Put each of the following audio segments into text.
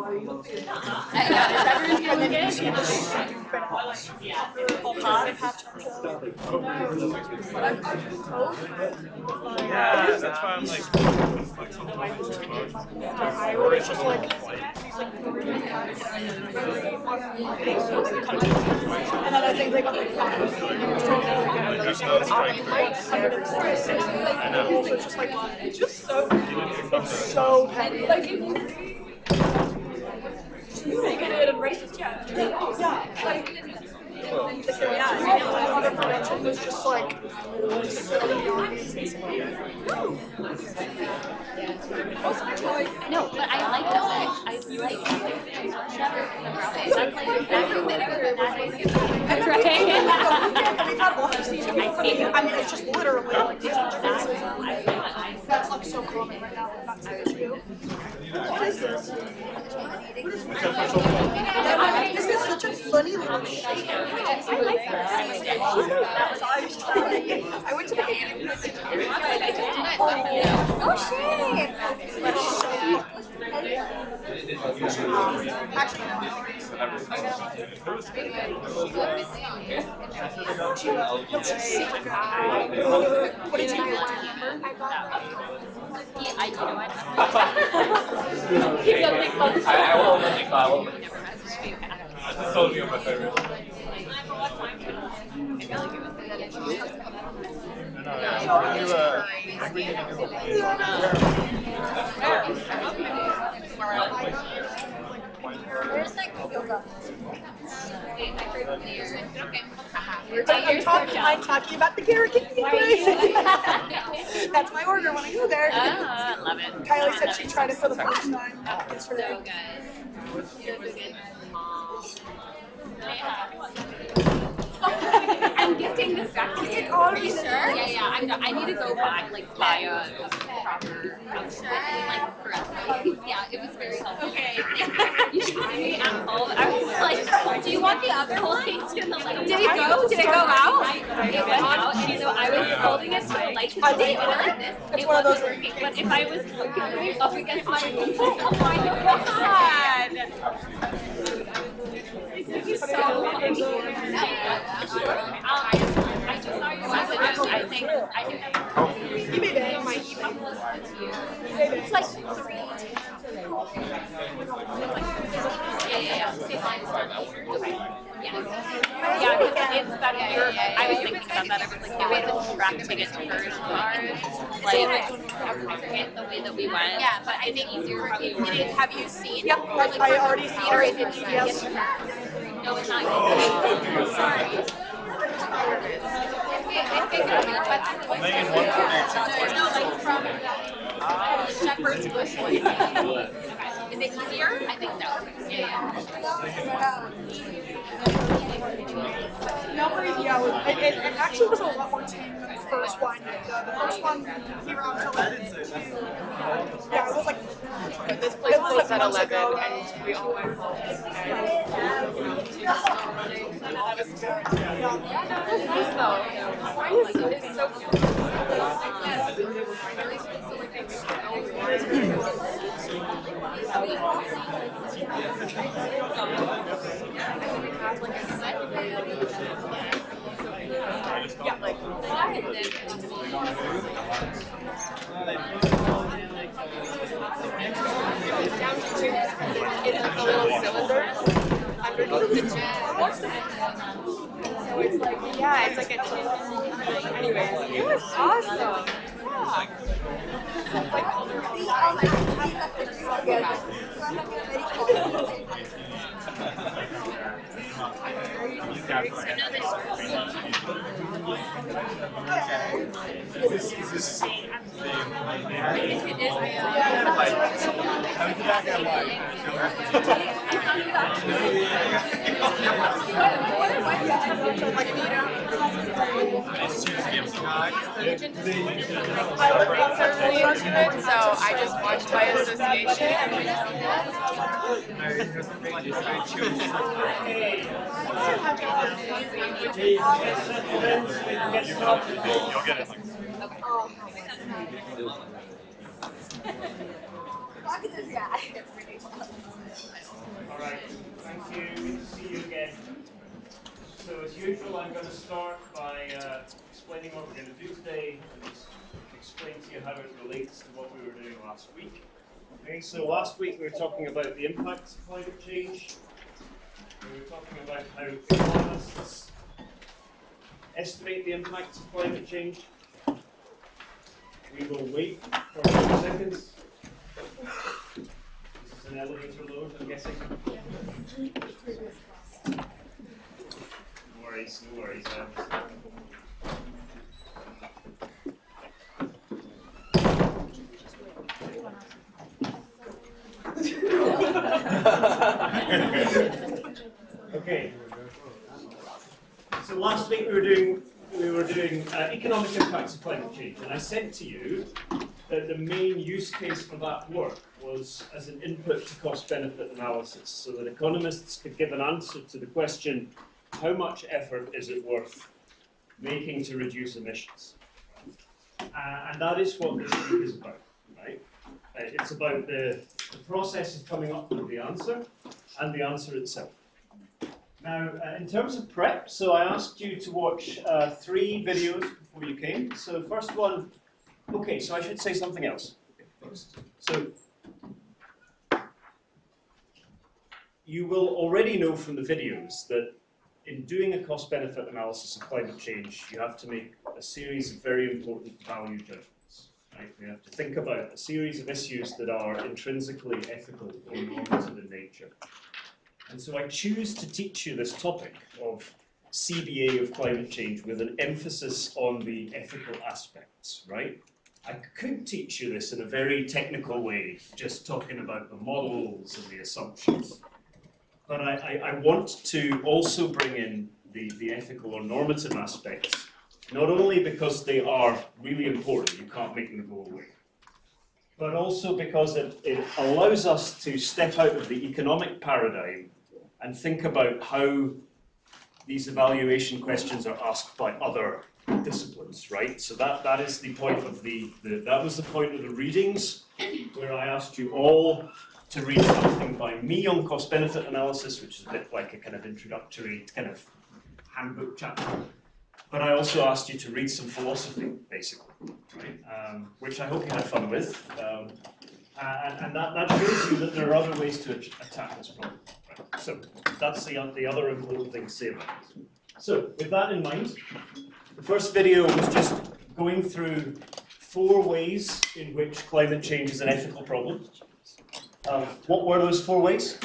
And then you see this pie patch. Yeah, that's why I'm like, It's just like these like and then I think they got like there's no strike rate. I know. It's just so heavy. Like if you make it in racist, yeah. Like other production was just like so beyond No, but I like that. I like that. That's like everything that's right. We've had lots of seasons. I mean, it's just literally like that's like so common right now. That's the issue. What is this? This is such a funny little shape. I like that. I went to the game. Oh shit! Actually, what did you do? I do know what. I won't let you call. I just told you my favorite. Where's like yoga? I'm talking about the Garrigan place. That's my order when I go there. I love it. Kylie said she tried it for the first time. It's her So good. I'm gifting this back to you. Are you sure? Yeah. I need to go buy a proper like yeah, it was very helpful. Okay. You should see me at home. I was like, do you want the other whole thing to the light? Did it go? Did it go out? It went out, and so I was holding it to the light to see it like this. It wasn't working, but if I was going up against my oh my god. Thank you so much. I just saw your message. I think You may bang my it's like 3. Yeah. Yeah, it's better. I was thinking about that. I was like, the way that we tracked to get to hers like, I forget the way that we went. Yeah, but I think easier probably. Have you seen? Yep, I already seen her in the yes. No, it's not. Sorry. Megan, one for No, like from Shepherd's Bush. Is it easier? I think so. Yeah. It actually was a lot more tame than the first one. The first one came around to like, yeah, it was like, this place closed at 11 and we all went home. It's so yeah, like it's like a little cylinder underneath the chin. So it's like, yeah, it's like a chin. Anyways, it was awesome. So I just watched by association. You'll get it. look at this guy. as usual, I'm going to start by explaining what we're going to do today and explain to you how it relates to what we were doing last week. Okay, so last week we were talking about the impacts of climate change. We were talking about how economists estimate the impacts of climate change. We will wait for a few seconds. This is an elevator load, I'm guessing. No worries, no worries. I understand. Okay. So last week we were doing economic impacts of climate change, and I said to you that the main use case for that work was as an input to cost-benefit analysis, so that economists could give an answer to the question, how much effort is it worth making to reduce emissions? And that is what this week is about, right? It's about the process of coming up with the answer and the answer itself. Now, in terms of prep, so I asked you to watch 3 videos before you came. So the first one, okay, so I should say something else first. So you will already know from the videos that in doing a cost-benefit analysis of climate change, you have to make a series of very important value judgments. Right? We have to think about a series of issues that are intrinsically ethical or normative in nature. And so I choose to teach you this topic of CBA of climate change with an emphasis on the ethical aspects, right? I could teach you this in a very technical way, just talking about the models and the assumptions. But I want to also bring in the ethical or normative aspects, not only because they are really important, you can't make them go away, but also because it allows us to step out of the economic paradigm and think about how these evaluation questions are asked by other disciplines, right? So that is the point of that was the point of the readings, where I asked you all to read something by me on cost-benefit analysis, which is a bit like a kind of introductory kind of handbook chapter. But I also asked you to read some philosophy, basically, right? Which I hope you had fun with. And that shows you that there are other ways to attack this problem. Right? So that's the other important thing to say about it. So with that in mind, the first video was just going through 4 ways in which climate change is an ethical problem. What were those 4 ways?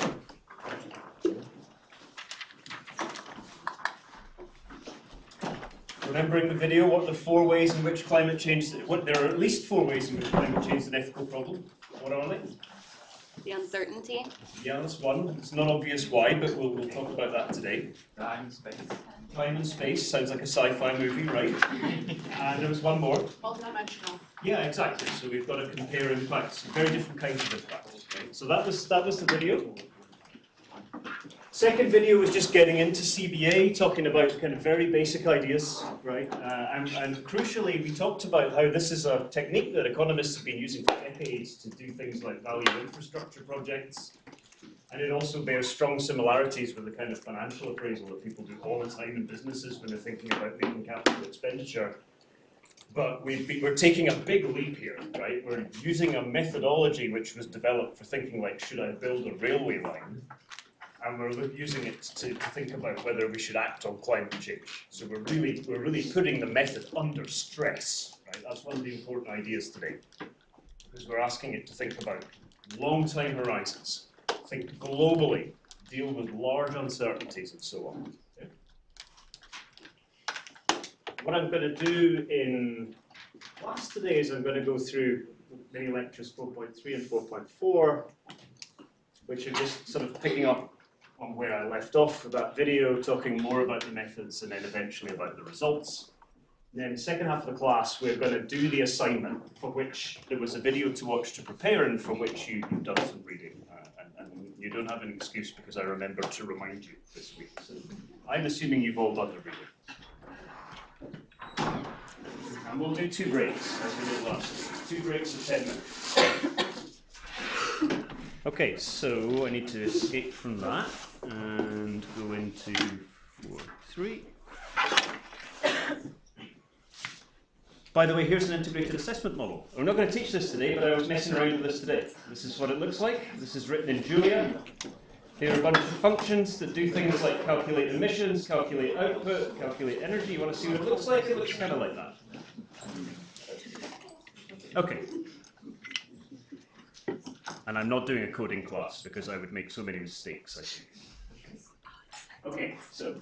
Remembering the video, what are the 4 ways in which climate change, there are at least 4 ways in which climate change is an ethical problem. What are they? The uncertainty. Yeah, that's one. It's not obvious why, but we'll talk about that today. Time and space. Time and space sounds like a sci-fi movie, right? And there was one more. Multidimensional. Yeah, exactly. So we've got to compare impacts, very different kinds of impacts. Right? So that was the video. Second video was just getting into CBA, talking about kind of very basic ideas, right? And crucially, we talked about how this is a technique that economists have been using for decades to do things like value infrastructure projects. And it also bears strong similarities with the kind of financial appraisal that people do all the time in businesses when they're thinking about making capital expenditure. But we're taking a big leap here, right? We're using a methodology which was developed for thinking like, should I build a railway line? And we're using it to think about whether we should act on climate change. So we're really putting the method under stress, right? That's one of the important ideas today, because we're asking it to think about long time horizons, think globally, deal with large uncertainties and so on. Okay? What I'm going to do in class today is I'm going to go through mini lectures 4.3 and 4.4, which are just sort of picking up on where I left off with that video, talking more about the methods and then eventually about the results. And then the second half of the class, we're going to do the assignment for which there was a video to watch to prepare and from which you've done some reading. And you don't have an excuse because I remembered to remind you this week. So I'm assuming you've all done the reading. And we'll do 2 breaks, as we did last week. 2 breaks of 10 minutes. Okay, so I need to escape from that and go into GY423. By the way, here's an integrated assessment model. We're not going to teach this today, but I was messing around with this today. This is what it looks like. This is written in Julia. Here are a bunch of functions that do things like calculate emissions, calculate output, calculate energy. You want to see what it looks like? It looks kind of like that. Okay. And I'm not doing a coding class because I would make so many mistakes, I think. Okay, so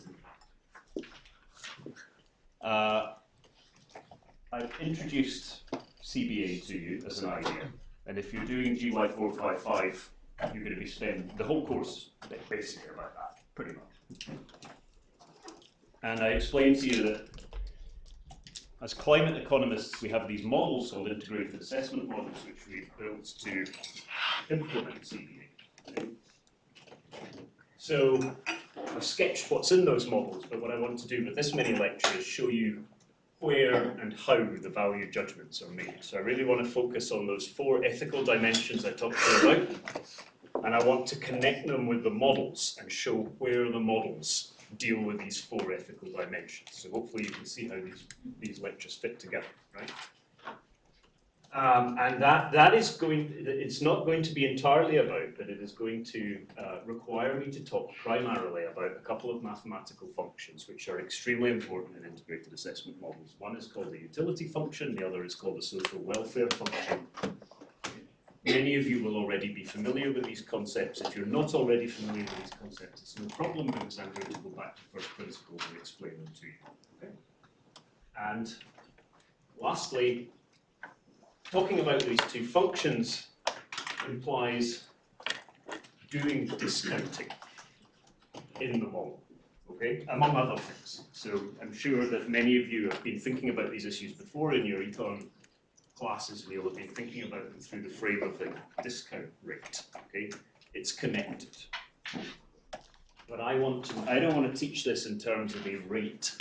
I've introduced CBA to you as an idea, and if you're doing GY455, you're going to be spending the whole course basically about that, pretty much. And I explained to you that as climate economists, we have these models called integrated assessment models, which we've built to implement CBA. Okay? So I've sketched what's in those models, but what I want to do with this mini lecture is show you where and how the value judgments are made. So I really want to focus on those 4 ethical dimensions I talked to you about, and I want to connect them with the models and show where the models deal with these 4 ethical dimensions. So hopefully you can see how these lectures fit together, right? And that is going, it's not going to be entirely about, but it is going to require me to talk primarily about a couple of mathematical functions which are extremely important in integrated assessment models. One is called the utility function, the other is called the social welfare function. Many of you will already be familiar with these concepts. If you're not already familiar with these concepts, it's no problem because I'm going to go back to first principles and explain them to you. Okay? And lastly, talking about these 2 functions implies doing discounting in the model, okay, among other things. So I'm sure that many of you have been thinking about these issues before in your econ classes, and you'll have been thinking about them through the frame of the discount rate, okay? It's connected. But I don't want to teach this in terms of a rate.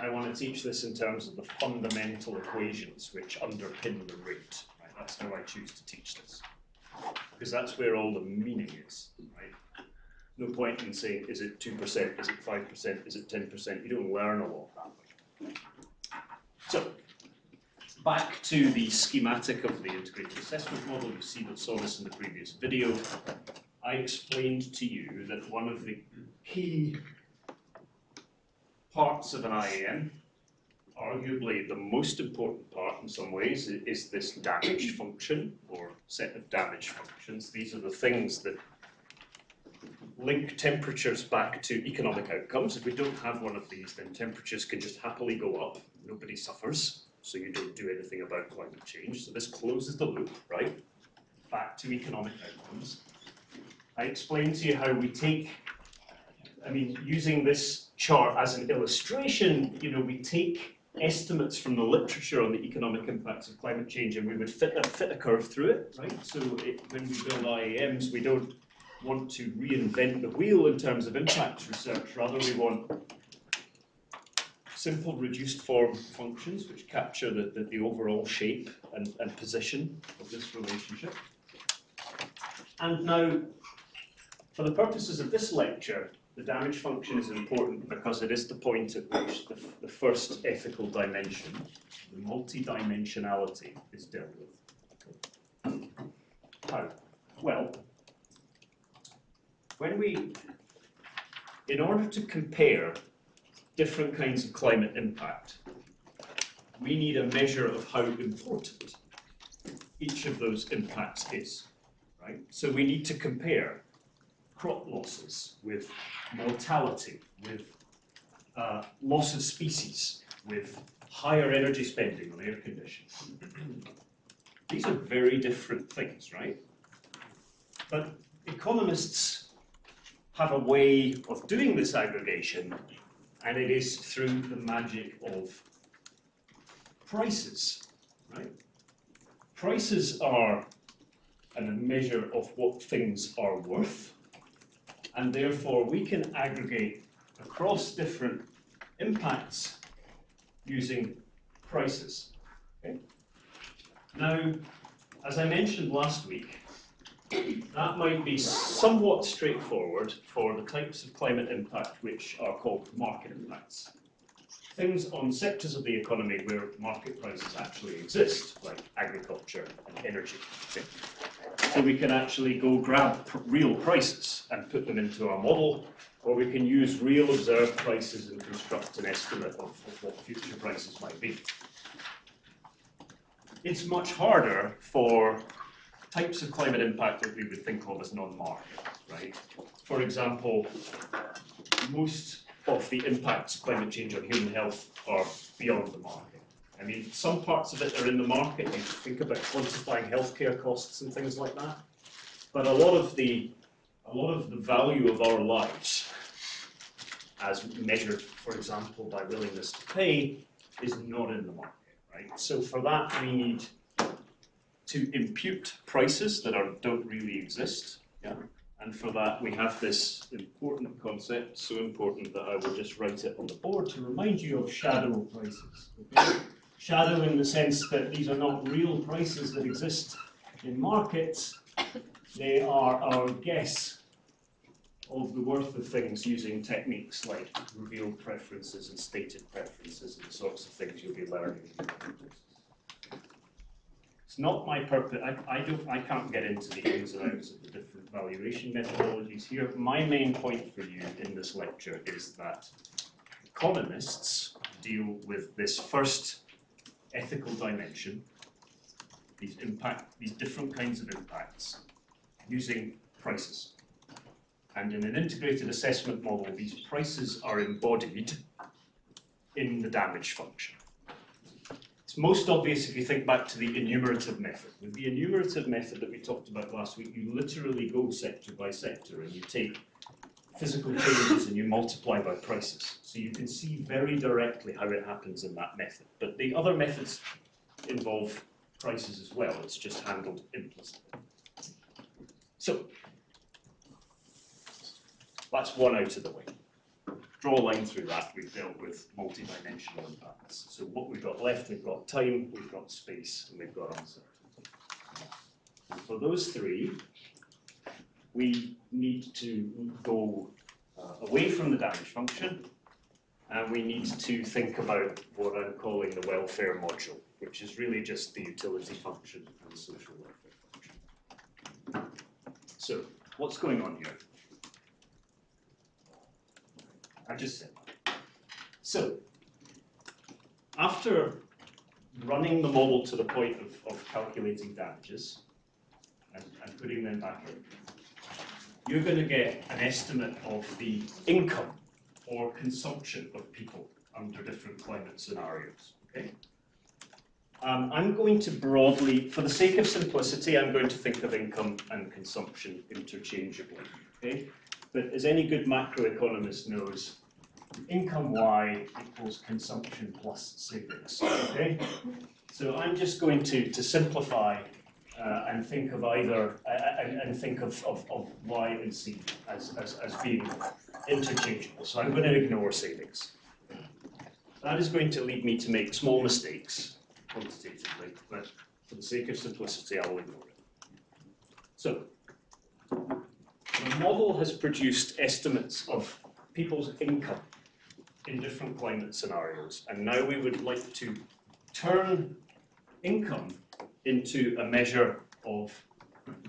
I want to teach this in terms of the fundamental equations which underpin the rate. Right? That's how I choose to teach this. Because that's where all the meaning is. Right? No point in saying, is it 2%, is it 5%, is it 10%? You don't learn a lot that way. So, back to the schematic of the integrated assessment model. You saw this in the previous video. I explained to you that one of the key parts of an IAM, arguably the most important part in some ways, is this damage function or set of damage functions. These are the things that link temperatures back to economic outcomes. If we don't have one of these, then temperatures can just happily go up. Nobody suffers, so you don't do anything about climate change. So this closes the loop, right? Back to economic outcomes. I explained to you how we take, using this chart as an illustration, we take estimates from the literature on the economic impacts of climate change and we would fit a curve through it, right? So when we build IAMs, we don't want to reinvent the wheel in terms of impacts research. Rather, we want simple reduced form functions which capture the overall shape and position of this relationship. And now, for the purposes of this lecture, the damage function is important because it is the point at which the first ethical dimension, the multidimensionality, is dealt with. How? Well, in order to compare different kinds of climate impact, we need a measure of how important each of those impacts is, right? So we need to compare crop losses with mortality, with loss of species, with higher energy spending on air conditioning. These are very different things, right? But economists have a way of doing this aggregation, and it is through the magic of prices, right? Prices are a measure of what things are worth, and therefore we can aggregate across different impacts using prices. Okay? Now, as I mentioned last week, that might be somewhat straightforward for the types of climate impact which are called market impacts. Things on sectors of the economy where market prices actually exist, like agriculture and energy. Okay. So we can actually go grab real prices and put them into our model, or we can use real observed prices and construct an estimate of what future prices might be. It's much harder for types of climate impact that we would think of as non-market, right? For example, most of the impacts of climate change on human health are beyond the market. I mean, some parts of it are in the market. You think about quantifying healthcare costs and things like that. But a lot of the value of our lives, as measured, for example, by willingness to pay, is not in the market, right? So for that, we need to impute prices that don't really exist. Yeah. And for that, we have this important concept, so important that I will just write it on the board to remind you of shadow prices. Okay? Shadow in the sense that these are not real prices that exist in markets, they are our guess of the worth of things using techniques like revealed preferences and stated preferences and the sorts of things you'll be learning. It's not my purpose. I can't get into the ins and outs of the different valuation methodologies here. My main point for you in this lecture is that economists deal with this first ethical dimension, these different kinds of impacts, using prices. And in an integrated assessment model, these prices are embodied in the damage function. It's most obvious if you think back to the enumerative method. With the enumerative method that we talked about last week, you literally go sector by sector and you take physical changes and you multiply by prices. So you can see very directly how it happens in that method. But the other methods involve prices as well. It's just handled implicitly. So that's one out of the way. Draw a line through that. We've dealt with multidimensional impacts. So what we've got left, we've got time, we've got space, and we've got uncertainty. And for those three, we need to go away from the damage function, and we need to think about what I'm calling the welfare module, which is really just the utility function and the social welfare function. So what's going on here? I just said that. So, after running the model to the point of calculating damages and putting them back in, you're going to get an estimate of the income or consumption of people under different climate scenarios. Okay? I'm going to broadly, for the sake of simplicity, I'm going to think of income and consumption interchangeably. Okay? But as any good macroeconomist knows, income Y equals consumption plus savings. Okay? So I'm just going to simplify and think of either and think of Y and C as being interchangeable. So I'm going to ignore savings. That is going to lead me to make small mistakes quantitatively, but for the sake of simplicity, I will ignore it. So the model has produced estimates of people's income in different climate scenarios, and now we would like to turn income into a measure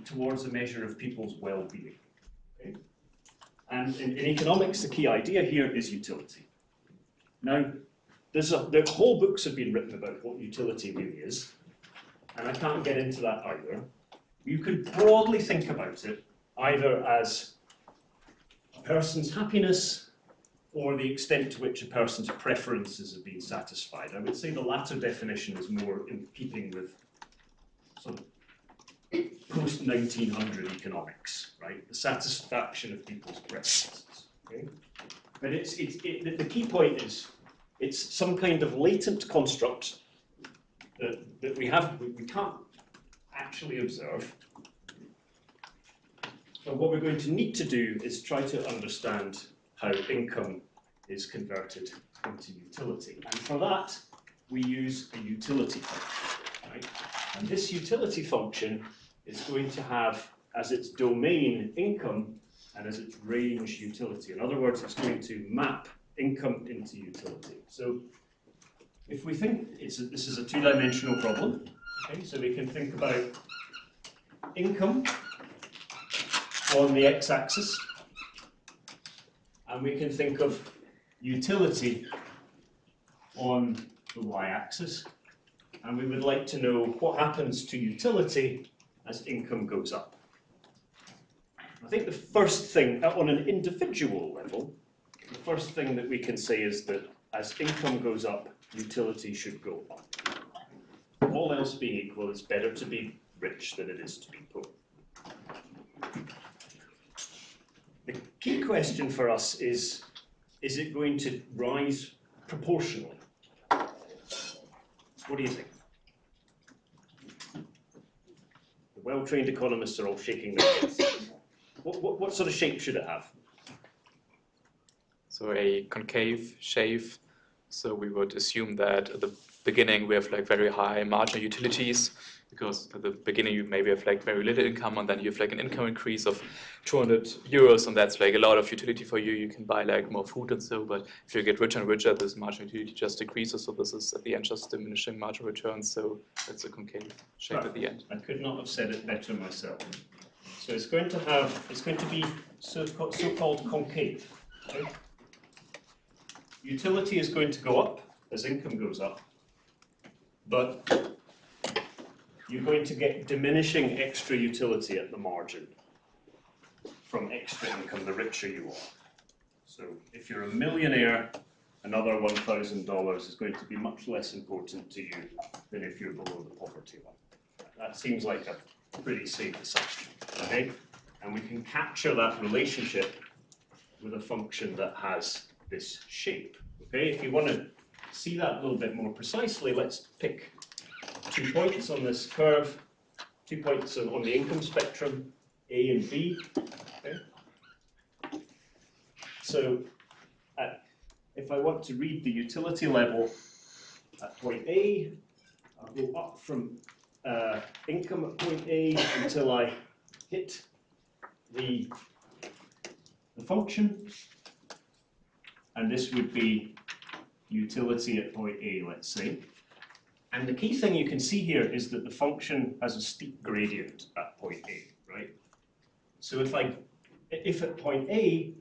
towards a measure of people's well-being. Okay? And in economics, the key idea here is utility. Now, the whole books have been written about what utility really is, and I can't get into that either. You could broadly think about it either as a person's happiness or the extent to which a person's preferences have been satisfied. I would say the latter definition is more in keeping with sort of post-1900 economics, right? The satisfaction of people's preferences. Okay? But the key point is it's some kind of latent construct that we can't actually observe. But what we're going to need to do is try to understand how income is converted into utility. And for that, we use a utility function, right? And this utility function is going to have as its domain income and as its range utility. In other words, it's going to map income into utility. So if we think this is a two-dimensional problem, okay, so we can think about income on the x-axis, and we can think of utility on the y-axis, and we would like to know what happens to utility as income goes up. I think the first thing, on an individual level, the first thing that we can say is that as income goes up, utility should go up. All else being equal, it's better to be rich than it is to be poor. The key question for us is it going to rise proportionally? What do you think? The well-trained economists are all shaking their heads. What sort of shape should it have? So a concave shape. So we would assume that at the beginning we have like very high marginal utilities, because at the beginning you maybe have like very little income, and then you have like an income increase of 200 euros, and that's like a lot of utility for you. You can buy like more food and so, but if you get richer and richer, this marginal utility just decreases. So this is at the end just diminishing marginal returns. So that's a concave shape at the end. I could not have said it better myself. So it's going to be so-called concave. Okay? Utility is going to go up as income goes up, but you're going to get diminishing extra utility at the margin from extra income the richer you are. So if you're a millionaire, another $1,000 is going to be much less important to you than if you're below the poverty line. That seems like a pretty safe assumption, okay? And we can capture that relationship with a function that has this shape, okay? If you want to see that a little bit more precisely, let's pick 2 points on this curve, 2 points on the income spectrum, A and B, okay? So if I want to read the utility level at point A, I'll go up from income at point A until I hit the function, and this would be utility at point A, let's say. And the key thing you can see here is that the function has a steep gradient at point A, right? So if at point A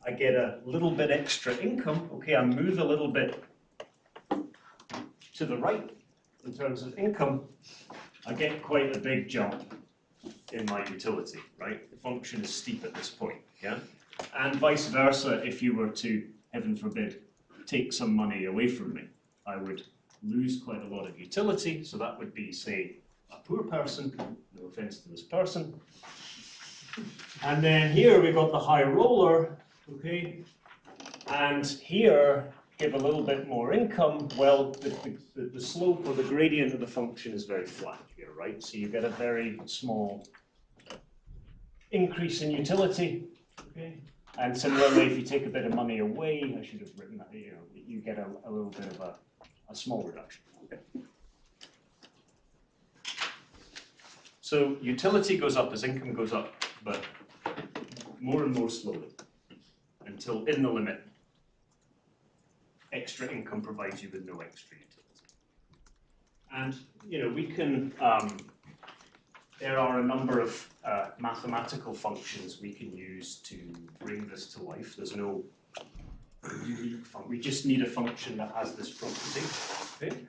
I get a little bit extra income, okay, I move a little bit to the right in terms of income, I get quite a big jump in my utility, right? The function is steep at this point, yeah? And vice versa, if you were to, heaven forbid, take some money away from me, I would lose quite a lot of utility, so that would be, say, a poor person, no offense to this person. And then here we've got the high roller, okay, and here give a little bit more income. Well, the slope or the gradient of the function is very flat here, right? So you get a very small increase in utility, okay? And similarly, if you take a bit of money away, I should have written that, you know, you get a little bit of a small reduction. Okay. So utility goes up as income goes up, but more and more slowly, until in the limit, extra income provides you with no extra utility. And you know, we can, there are a number of mathematical functions we can use to bring this to life. There's no unique function. We just need a function that has this property. Okay?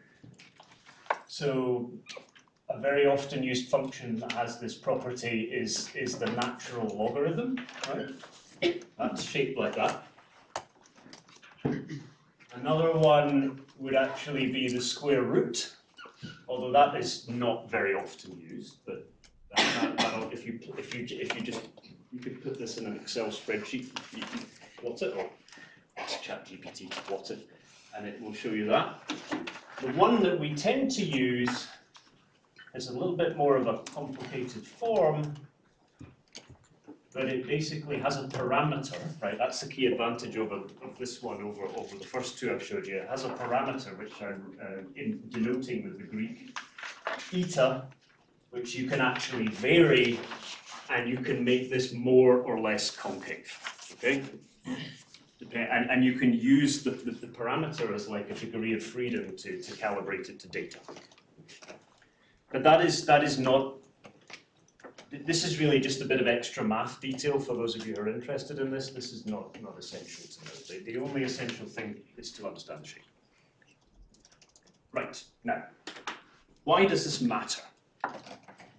So a very often used function that has this property is the natural logarithm, right? That's shaped like that. Another one would actually be the square root, although that is not very often used. But if you could put this in an Excel spreadsheet, you can plot it, or ask ChatGPT to plot it, and it will show you that. The one that we tend to use is a little bit more of a complicated form, but it basically has a parameter, right? That's the key advantage of this one over the first two I've showed you. It has a parameter which I'm denoting with the Greek eta, which you can actually vary and you can make this more or less concave, okay? And you can use the parameter as like a degree of freedom to calibrate it to data. But that is not, this is really just a bit of extra math detail for those of you who are interested in this. This is not essential to know. The only essential thing is to understand the shape. Right, now, why does this matter?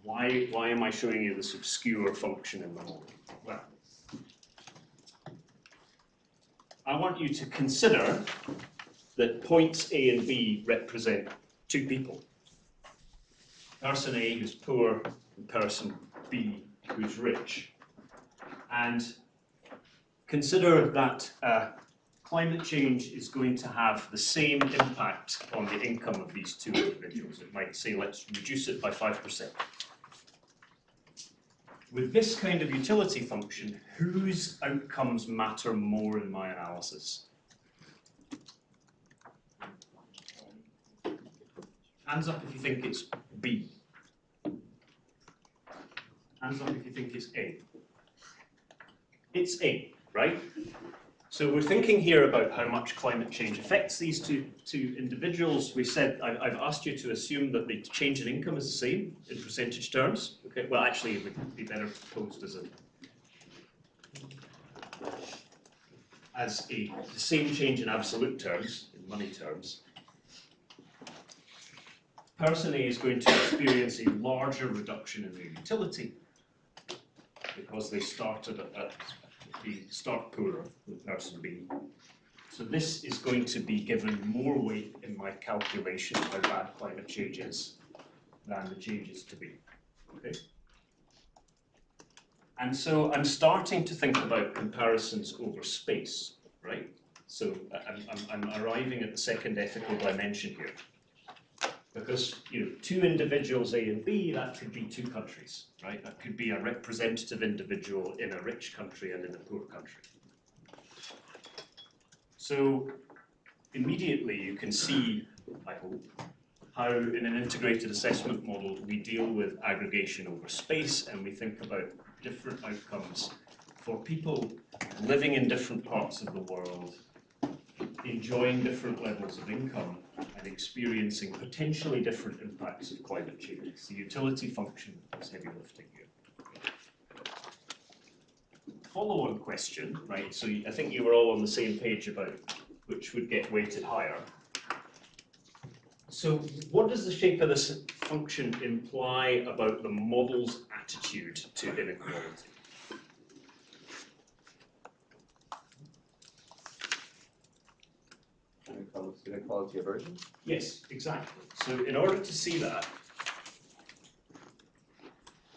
Why am I showing you this obscure function in the model? Well, I want you to consider that points A and B represent two people. Person A who's poor and person B who's rich. And consider that climate change is going to have the same impact on the income of these two individuals. It might say, let's reduce it by 5%. With this kind of utility function, whose outcomes matter more in my analysis? Hands up if you think it's B. Hands up if you think it's A. It's A, right? So we're thinking here about how much climate change affects these two individuals. We said, I've asked you to assume that the change in income is the same in percentage terms. Okay, well actually it would be better posed as the same change in absolute terms, in money terms. Person A is going to experience a larger reduction in their utility because they started at the start poorer than person B. So this is going to be given more weight in my calculation of how bad climate change is than the changes to B. Okay? And so I'm starting to think about comparisons over space, right? So I'm arriving at the second ethical dimension here. Because, you know, two individuals, A and B, that could be two countries, right? That could be a representative individual in a rich country and in a poor country. So immediately you can see, I hope, how in an integrated assessment model we deal with aggregation over space and we think about different outcomes for people living in different parts of the world, enjoying different levels of income and experiencing potentially different impacts of climate change. It's the utility function that's heavy lifting here. Follow-on question, right? So I think you were all on the same page about which would get weighted higher. So what does the shape of this function imply about the model's attitude to inequality? Inequality aversion? Yes, exactly. So in order to see that,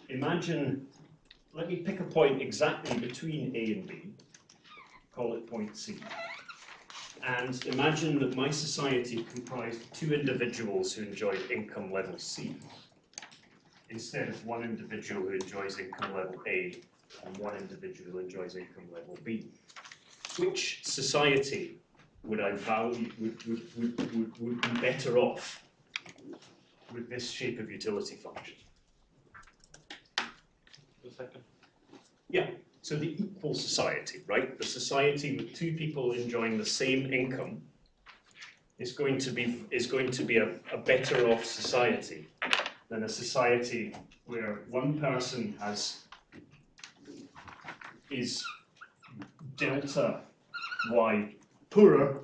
imagine, let me pick a point exactly between A and B, call it point C. And imagine that my society comprised two individuals who enjoyed income level C, instead of one individual who enjoys income level A and one individual who enjoys income level B. Which society would I value, would be better off with this shape of utility function? The second. Yeah, so the equal society, right? The society with two people enjoying the same income is going to be a better off society than a society where one person is delta Y poorer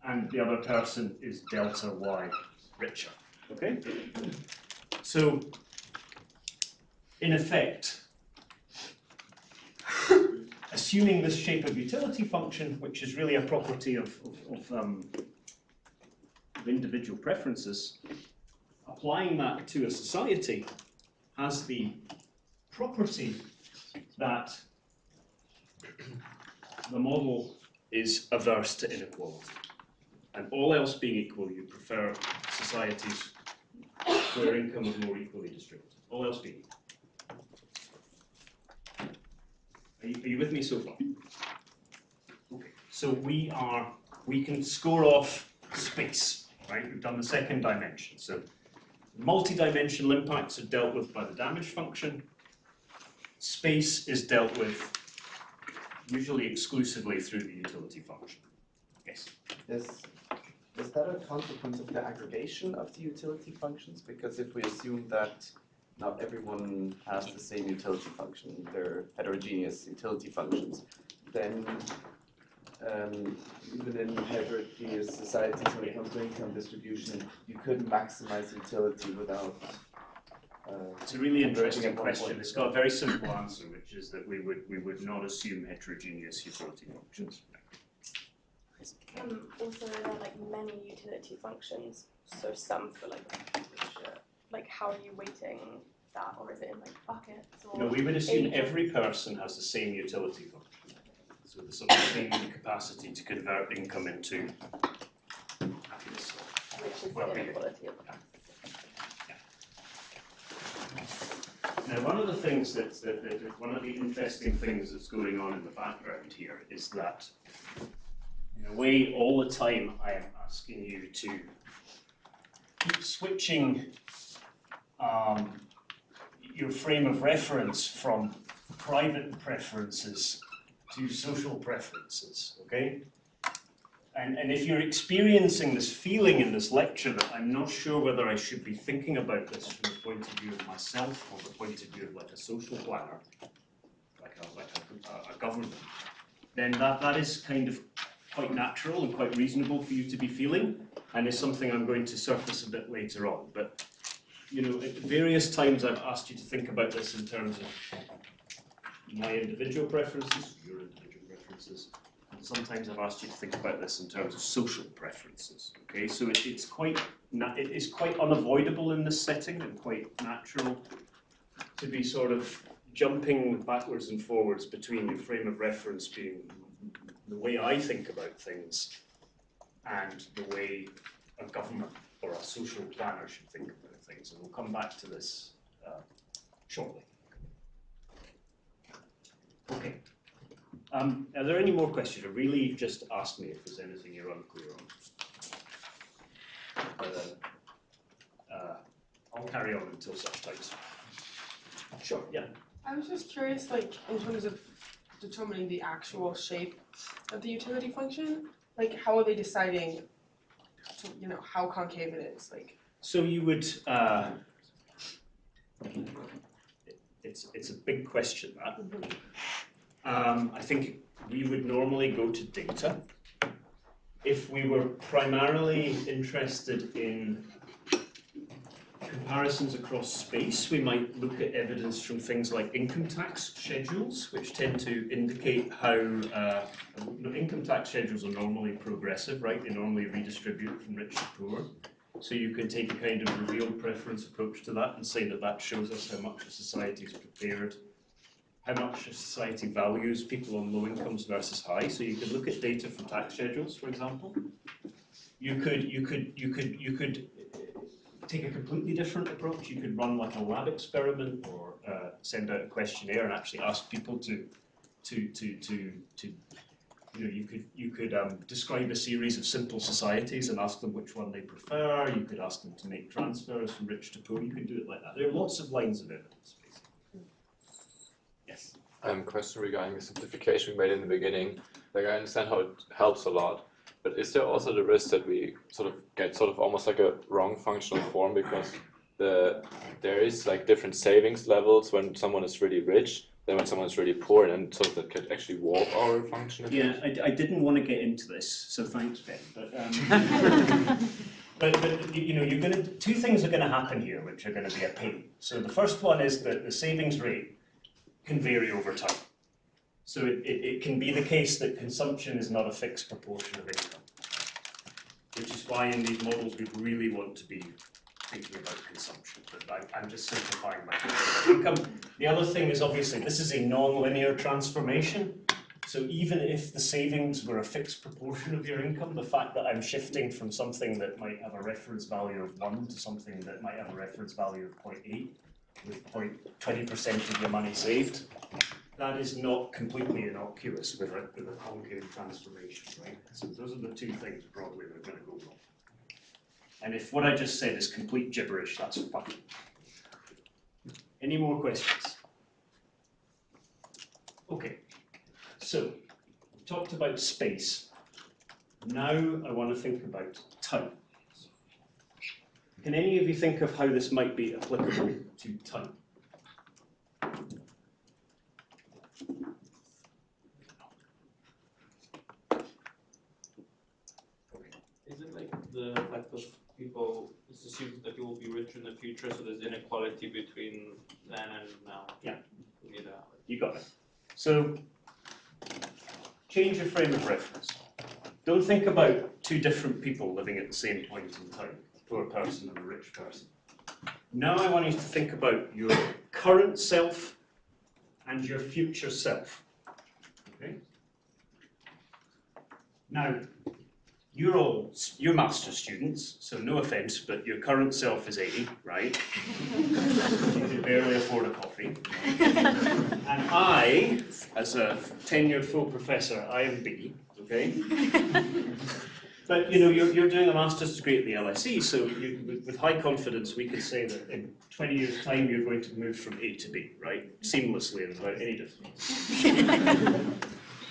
and the other person is delta Y richer, okay? So, in effect, assuming this shape of utility function, which is really a property of individual preferences, applying that to a society has the property that the model is averse to inequality. And all else being equal, you prefer societies where income is more equally distributed. All else being equal. Are you with me so far? Okay. So we can score off space, right? We've done the second dimension. So multi-dimensional impacts are dealt with by the damage function. space is dealt with usually exclusively through the utility function. Yes? Is that a consequence of the aggregation of the utility functions? Because if we assume that not everyone has the same utility function, they're heterogeneous utility functions, then even in heterogeneous societies, when it comes to income distribution, you could maximize utility without. It's a really interesting question. It's got a very simple answer, which is that we would not assume heterogeneous utility functions. Also, there are like many utility functions, so some for like how are you weighting that, or is it in like buckets? Or No, we would assume agents? every person has the same utility function. So the sort of same capacity to convert income into happiness. Which is Well-being. the inequality of Now, one of the things one of the interesting things that's going on in the background here is that, in a way, all the time I am asking you to keep switching your frame of reference from private preferences to social preferences, okay? And if you're experiencing this feeling in this lecture that I'm not sure whether I should be thinking about this from the point of view of myself or the point of view of like a social planner, like a government, then that is kind of quite natural and quite reasonable for you to be feeling, and is something I'm going to surface a bit later on. But you know, at various times I've asked you to think about this in terms of my individual preferences, your individual preferences. Sometimes I've asked you to think about this in terms of social preferences. Okay, so it is quite unavoidable in this setting and quite natural to be sort of jumping backwards and forwards between your frame of reference being the way I think about things and the way a government or a social planner should think about things. And we'll come back to this shortly. Okay. Are there any more questions? Really, just ask me if there's anything you're unclear on. But, I'll carry on until such times. Sure, yeah. I was just curious, like, in terms of determining the actual shape of the utility function, like, how are they deciding, you know, how concave it is? Like, so you would, it's a big question, that. I think we would normally go to data. If we were primarily interested in comparisons across space, we might look at evidence from things like income tax schedules, which tend to indicate how income tax schedules are normally progressive, right? They normally redistribute from rich to poor. So you could take a kind of revealed preference approach to that and say that that shows us how much a society is prepared, how much a society values people on low incomes versus high. So you could look at data from tax schedules, for example. You could take a completely different approach. You could run like a lab experiment or send out a questionnaire and actually ask people to you know, you could describe a series of simple societies and ask them which one they prefer. You could ask them to make transfers from rich to poor. You could do it like that. There are lots of lines of evidence, basically. Yes? Question regarding the simplification we made in the beginning. Like, I understand how it helps a lot, but is there also the risk that we sort of get sort of almost like a wrong functional form, because there is like different savings levels when someone is really rich than when someone is really poor, and so that could actually warp our function? Yeah, I didn't want to get into this, so thanks, Ben. But you know, two things are going to happen here, which are going to be a pain. So the first one is that the savings rate can vary over time. So it can be the case that consumption is not a fixed proportion of income, which is why in these models we really want to be thinking about consumption. But I'm just simplifying my income. The other thing is, obviously, this is a non-linear transformation. So even if the savings were a fixed proportion of your income, the fact that I'm shifting from something that might have a reference value of 1 to something that might have a reference value of 0.8, with 20% of your money saved, that is not completely innocuous with a concave transformation, right? So those are the two things broadly that are going to go wrong. And if what I just said is complete gibberish, that's fine. Any more questions? Okay, so we talked about space. Now I want to think about time. Can any of you think of how this might be applicable to time? Is it like the fact of people, it's assumed that you will be richer in the future, so there's inequality between then and now? Yeah. Yeah. You got it. So, change your frame of reference. Don't think about two different people living at the same point in time, a poor person and a rich person. Now I want you to think about your current self and your future self. Okay? Now, you're master's students, so no offense, but your current self is 80, right? You can barely afford a coffee. And I, as a tenured full professor, I am B, okay? But you know, you're doing a master's degree at the LSE, so with high confidence we can say that in 20 years' time you're going to move from A to B, right? Seamlessly and without any difference.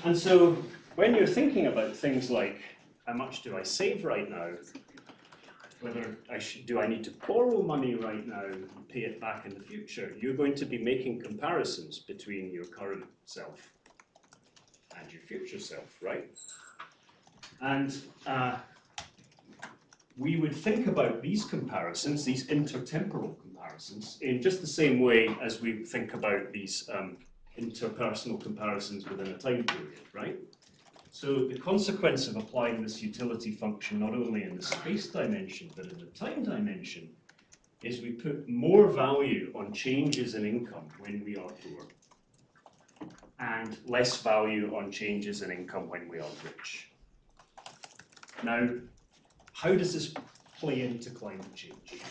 And so when you're thinking about things like, how much do I save right now? Whether do I need to borrow money right now and pay it back in the future? You're going to be making comparisons between your current self and your future self, right? And we would think about these comparisons, these intertemporal comparisons, in just the same way as we think about these interpersonal comparisons within a time period, right? So the consequence of applying this utility function not only in the space dimension but in the time dimension is we put more value on changes in income when we are poor and less value on changes in income when we are rich. Now, how does this play into climate change?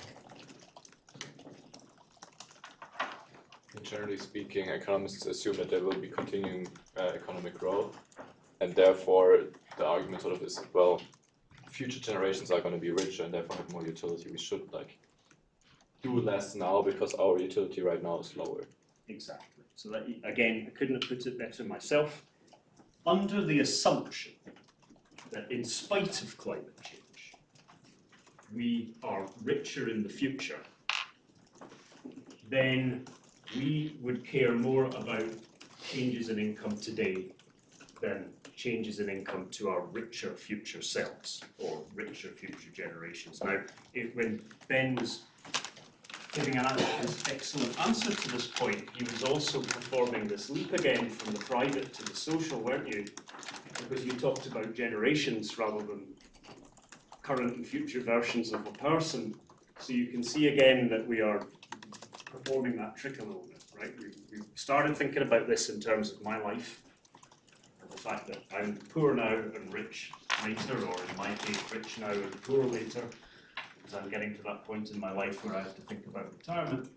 Generally speaking, economists assume that there will be continuing economic growth, and therefore the argument sort of is, well, future generations are going to be richer and therefore have more utility. We should like do less now because our utility right now is lower. Exactly. So that, again, I couldn't have put it better myself. Under the assumption that in spite of climate change, we are richer in the future, then we would care more about changes in income today than changes in income to our richer future selves or richer future generations. Now, when Ben was giving his excellent answer to this point, he was also performing this leap again from the private to the social, weren't you? Because you talked about generations rather than current and future versions of a person. So you can see again that we are performing that trick a little bit, right? We've started thinking about this in terms of my life, and the fact that I'm poor now and rich later, or in my case, rich now and poor later, because I'm getting to that point in my life where I have to think about retirement.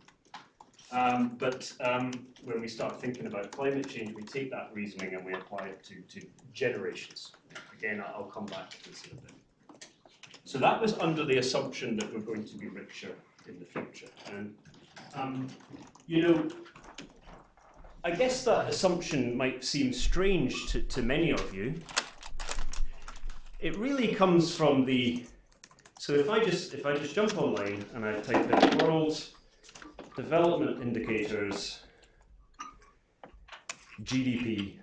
But when we start thinking about climate change, we take that reasoning and we apply it to generations. Again, I'll come back to this in a bit. So that was under the assumption that we're going to be richer in the future. And, you know, I guess that assumption might seem strange to many of you. It really comes from the, so if I just jump online and I type in world development indicators, GDP,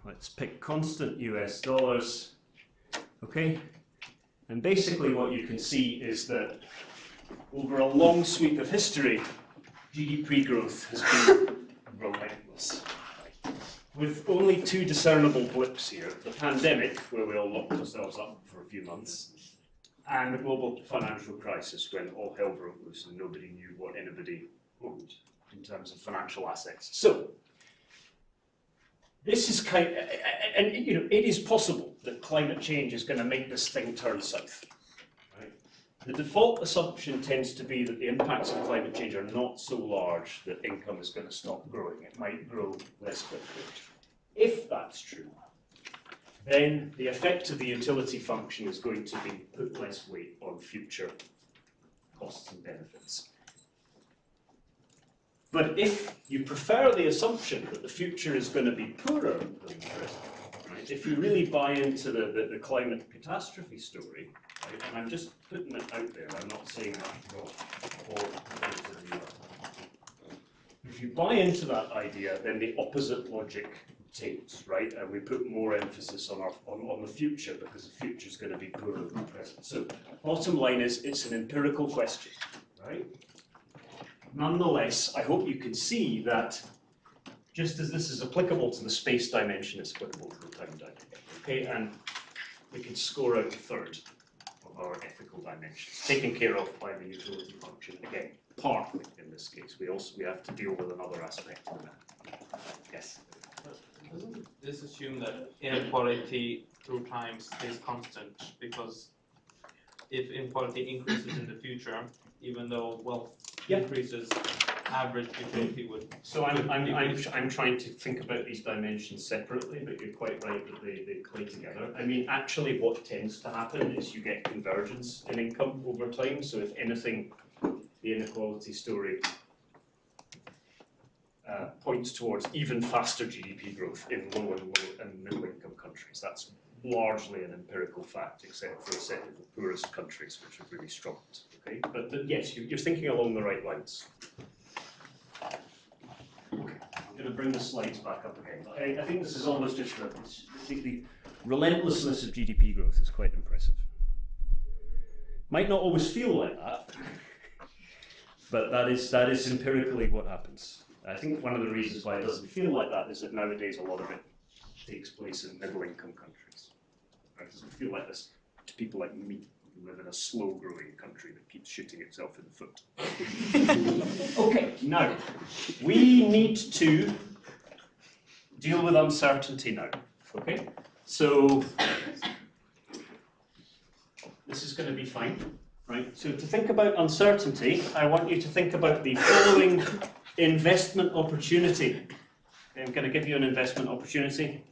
let's pick constant US dollars, okay? And basically what you can see is that over a long sweep of history, GDP growth has been relentless. With only two discernible blips here, the pandemic, where we all locked ourselves up for a few months, and the global financial crisis when all hell broke loose and nobody knew what anybody owed in terms of financial assets. So, this is and you know, it is possible that climate change is going to make this thing turn south. Right? The default assumption tends to be that the impacts of climate change are not so large that income is going to stop growing. It might grow less quickly. If that's true, then the effect of the utility function is going to be put less weight on future costs and benefits. But if you prefer the assumption that the future is going to be poorer than the present, right? If you really buy into the climate catastrophe story, right? And I'm just putting it out there, I'm not saying that's wrong, or if you buy into that idea, then the opposite logic takes, right? And we put more emphasis on the future because the future is going to be poorer than the present. So bottom line is, it's an empirical question, right? Nonetheless, I hope you can see that just as this is applicable to the space dimension, it's applicable to the time dimension, okay? And we can score out a third of our ethical dimensions, taken care of by the utility function, again, partly in this case. We have to deal with another aspect of that. Yes? Doesn't this assume that inequality through time stays constant? Because if inequality increases in the future, even though wealth increases, average utility would. So I'm trying to think about these dimensions separately, but you're quite right that they play together. I mean, actually, what tends to happen is you get convergence in income over time. So if anything, the inequality story points towards even faster GDP growth in low and middle income countries. That's largely an empirical fact, except for a set of the poorest countries which have really struggled. Okay, but yes, you're thinking along the right lines. Okay, I'm going to bring the slides back up again. I think this is almost just the relentlessness of GDP growth is quite impressive. Might not always feel like that, but that is empirically what happens. I think one of the reasons why it doesn't feel like that is that nowadays a lot of it takes place in middle-income countries. It doesn't feel like this to people like me, who live in a slow-growing country that keeps shooting itself in the foot. Okay, now, we need to deal with uncertainty now, okay? So, this is going to be fine, right? So to think about uncertainty, I want you to think about the following investment opportunity. Okay, I'm going to give you an investment opportunity.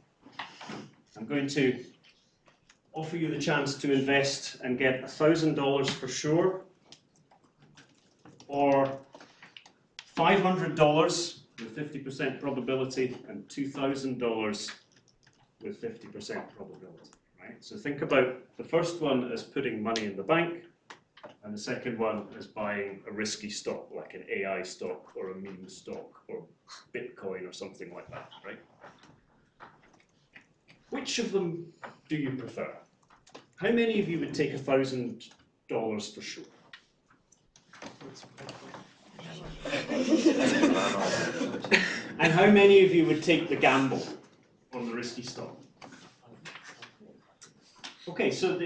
I'm going to offer you the chance to invest and get $1,000 for sure, or $500 with 50% probability, and $2,000 with 50% probability. Right? So think about the first one as putting money in the bank, and the second one is buying a risky stock, like an AI stock or a meme stock or Bitcoin or something like that, right? Which of them do you prefer? How many of you would take $1,000 for sure? And how many of you would take the gamble on the risky stock? Okay, so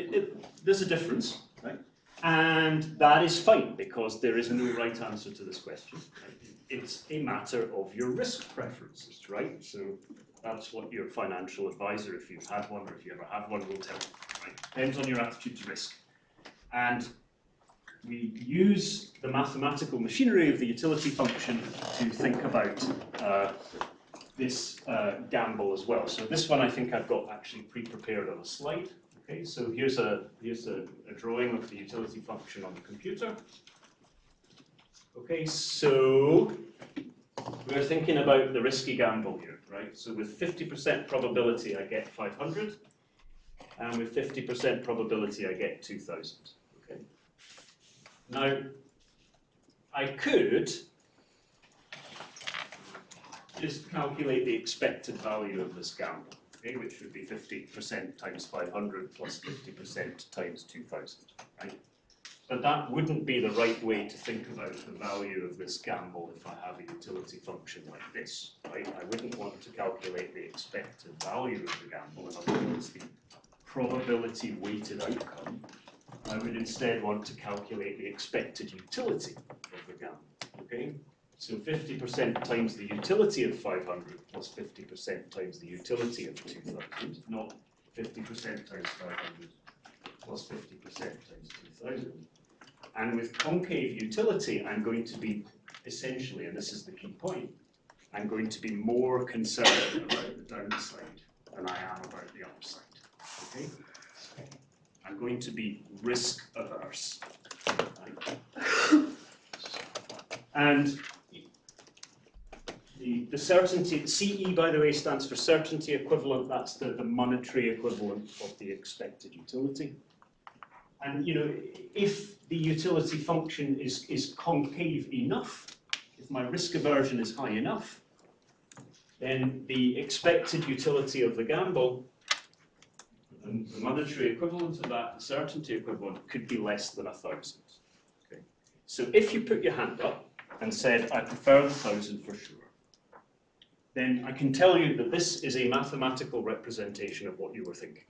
there's a difference, right? And that is fine, because there is no right answer to this question. Right? It's a matter of your risk preferences, right? So that's what your financial advisor, if you've had one or if you ever have one, will tell you, right? Depends on your attitude to risk. And we use the mathematical machinery of the utility function to think about this gamble as well. So this one I think I've got actually pre-prepared on a slide. Okay, so here's a drawing of the utility function on the computer. Okay, so we're thinking about the risky gamble here, right? So with 50% probability I get 500, and with 50% probability I get 2,000. Okay. Now, I could just calculate the expected value of this gamble. Okay, which would be 50% times 500 plus 50% times 2,000, right? But that wouldn't be the right way to think about the value of this gamble if I have a utility function like this, right? I wouldn't want to calculate the expected value of the gamble, in other words, the probability weighted outcome. I would instead want to calculate the expected utility of the gamble, okay? So 50% times the utility of 500 plus 50% times the utility of 2,000, not 50% times 500 plus 50% times 2,000. And with concave utility, I'm going to be essentially, and this is the key point, I'm going to be more concerned about the downside than I am about the upside. Okay? I'm going to be risk averse. And the certainty, CE by the way stands for certainty equivalent, that's the monetary equivalent of the expected utility. And you know, if the utility function is concave enough, if my risk aversion is high enough, then the expected utility of the gamble, and the monetary equivalent of that, the certainty equivalent, could be less than 1,000. Okay. So if you put your hand up and said, I prefer the 1,000 for sure, then I can tell you that this is a mathematical representation of what you were thinking.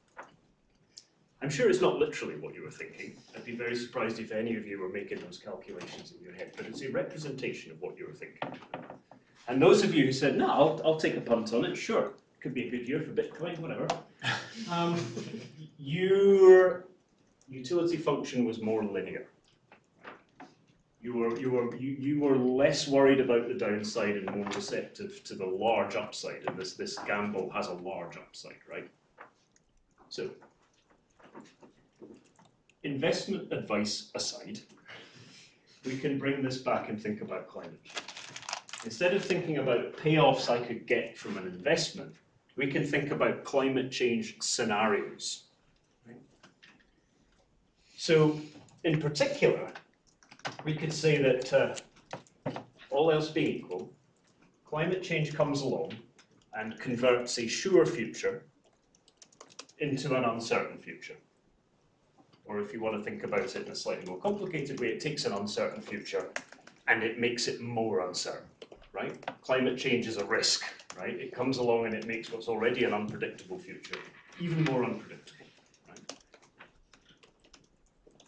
I'm sure it's not literally what you were thinking. I'd be very surprised if any of you were making those calculations in your head, but it's a representation of what you were thinking. And those of you who said, no, I'll take a punt on it, sure, could be a good year for Bitcoin, whatever. Your utility function was more linear. You were less worried about the downside and more receptive to the large upside, and this gamble has a large upside, right? So, investment advice aside, we can bring this back and think about climate change. Instead of thinking about payoffs I could get from an investment, we can think about climate change scenarios. Right? So, in particular, we could say that all else being equal, climate change comes along and converts a sure future into an uncertain future. Or if you want to think about it in a slightly more complicated way, it takes an uncertain future and it makes it more uncertain, right? Climate change is a risk, right? It comes along and it makes what's already an unpredictable future even more unpredictable, right?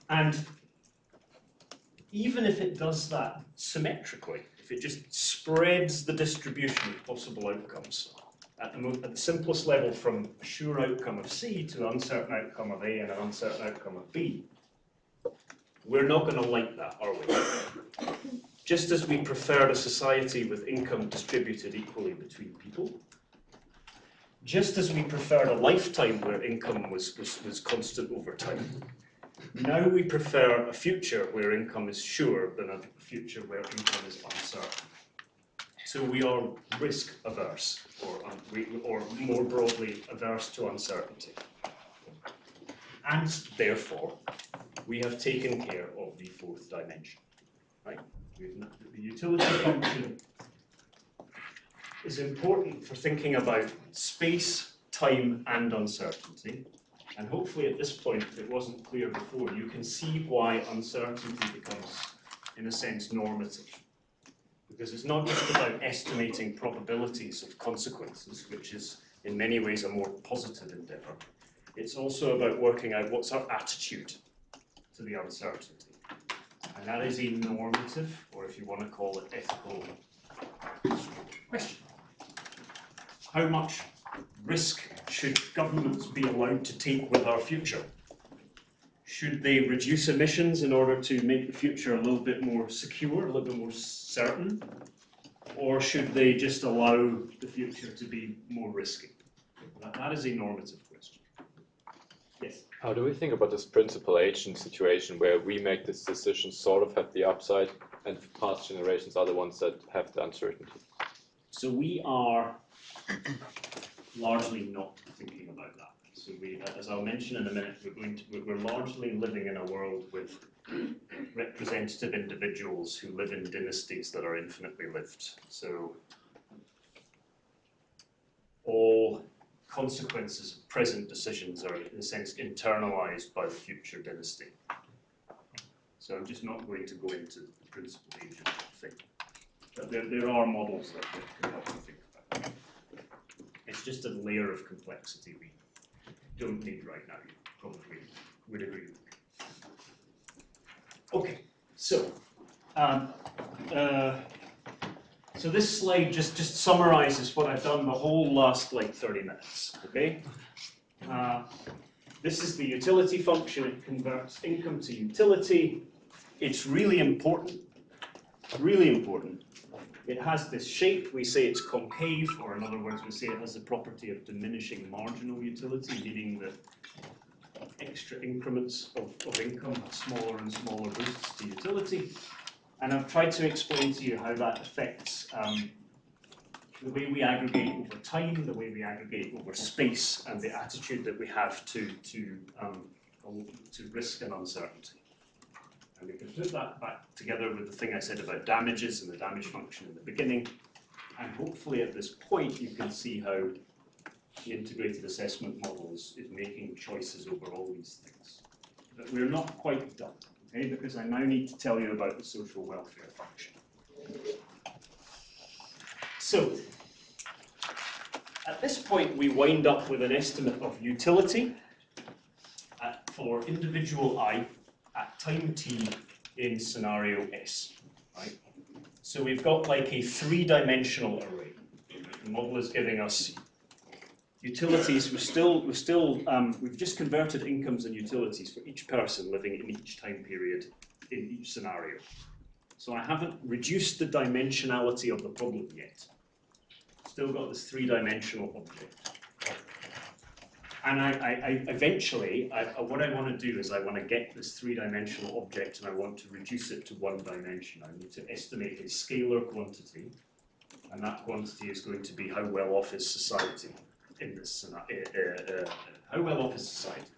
And even if it does that symmetrically, if it just spreads the distribution of possible outcomes at the simplest level from a sure outcome of C to an uncertain outcome of A and an uncertain outcome of B, we're not going to like that, are we? Just as we preferred a society with income distributed equally between people, just as we preferred a lifetime where income was constant over time, now we prefer a future where income is sure than a future where income is uncertain. So we are risk averse, or more broadly, averse to uncertainty. And therefore, we have taken care of the fourth dimension. Right? The utility function is important for thinking about space, time, and uncertainty. And hopefully at this point, if it wasn't clear before, you can see why uncertainty becomes, in a sense, normative. Because it's not just about estimating probabilities of consequences, which is in many ways a more positive endeavor. It's also about working out what's our attitude to the uncertainty. And that is a normative, or if you want to call it ethical, question. How much risk should governments be allowed to take with our future? Should they reduce emissions in order to make the future a little bit more secure, a little bit more certain? Or should they just allow the future to be more risky? That is a normative question. Yes? How do we think about this principal agent situation where we make this decision sort of have the upside and past generations are the ones that have the uncertainty? So we are largely not thinking about that. So we, as I'll mention in a minute, we're largely living in a world with representative individuals who live in dynasties that are infinitely lived. So all consequences of present decisions are, in a sense, internalized by the future dynasty. So I'm just not going to go into the principal agent thing. But there are models that can help you think about it. It's just a layer of complexity we don't need right now. You probably would agree with me. Okay, so so this slide just summarizes what I've done the whole last like 30 minutes. Okay, this is the utility function. It converts income to utility. It's really important. Really important. It has this shape, we say it's concave, or in other words, we say it has the property of diminishing marginal utility, meaning that extra increments of income have smaller and smaller boosts to utility. And I've tried to explain to you how that affects the way we aggregate over time, the way we aggregate over space, and the attitude that we have to risk and uncertainty. And we can put that back together with the thing I said about damages and the damage function in the beginning. And hopefully at this point you can see how the integrated assessment model is making choices over all these things. But we're not quite done, okay? Because I now need to tell you about the social welfare function. So, at this point we wind up with an estimate of utility for individual I at time t in scenario S, right? So we've got like a three-dimensional array. The model is giving us utilities. We've just converted incomes and utilities for each person living in each time period in each scenario. So I haven't reduced the dimensionality of the problem yet. Still got this three-dimensional object. And eventually, what I want to do is I want to get this three-dimensional object and I want to reduce it to one dimension. I need to estimate a scalar quantity, and that quantity is going to be how well off is society in this scenario. How well off is society?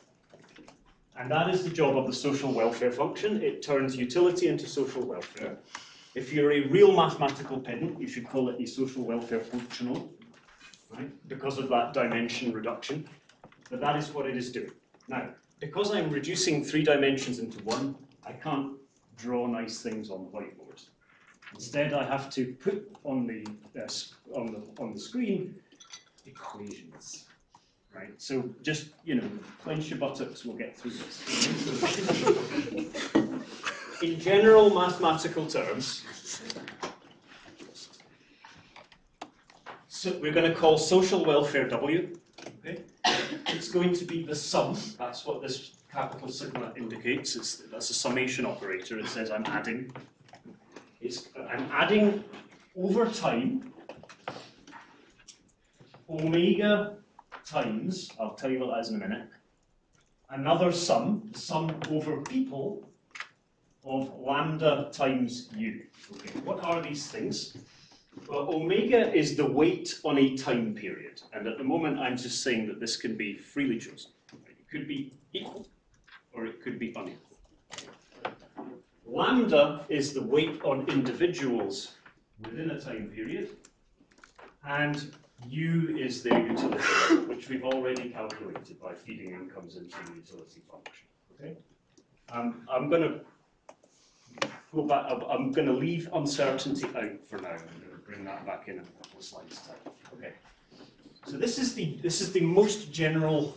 And that is the job of the social welfare function. It turns utility into social welfare. If you're a real mathematical pedant, you should call it a social welfare functional, right? Because of that dimension reduction. But that is what it is doing. Now, because I'm reducing three dimensions into one, I can't draw nice things on the whiteboard. Instead, I have to put on the screen equations, right? So just, clench your buttocks, we'll get through this. In general mathematical terms, so we're going to call social welfare W. Okay? It's going to be the sum. That's what this capital sigma indicates. That's a summation operator. It says I'm adding. I'm adding over time omega times, I'll tell you what that is in a minute, another sum, the sum over people of lambda times u. Okay, what are these things? Well, omega is the weight on a time period, and at the moment I'm just saying that this can be freely chosen. It could be equal, or it could be unequal. Lambda is the weight on individuals within a time period, and u is their utility level, which we've already calculated by feeding incomes into the utility function. Okay? I'm going to go back. I'm going to leave uncertainty out for now. I'm going to bring that back in a couple of slides' time. Okay. So this is the most general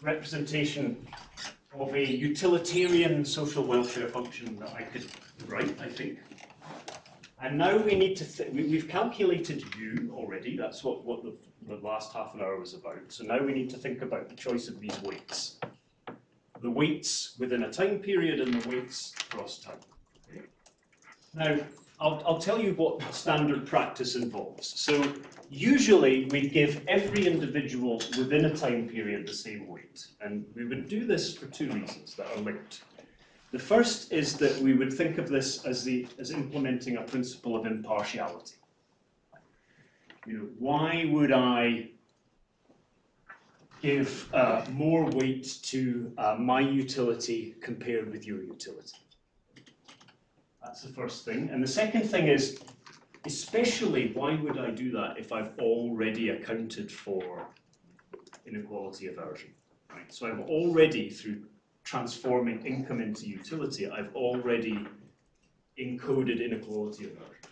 representation of a utilitarian social welfare function that I could write, I think. And now we need to, we've calculated u already, that's what the last half an hour was about. So now we need to think about the choice of these weights. The weights within a time period and the weights across time. Okay. Now, I'll tell you what standard practice involves. So usually we give every individual within a time period the same weight. And we would do this for two reasons that are linked. The first is that we would think of this as implementing a principle of impartiality. Why would I give more weight to my utility compared with your utility? That's the first thing. And the second thing is, especially, why would I do that if I've already accounted for inequality aversion? Right? So I've already, through transforming income into utility, I've already encoded inequality aversion.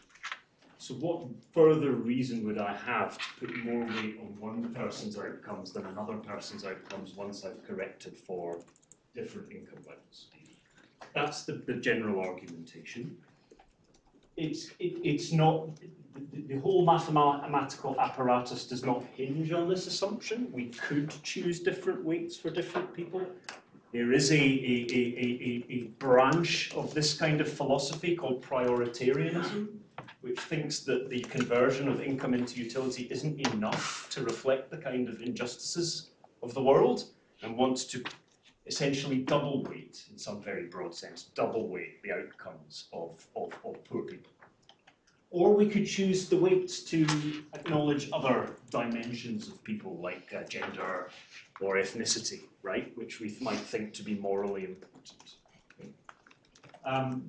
So what further reason would I have to put more weight on one person's outcomes than another person's outcomes once I've corrected for different income levels? That's the general argumentation. It's not, the whole mathematical apparatus does not hinge on this assumption. We could choose different weights for different people. There is a branch of this kind of philosophy called prioritarianism, which thinks that the conversion of income into utility isn't enough to reflect the kind of injustices of the world, and wants to essentially double weight, in some very broad sense, double weight the outcomes of poor people. Or we could choose the weights to acknowledge other dimensions of people, like gender or ethnicity, right, which we might think to be morally important.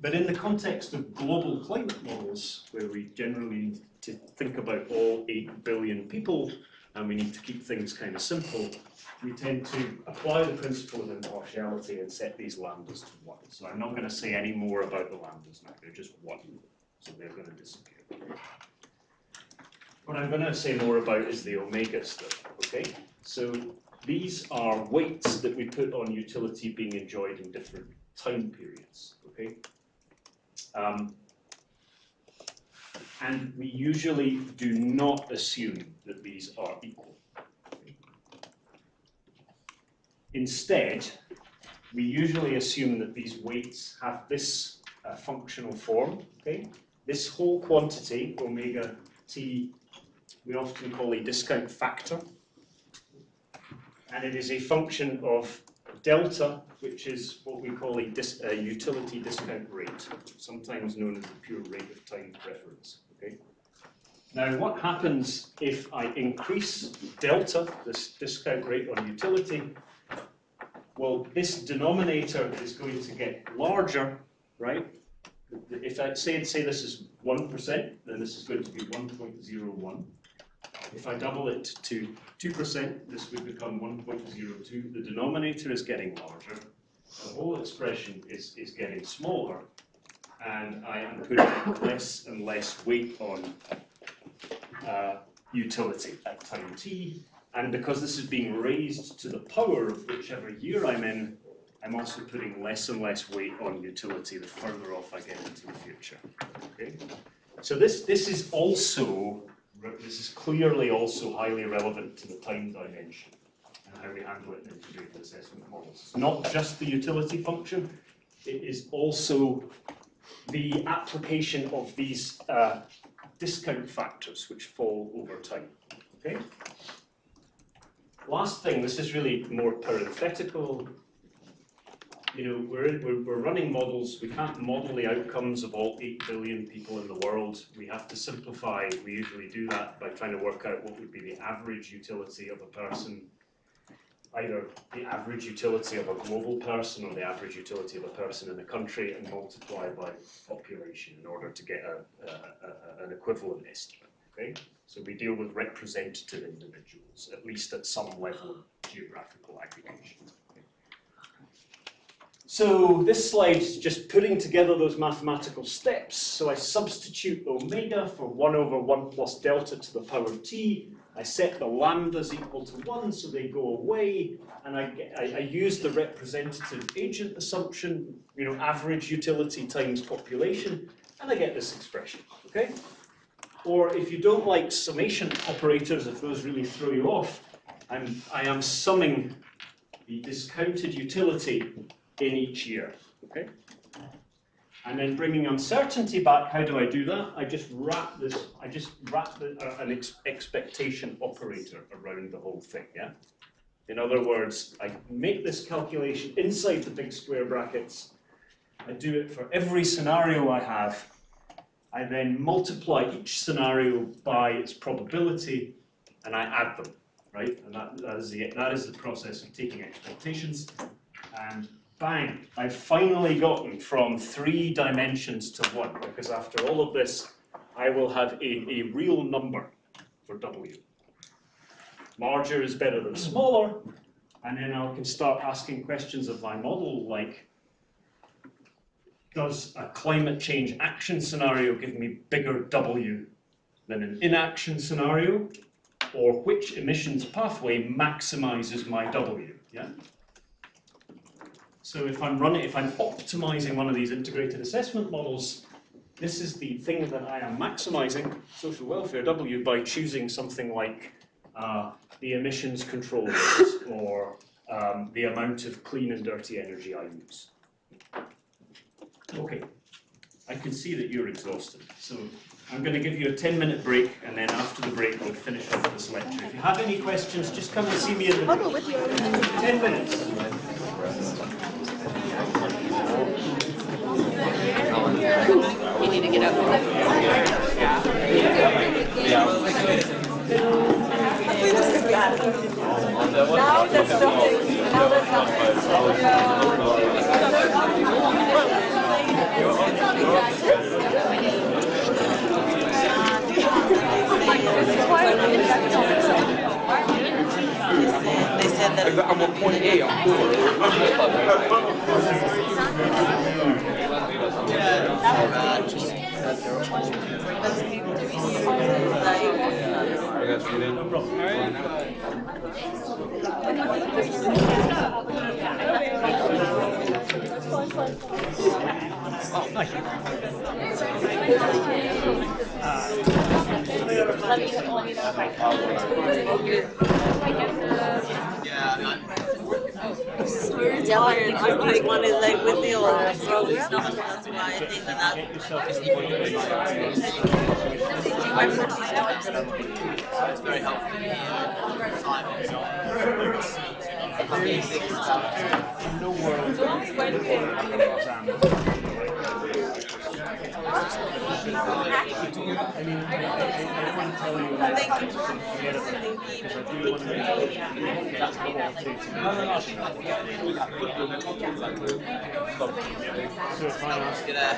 But in the context of global climate models, where we generally need to think about all 8 billion people, and we need to keep things kind of simple, we tend to apply the principle of impartiality and set these lambdas to 1. So I'm not going to say any more about the lambdas now, they're just 1. So they're going to disappear. What I'm going to say more about is the omega stuff, okay? So these are weights that we put on utility being enjoyed in different time periods, okay? And we usually do not assume that these are equal. Instead, we usually assume that these weights have this functional form, okay? This whole quantity, omega t, we often call a discount factor. And it is a function of delta, which is what we call a utility discount rate, sometimes known as the pure rate of time preference, okay? Now, what happens if I increase delta, this discount rate on utility? Well, this denominator is going to get larger, right? If I say this is 1%, then this is going to be 1.01. If I double it to 2%, this would become 1.02. The denominator is getting larger. The whole expression is getting smaller. And I am putting less and less weight on utility at time t. And because this is being raised to the power of whichever year I'm in, I'm also putting less and less weight on utility the further off I get into the future. Okay? So this is clearly also highly relevant to the time dimension and how we handle it in integrated assessment models. It's not just the utility function, it is also the application of these discount factors which fall over time. Okay? Last thing, this is really more parenthetical. You know, we're running models. We can't model the outcomes of all 8 billion people in the world. We have to simplify. We usually do that by trying to work out what would be the average utility of a person, either the average utility of a global person or the average utility of a person in a country, and multiply by population in order to get an equivalent estimate. Okay? So we deal with representative individuals, at least at some level of geographical aggregation. So this slide is just putting together those mathematical steps. So I substitute omega for 1 over 1 plus delta to the power t. I set the lambdas equal to 1, so they go away. And I use the representative agent assumption, you know, average utility times population, and I get this expression, okay? Or if you don't like summation operators, if those really throw you off, I am summing the discounted utility in each year, okay? And then bringing uncertainty back, how do I do that? I just wrap an expectation operator around the whole thing, yeah? In other words, I make this calculation inside the big square brackets. I do it for every scenario I have. I then multiply each scenario by its probability, and I add them, right? And that is the process of taking expectations, and bang, I've finally gotten from 3 dimensions to 1, because after all of this, I will have a real number for W. Larger is better than smaller, and then I can start asking questions of my model like, does a climate change action scenario give me bigger W than an inaction scenario? Or which emissions pathway maximizes my W? Yeah? So if I'm optimizing one of these integrated assessment models, this is the thing that I am maximizing, social welfare W, by choosing something like the emissions control rate or the amount of clean and dirty energy I use. Okay, I can see that you're exhausted, so I'm going to give you a 10-minute break, and then after the break we'll finish off this lecture. If you have any questions, just come and see me in the... I'll go with you. 10 minutes. You need to get up. Now that's nothing. Now that's They said that I'm on point A, I'm Let me know if I so tired. I'm like one is like with the old program, so that's why I think that Get yourself to the point it's very helpful. in no world exam. I mean, I don't want to tell you to forget about it, because I do want to make sure that you get qualitative information of what you're doing. So if I ask you how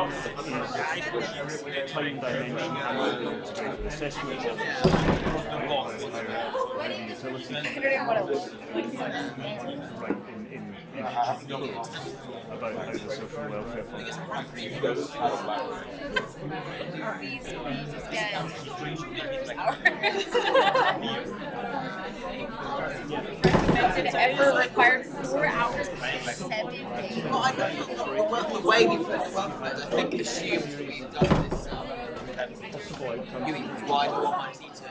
is time dimension relevant to the assessment process, how the utility right in about how the social welfare functions. Has it ever required 4 hours for 7 days? Well, I know the way we put it, I think it assumes that we've done this. Giving GY427.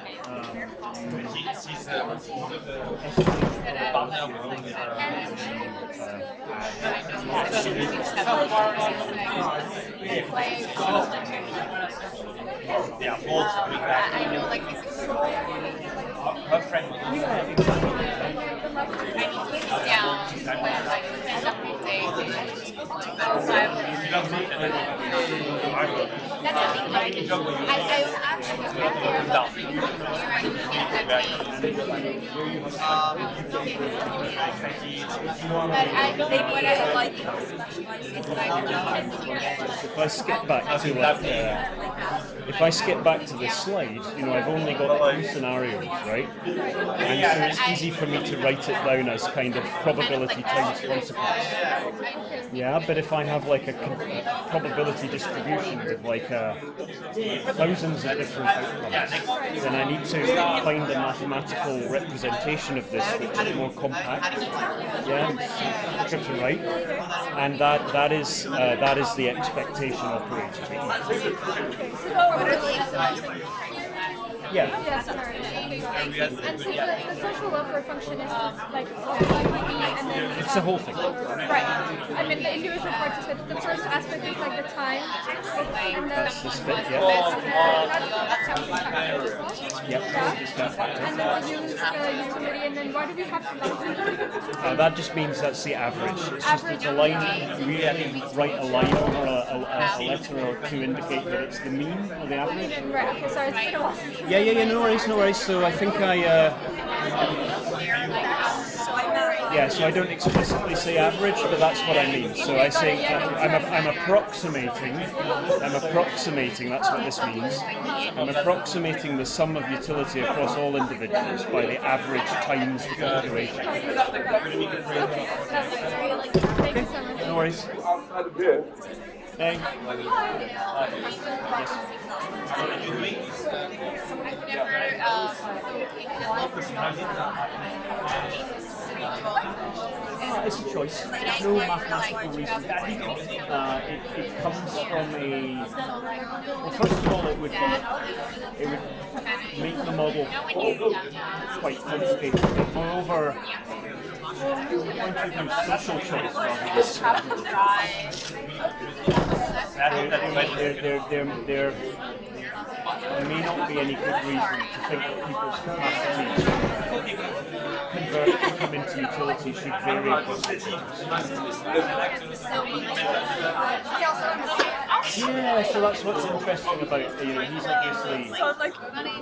I know, like, her friend was If I skip back to if I skip back to this slide, I've only got 2 scenarios, right? And so it's easy for me to write it down as kind of probability times consequence. Yeah, but if I have like a probability distribution with like thousands of different outcomes, then I need to find a mathematical representation of this which is more compact. Yeah, quicker to write, and that is the expectation operator technique. Yeah. And so the social welfare function is like and then It's the whole thing. right. I mean the individual participants. The first aspect is like the time, and That's this bit, that's Yep. and then we use the utility, and then why do we have to That just means that's the average. It's a line. We write a line over a letter or to indicate that it's the mean or the average. Right. Okay. Sorry. It's been a while. Yeah. No worries. So I think so I don't explicitly say average, but that's what I mean. So I say I'm approximating. That's what this means. I'm approximating the sum of utility across all individuals by the average times the population. Thank you so much. No worries. Thanks. It's a choice. There's no mathematical reason. It comes from a. Well, first of all, it would make the model quite complicated. But moreover, social choice rather than there may not be any good reason to think that people's capacity to convert income into utility should vary across yeah, so that's what's interesting about he's obviously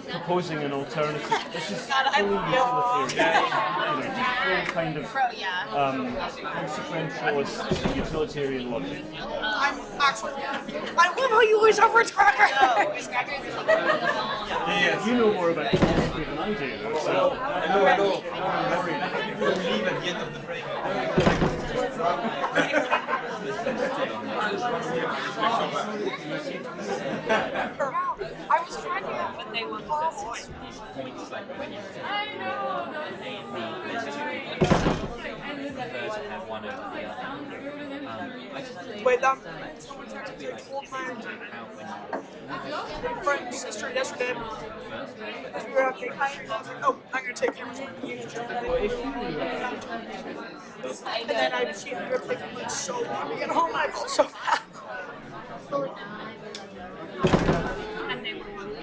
proposing an alternative. This is fully utilitarian. Full kind of consequentialist utilitarian logic. I'm actually. I love how you always have Ritz cracker. You know more about philosophy than I do. So I know. We'll leave at the end of the break. I was trying to get what they want classes. I know. Wait, someone texted me told my friend's sister yesterday. We were at cake night, and I was like, oh, I'm gonna take cameras with you. And then she ended up taking like so long to get home, and I felt so bad.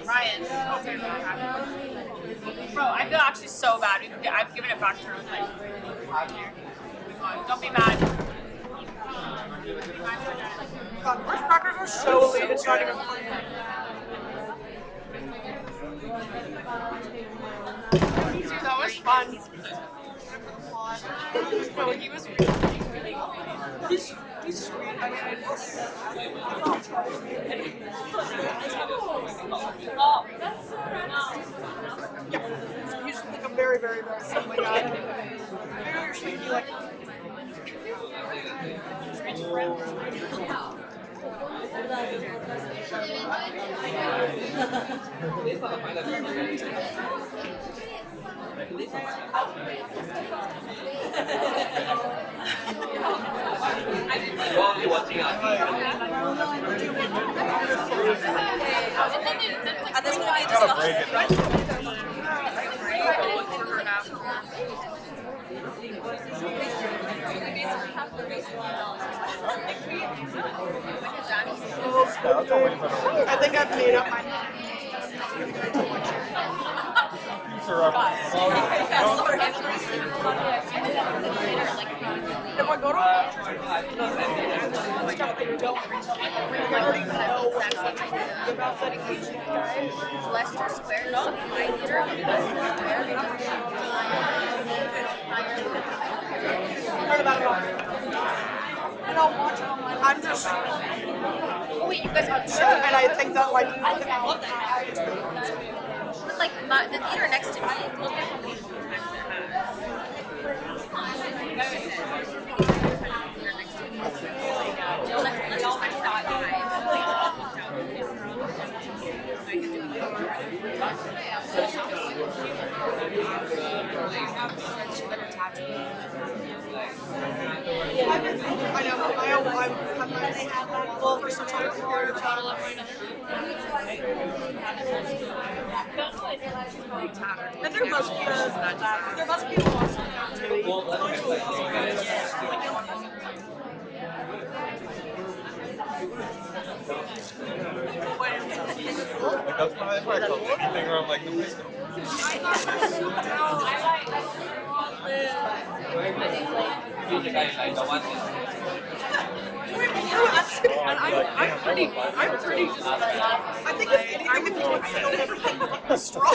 Ryan. Bro, I feel actually so bad. I've given it back to her don't be mad. God, Ritz crackers are so late, it's not even funny. That was fun. No, he was really he's sweet. I mean, yeah, he's like a very, very, very friendly guy. Maybe you're speaking like And then I Gotta break it. I think I've made up my mind. If I go to stuff I don't already know what about that engagement guy. Leicester Square. No, Heard about it all. And I'll watch it online. I'm just oh wait, you guys have so, and I think that like but like the theater next to me. Look at how many I know, I'm well for such a hard time. And there must be a lot of That's why if I call anything wrong, like the wisdom. And I'm pretty I think if anything if you would feel everything strong.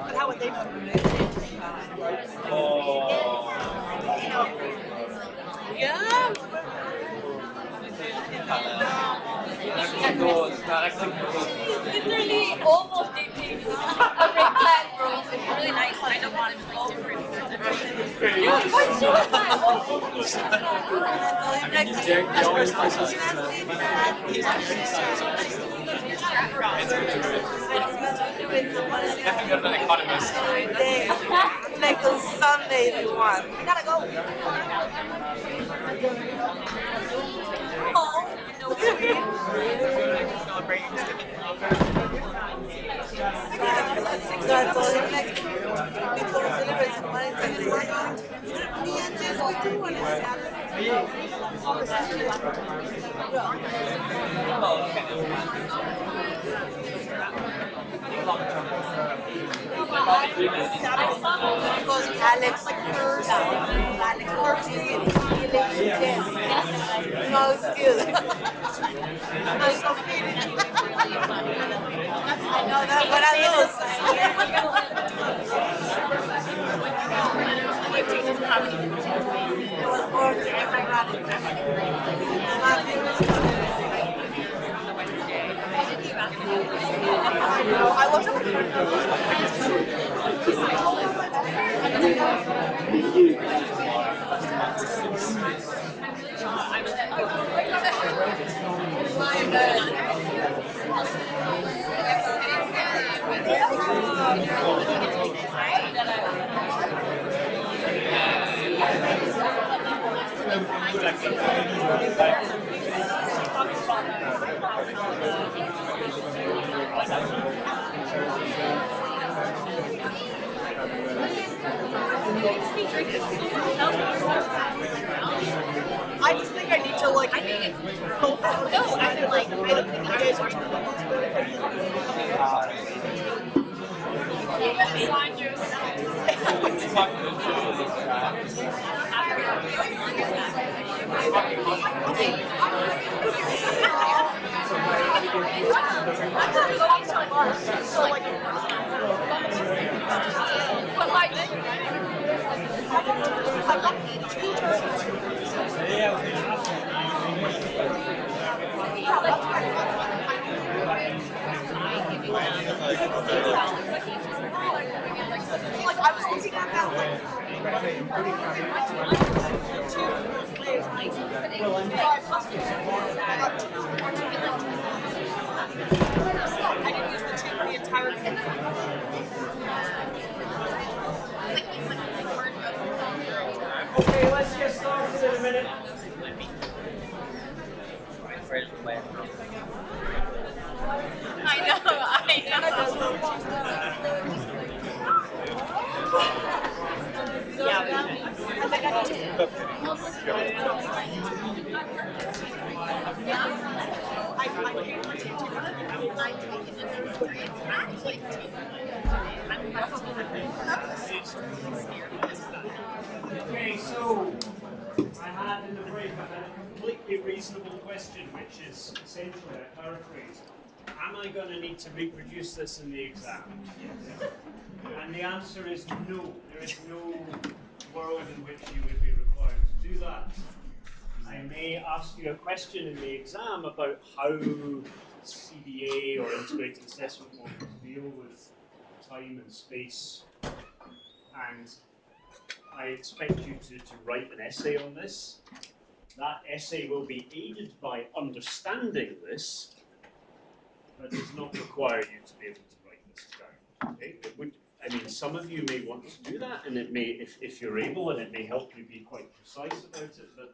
But how would they yeah. literally almost dating a red flag, bro. It's really nice. I know how to different. What's your You're an economist. Like on Sunday if you want. I gotta go. Oh, you know what? I told him next week before celebrating Valentine's Because Alex first, yes. No, it's good. I'm so kidding. I know that, but I was born to everybody. My favorite I know. I wasn't. I just think I need to like help out. No, I feel like I don't think you guys are like I was looking at that I didn't use the 2 for the entire thing. Okay, let's get started in a minute. Okay, so I had in the break, I had a completely reasonable question, which is essentially, I paraphrase, am I going to need to reproduce this in the exam? And the answer is no. There is no world in which you would be required to do that. I may ask you a question in the exam about how CBA or integrated assessment models deal with time and space, and I expect you to write an essay on this. That essay will be aided by understanding this, but does not require you to be able to write this down. Okay? It would, I mean, some of you may want to do that, and it may, if you're able, and it may help you be quite precise about it. But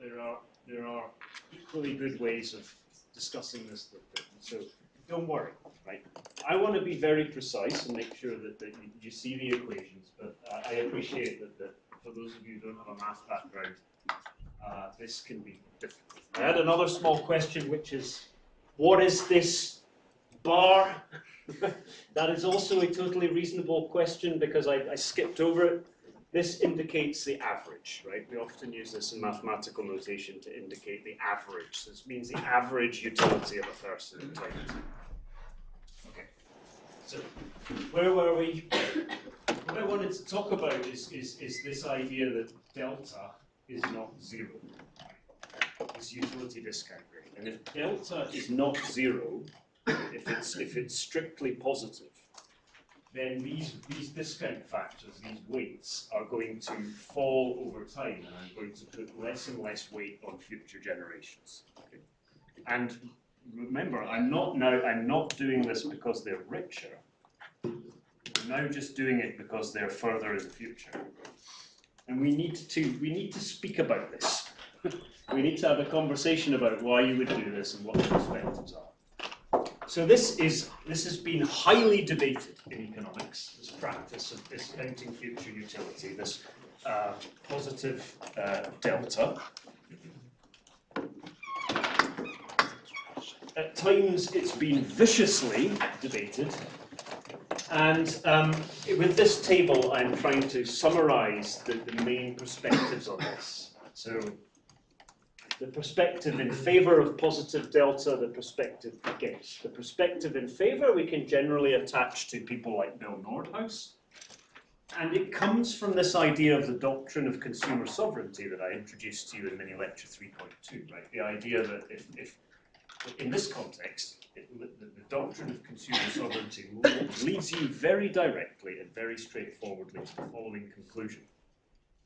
there are equally good ways of discussing this. So don't worry, right? I want to be very precise and make sure that you see the equations. But I appreciate that for those of you who don't have a math background, this can be difficult. I had another small question, which is, what is this bar? That is also a totally reasonable question because I skipped over it. This indicates the average, right? We often use this in mathematical notation to indicate the average. This means the average utility of a person in time. Okay, so where were we? What I wanted to talk about is this idea that delta is not zero, this utility discount rate. And if delta is not zero, if it's strictly positive, then these discount factors, these weights, are going to fall over time, and I'm going to put less and less weight on future generations. Okay? And remember, I'm not doing this because they're richer. I'm now just doing it because they're further in the future. And we need to speak about this. We need to have a conversation about why you would do this and what the perspectives are. So this has been highly debated in economics, this practice of discounting future utility, this positive delta. At times it's been viciously debated, and with this table I'm trying to summarize the main perspectives on this. So the perspective in favor of positive delta, the perspective against. The perspective in favor we can generally attach to people like Bill Nordhaus, and it comes from this idea of the doctrine of consumer sovereignty that I introduced to you in mini lecture 3.2, right? The idea that if in this context, the doctrine of consumer sovereignty leads you very directly and very straightforwardly to the following conclusion.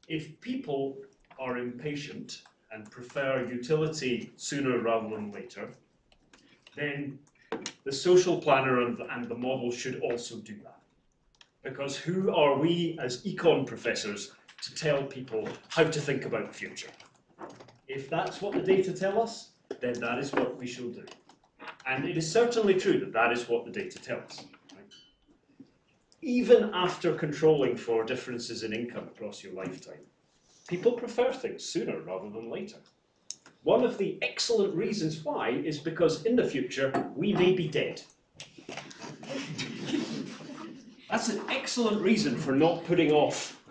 If people are impatient and prefer utility sooner rather than later, then the social planner and the model should also do that. Because who are we as econ professors to tell people how to think about the future? If that's what the data tell us, then that is what we shall do. And it is certainly true that that is what the data tells us. Right? Even after controlling for differences in income across your lifetime, people prefer things sooner rather than later. One of the excellent reasons why is because in the future, we may be dead. That's an excellent reason for not putting off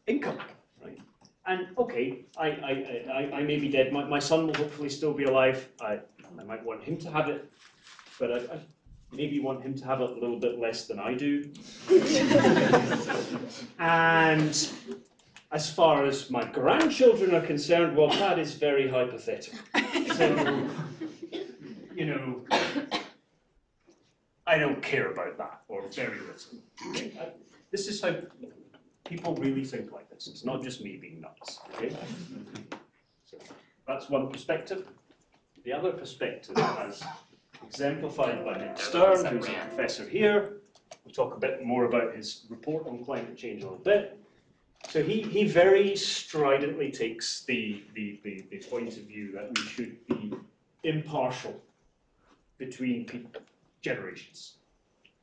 income. Right? And okay, I may be dead. My son will hopefully still be alive. I might want him to have it, but I maybe want him to have it a little bit less than I do. And as far as my grandchildren are concerned, well, that is very hypothetical. So, you know, I don't care about that, or very little. This is how people really think like this. It's not just me being nuts. Okay? So that's one perspective. The other perspective, as exemplified by Nick Stern, who's a professor here. We'll talk a bit more about his report on climate change in a little bit. So he very stridently takes the point of view that we should be impartial between generations.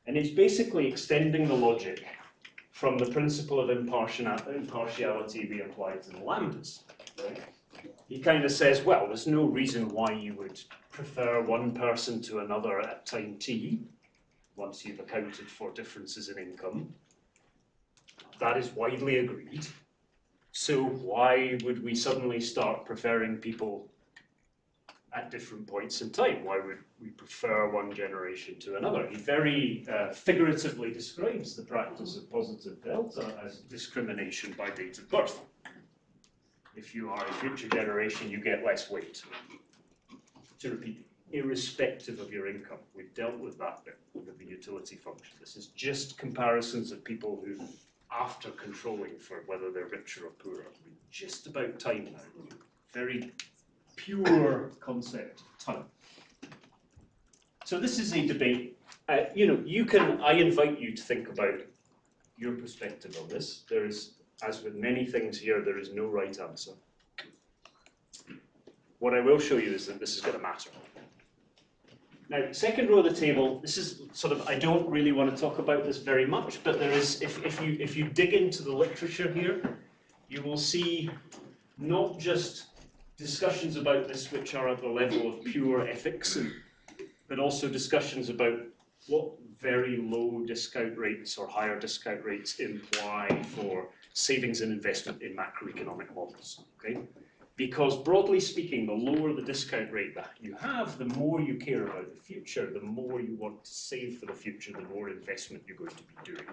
And he's basically extending the logic from the principle of impartiality we apply to the lambdas. Right? He kind of says, well, there's no reason why you would prefer one person to another at time t, once you've accounted for differences in income. That is widely agreed. So why would we suddenly start preferring people at different points in time? Why would we prefer one generation to another? He very figuratively describes the practice of positive delta as discrimination by date of birth. If you are a future generation, you get less weight. To repeat, irrespective of your income. We've dealt with that bit with the utility function. This is just comparisons of people who, after controlling for whether they're richer or poorer, we're just about time now. Very pure concept of time. So this is a debate. You know, I invite you to think about your perspective on this. There is, as with many things here, there is no right answer. What I will show you is that this is going to matter. Now, second row of the table, this is sort of, I don't really want to talk about this very much, but there is, if you dig into the literature here, you will see not just discussions about this which are at the level of pure ethics, but also discussions about what very low discount rates or higher discount rates imply for savings and investment in macroeconomic models. Okay? Because broadly speaking, the lower the discount rate that you have, the more you care about the future, the more you want to save for the future, the more investment you're going to be doing.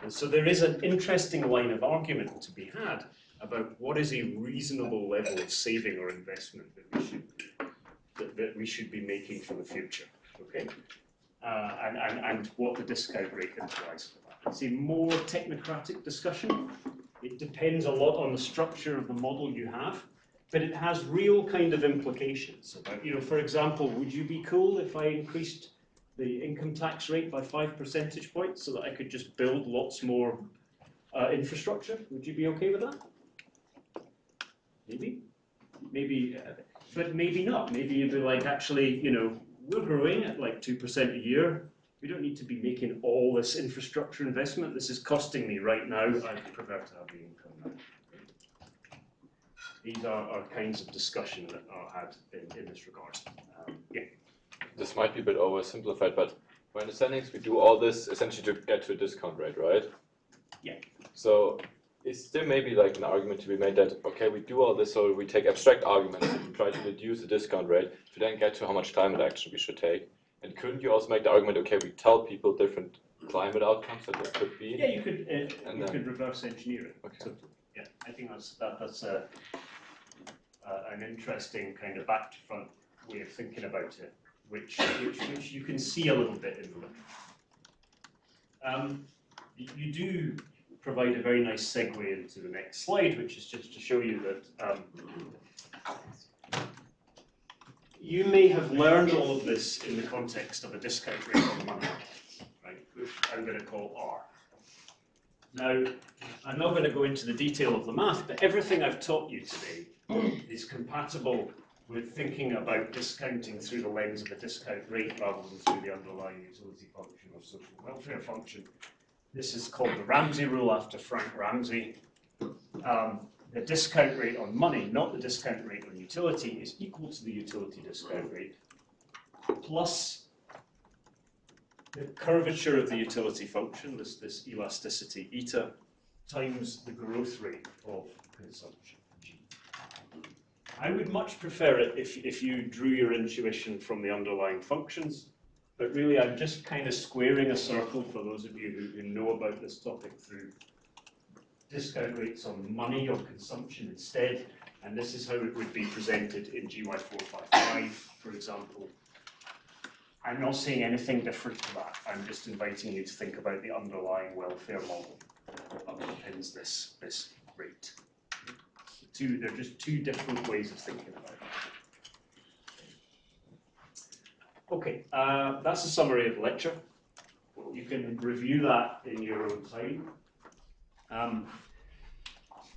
And so there is an interesting line of argument to be had about what is a reasonable level of saving or investment that we should be making for the future, okay? And what the discount rate implies for that. It's a more technocratic discussion. It depends a lot on the structure of the model you have, but it has real kind of implications about, you know, for example, would you be cool if I increased the income tax rate by 5 percentage points so that I could just build lots more infrastructure? Would you be okay with that? Maybe, but maybe not. Maybe you'd be like, actually, you know, we're growing at like 2% a year. We don't need to be making all this infrastructure investment. This is costing me right now. I'd prefer to have the income now. These are kinds of discussion that are had in this regard. Yeah. This might be a bit oversimplified, but my understanding is we do all this essentially to get to a discount rate, right? Yeah. So is there maybe like an argument to be made that, okay, we do all this so we take abstract arguments and try to reduce the discount rate to then get to how much climate action we should take? And couldn't you also make the argument, okay, we tell people different climate outcomes that this could be? Yeah, you could reverse engineer it. Okay. So, yeah, I think that's an interesting kind of back to front way of thinking about it, which you can see a little bit in the literature. You do provide a very nice segue into the next slide, which is just to show you that you may have learned all of this in the context of a discount rate on money, right, which I'm going to call R. Now, I'm not going to go into the detail of the math, but everything I've taught you today is compatible with thinking about discounting through the lens of a discount rate rather than through the underlying utility function or social welfare function. This is called the Ramsey rule after Frank Ramsey. The discount rate on money, not the discount rate on utility, is equal to the utility discount rate plus the curvature of the utility function, this elasticity eta, times the growth rate of consumption, G. I would much prefer it if you drew your intuition from the underlying functions, but really I'm just kind of squaring a circle for those of you who know about this topic through discount rates on money or consumption instead, and this is how it would be presented in GY427, for example. I'm not saying anything different to that. I'm just inviting you to think about the underlying welfare model that underpins this rate. They're just two different ways of thinking about it. Okay, that's a summary of the lecture. You can review that in your own time.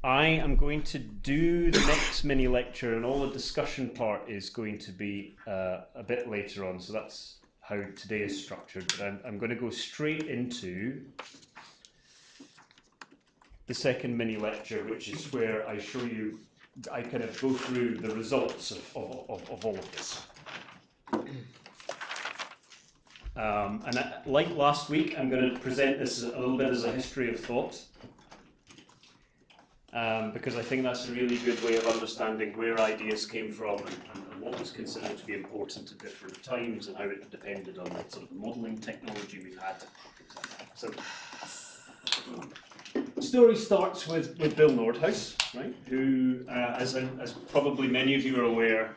I am going to do the next mini lecture, and all the discussion part is going to be a bit later on, so that's how today is structured. But I'm going to go straight into the second mini lecture, which is where I show you, I kind of go through the results of all of this. And like last week, I'm going to present this a little bit as a history of thought. Because I think that's a really good way of understanding where ideas came from and what was considered to be important at different times and how it depended on the sort of modelling technology we've had. So, the story starts with Bill Nordhaus, right, who, as probably many of you are aware,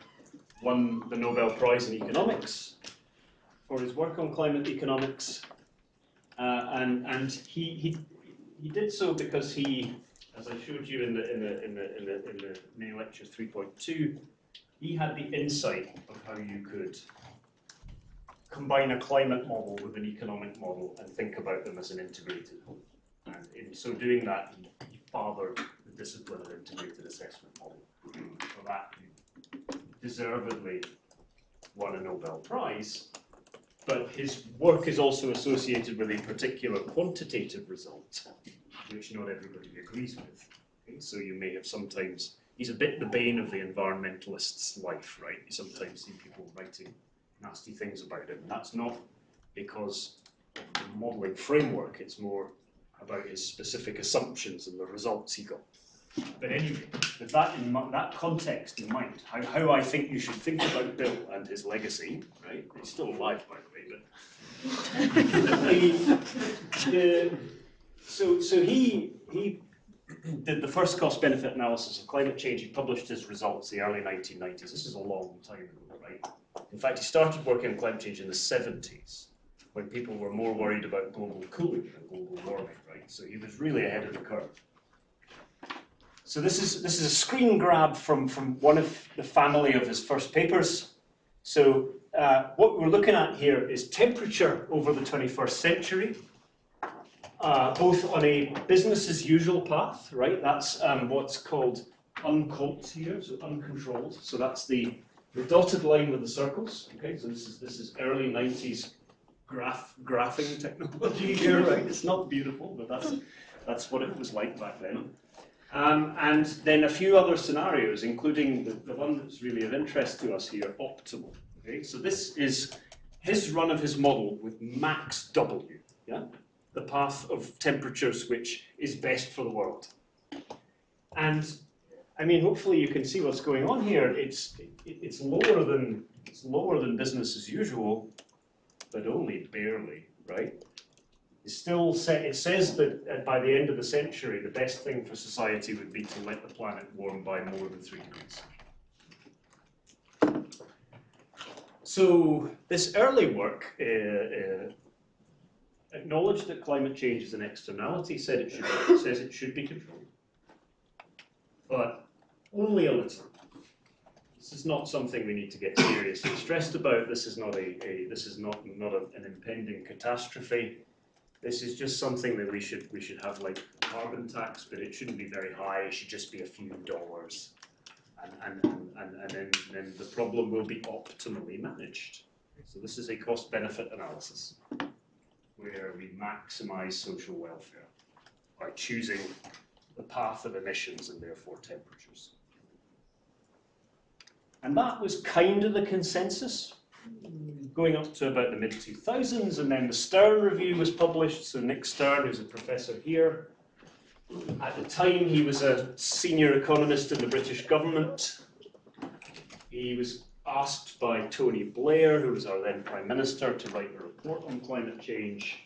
won the Nobel Prize in Economics for his work on climate economics, and he did so because he, as I showed you in the mini lecture 3.2, he had the insight of how you could combine a climate model with an economic model and think about them as an integrated whole. And in so doing that, he fathered the discipline of integrated assessment model. For that, he deservedly won a Nobel Prize, but his work is also associated with a particular quantitative result, which not everybody agrees with. Okay? So you may have sometimes, he's a bit the bane of the environmentalist's life, right? You sometimes see people writing nasty things about him. And that's not because of the modelling framework, it's more about his specific assumptions and the results he got. But anyway, with that in that context in mind, how I think you should think about Bill and his legacy, right? He's still alive, by the way, but so he did the first cost-benefit analysis of climate change. He published his results in the early 1990s. This is a long time ago, right? In fact, he started working on climate change in the 70s, when people were more worried about global cooling than global warming, right? So he was really ahead of the curve. So this is a screen grab from one of the family of his first papers. So what we're looking at here is temperature over the 21st century, both on a business as usual path, right? That's what's called uncaught here, so uncontrolled. So that's the dotted line with the circles. Okay, so this is early 90s graphing technology here, right? It's not beautiful, but that's what it was like back then. And then a few other scenarios, including the one that's really of interest to us here, optimal. Okay, so this is his run of his model with max W, yeah? The path of temperatures which is best for the world. And I mean, hopefully you can see what's going on here. It's lower than business as usual, but only barely, right? It says that by the end of the century, the best thing for society would be to let the planet warm by more than 3 degrees. So this early work acknowledged that climate change is an externality, says it should be controlled, but only a little. This is not something we need to get seriously stressed about. This is not an impending catastrophe. This is just something that we should have like carbon tax, but it shouldn't be very high. It should just be a few dollars, and then the problem will be optimally managed. So this is a cost-benefit analysis where we maximize social welfare by choosing the path of emissions and therefore temperatures. And that was kind of the consensus going up to about the mid-2000s, and then the Stern review was published. So Nick Stern, who's a professor here, at the time he was a senior economist in the British government. He was asked by Tony Blair, who was our then Prime Minister, to write a report on climate change.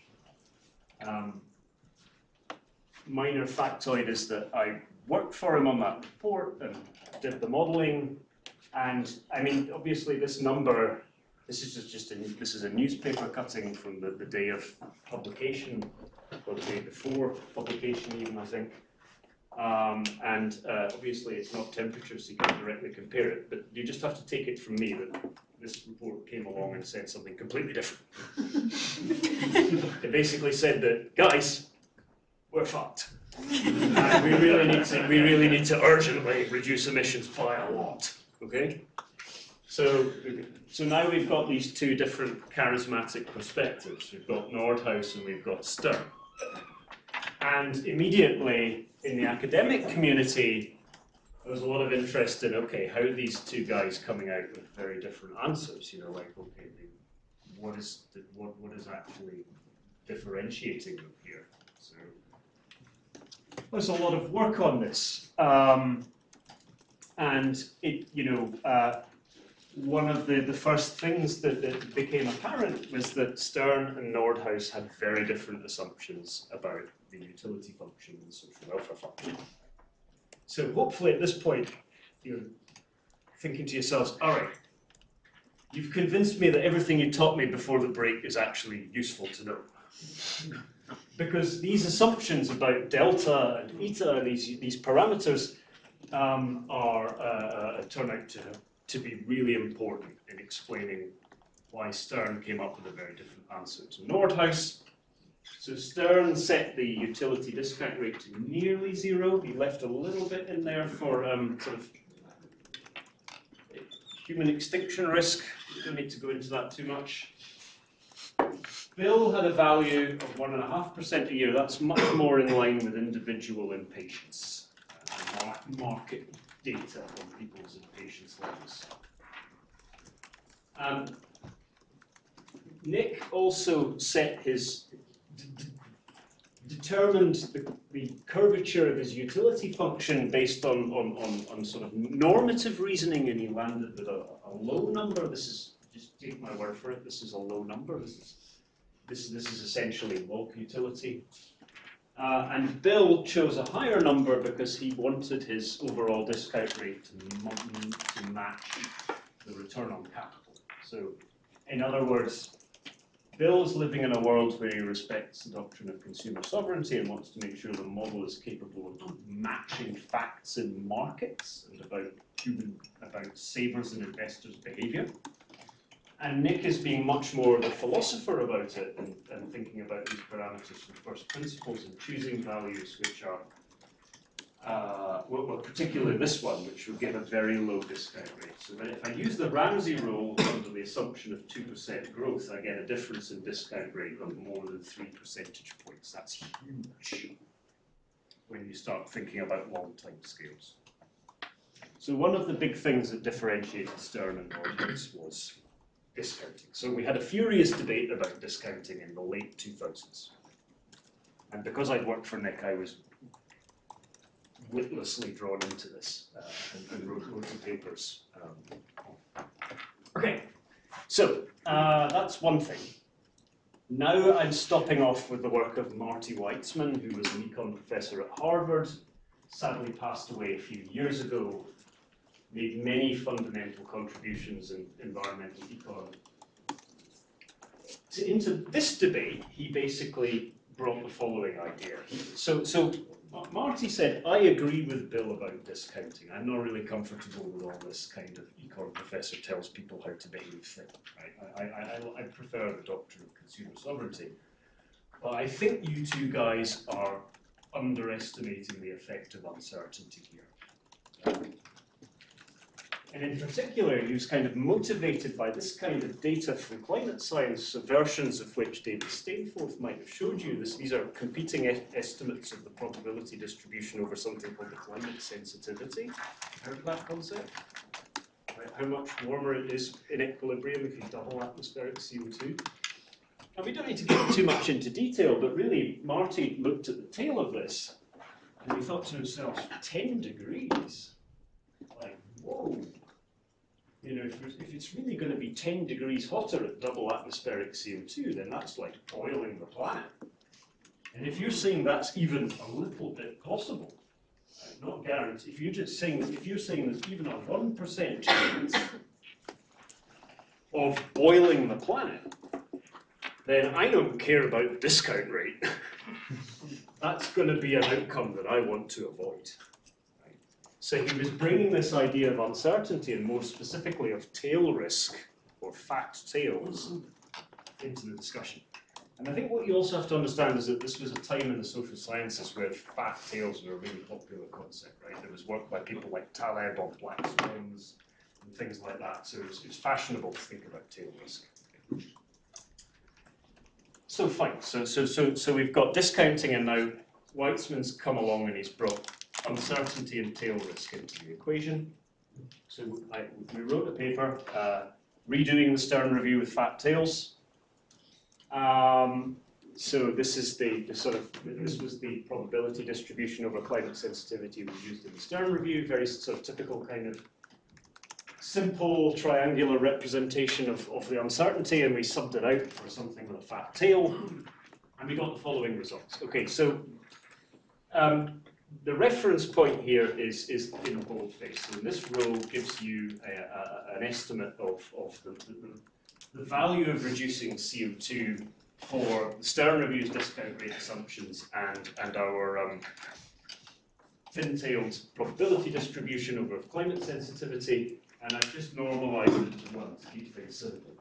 Minor factoid is that I worked for him on that report and did the modelling. And I mean, obviously, this number, this is a newspaper cutting from the day of publication, or the day before publication, even I think. Obviously, it's not temperature, so you can't directly compare it. But you just have to take it from me that this report came along and said something completely different. It basically said that, guys, we're fucked. And we really need to urgently reduce emissions by a lot. Okay? So now we've got these two different charismatic perspectives. We've got Nordhaus and we've got Stern. And immediately in the academic community, there was a lot of interest in, okay, how are these two guys coming out with very different answers? You know, like, okay, what is actually differentiating them here? So there's a lot of work on this. And it, you know, one of the first things that became apparent was that Stern and Nordhaus had very different assumptions about the utility function and the social welfare function. So hopefully at this point, you're thinking to yourselves, all right, you've convinced me that everything you taught me before the break is actually useful to know. Because these assumptions about delta and eta and these parameters turn out to be really important in explaining why Stern came up with a very different answer to Nordhaus. So Stern set the utility discount rate to nearly 0. He left a little bit in there for sort of human extinction risk. We don't need to go into that too much. Bill had a value of 1.5% a year. That's much more in line with individual impatience, market data on people's impatience levels. Nick also set determined the curvature of his utility function based on sort of normative reasoning, and he landed with a low number. This is, just take my word for it, this is a low number. This is essentially log utility. And Bill chose a higher number because he wanted his overall discount rate to match the return on capital. So, in other words, Bill's living in a world where he respects the doctrine of consumer sovereignty and wants to make sure the model is capable of matching facts in markets and about savers and investors' behavior. And Nick is being much more the philosopher about it and thinking about these parameters from first principles and choosing values which are well, particularly this one, which will give a very low discount rate. So that if I use the Ramsey rule under the assumption of 2% growth, I get a difference in discount rate of more than 3 percentage points. That's huge when you start thinking about long time scales. So one of the big things that differentiated Stern and Nordhaus was discounting. So we had a furious debate about discounting in the late 2000s. And because I'd worked for Nick, I was witlessly drawn into this and wrote loads of papers. Okay, so that's one thing. Now I'm stopping off with the work of Marty Weitzman, who was an econ professor at Harvard, sadly passed away a few years ago, made many fundamental contributions in environmental econ. Into this debate, he basically brought the following idea. So Marty said, I agree with Bill about discounting. I'm not really comfortable with all this kind of econ professor tells people how to behave thing. Right? I prefer the doctrine of consumer sovereignty. But I think you two guys are underestimating the effect of uncertainty here. And in particular, he was kind of motivated by this kind of data from climate science, versions of which David Stainforth might have showed you. These are competing estimates of the probability distribution over something called the climate sensitivity. Heard of that concept? Right, how much warmer it is in equilibrium if you double atmospheric CO2. And we don't need to get too much into detail, but really, Marty looked at the tail of this, and he thought to himself, 10 degrees? Like, whoa. You know, if it's really going to be 10 degrees hotter at double atmospheric CO2, then that's like boiling the planet. And if you're saying that's even a little bit possible, not guaranteed, if you're saying there's even a 1% chance of boiling the planet, then I don't care about the discount rate. That's going to be an outcome that I want to avoid. So he was bringing this idea of uncertainty, and more specifically of tail risk, or fat tails, into the discussion. And I think what you also have to understand is that this was a time in the social sciences where fat tails were a really popular concept, right? There was work by people like Taleb on black swans and things like that. So it was fashionable to think about tail risk. So fine. So we've got discounting, and now Weitzman's come along and he's brought uncertainty and tail risk into the equation. So we wrote a paper redoing the Stern review with fat tails. So this is this was the probability distribution over climate sensitivity we used in the Stern review. Very sort of typical kind of simple triangular representation of the uncertainty, and we subbed it out for something with a fat tail, and we got the following results. Okay, so the reference point here is in boldface. So this row gives you an estimate of the value of reducing CO2 for the Stern Review's discount rate assumptions and our thin-tailed probability distribution over climate sensitivity, and I've just normalized it to 1 to keep things simple.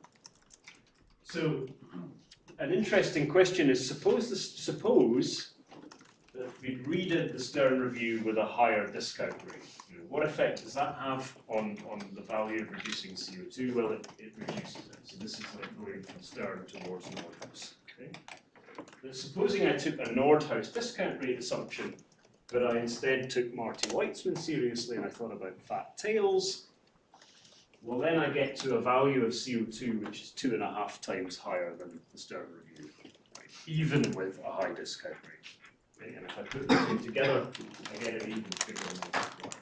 So an interesting question is, suppose that we redid the Stern Review with a higher discount rate. You know, what effect does that have on the value of reducing CO2? Well, it reduces it. So this is like going from Stern towards Nordhaus. Okay? But supposing I took a Nordhaus discount rate assumption, but I instead took Marty Weitzman seriously and I thought about fat tails, well then I get to a value of CO2 which is 2.5 times higher than the Stern Review, right? Even with a high discount rate. Okay? And if I put the two together, I get an even bigger multiplier.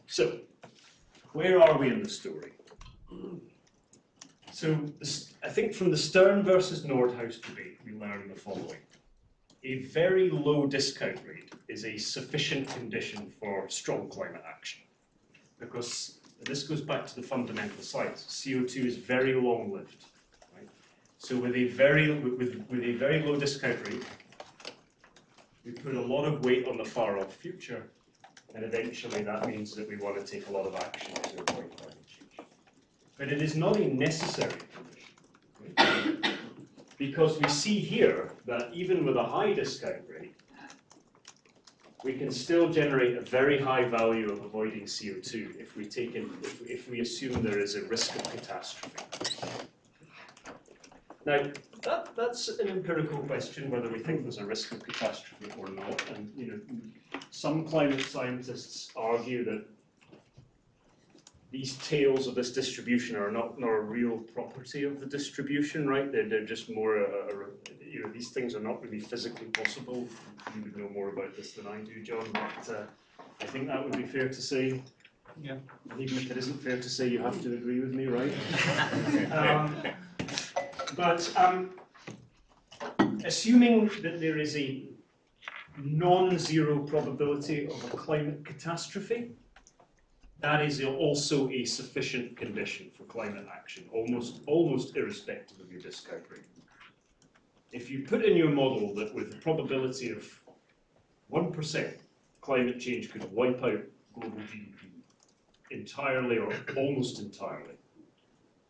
So, where are we in the story? So, I think from the Stern versus Nordhaus debate, we learned the following. A very low discount rate is a sufficient condition for strong climate action. Because this goes back to the fundamental science. CO2 is very long-lived. Right? So with a very low discount rate, we put a lot of weight on the far-off future, and eventually that means that we want to take a lot of action to avoid climate change. But it is not a necessary condition. Right? Because we see here that even with a high discount rate, we can still generate a very high value of avoiding CO2 if we if we assume there is a risk of catastrophe. Now, that's an empirical question whether we think there's a risk of catastrophe or not. And some climate scientists argue that these tails of this distribution are not a real property of the distribution, right? They're just more these things are not really physically possible. You would know more about this than I do, John, but I think that would be fair to say. Yeah. And even if it isn't fair to say, you have to agree with me, right? But assuming that there is a non-zero probability of a climate catastrophe, that is also a sufficient condition for climate action, almost irrespective of your discount rate. If you put in your model that with a probability of 1%, climate change could wipe out global GDP entirely or almost entirely,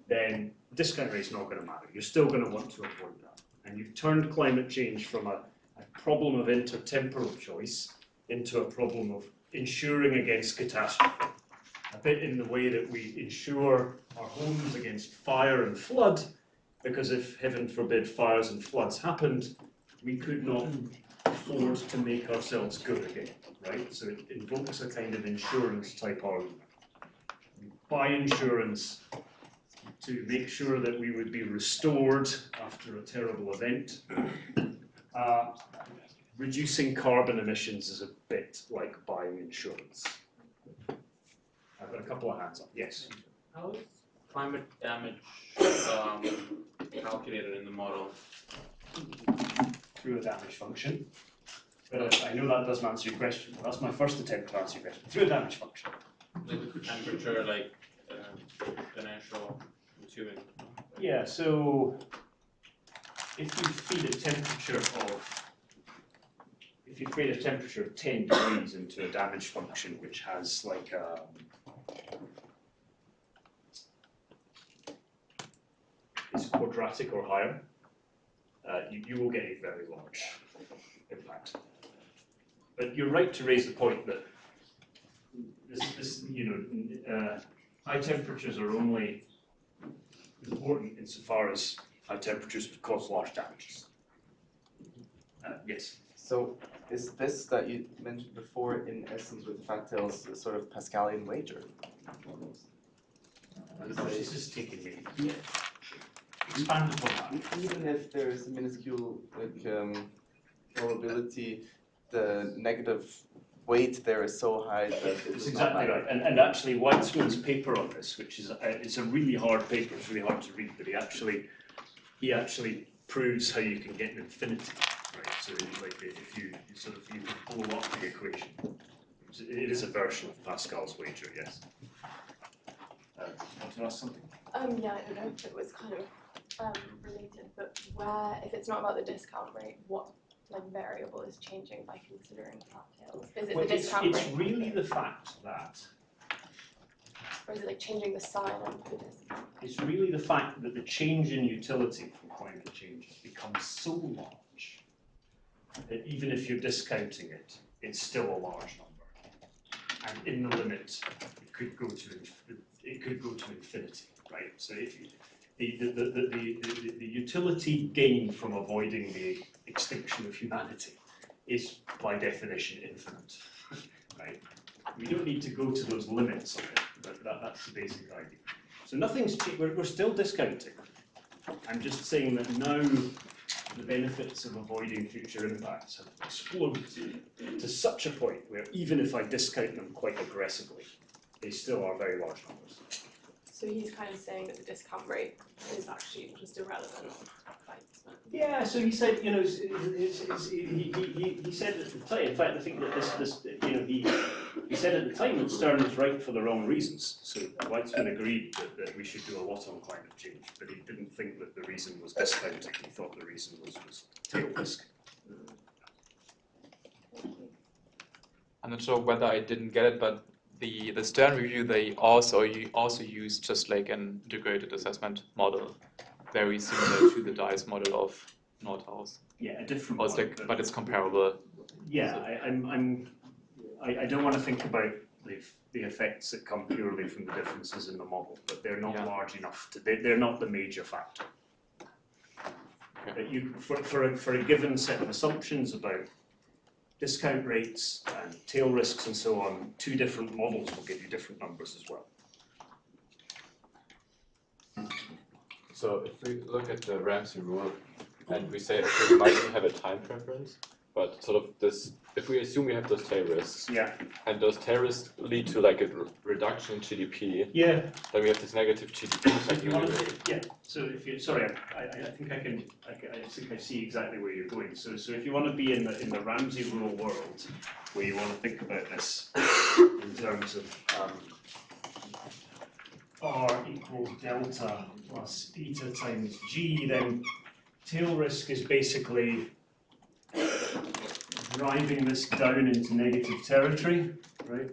then discount rate's not going to matter. You're still going to want to avoid that. And you've turned climate change from a problem of intertemporal choice into a problem of insuring against catastrophe. A bit in the way that we insure our homes against fire and flood, because if, heaven forbid, fires and floods happened, we could not afford to make ourselves good again, right? So it invokes a kind of insurance type argument. We buy insurance to make sure that we would be restored after a terrible event. Reducing carbon emissions is a bit like buying insurance. I've got a couple of hands up. Yes. How is climate damage calculated in the model? Through a damage function. But I know that doesn't answer your question. That's my first attempt to answer your question. Through a damage function. Like temperature, like exponential, I'm assuming. Yeah, so if you feed a temperature of 10 degrees into a damage function which has like is quadratic or higher, you will get a very large impact. But you're right to raise the point that high temperatures are only important insofar as high temperatures would cause large damages. Yes. So is this that you mentioned before, in essence, with fat tails, a sort of Pascalian wager? Almost. This is taking me. Expand upon that. Even if there is a minuscule probability, the negative weight there is so high that it's exactly right. And actually, Weitzman's paper on this, which is it's a really hard paper. It's really hard to read, but he actually proves how you can get an infinity. Right. So like if you can blow up the equation. It is a version of Pascal's wager. Yes. Want to ask something? Yeah, I don't know if it was kind of related, but if it's not about the discount rate, what variable is changing by considering flat tails? Is it the discount rate? It's really the fact that. Or is it changing the sign of the discount? It's really the fact that the change in utility from climate change has become so large that even if you're discounting it, it's still a large number. And in the limit, it could go to infinity, right? So if the utility gained from avoiding the extinction of humanity is by definition infinite, right? We don't need to go to those limits of it, but that's the basic idea. So nothing's cheap. We're still discounting. I'm just saying that now the benefits of avoiding future impacts have exploded to such a point where even if I discount them quite aggressively, they still are very large numbers. So he's kind of saying that the discount rate is actually just irrelevant. Yeah, so he said, he said at the time, in fact, I think that he said at the that Stern was right for the wrong reasons. So Weitzman agreed that we should do a lot on climate change, but he didn't think that the reason was discounting. He thought the reason was tail risk. I'm not sure whether I didn't get it, but the Stern review, they also used just like an integrated assessment model, very similar to the DICE model of Nordhaus. Yeah, a different one, but it's comparable. Yeah, I don't want to think about the effects that come purely from the differences in the model, but they're not large enough to, they're not the major factor. That you, for a given set of assumptions about discount rates and tail risks and so on, 2 different models will give you different numbers as well. So if we look at the Ramsey rule and we say, okay, we might have a time preference, but sort of this, if we assume we have those tail risks, and those tail risks lead to like a reduction in GDP, then we have this negative GDP effect. So if you, sorry, I think I think I see exactly where you're going. So if you want to be in the Ramsey rule world, where you want to think about this in terms of R equals delta plus eta times G, then tail risk is basically driving this down into negative territory, right?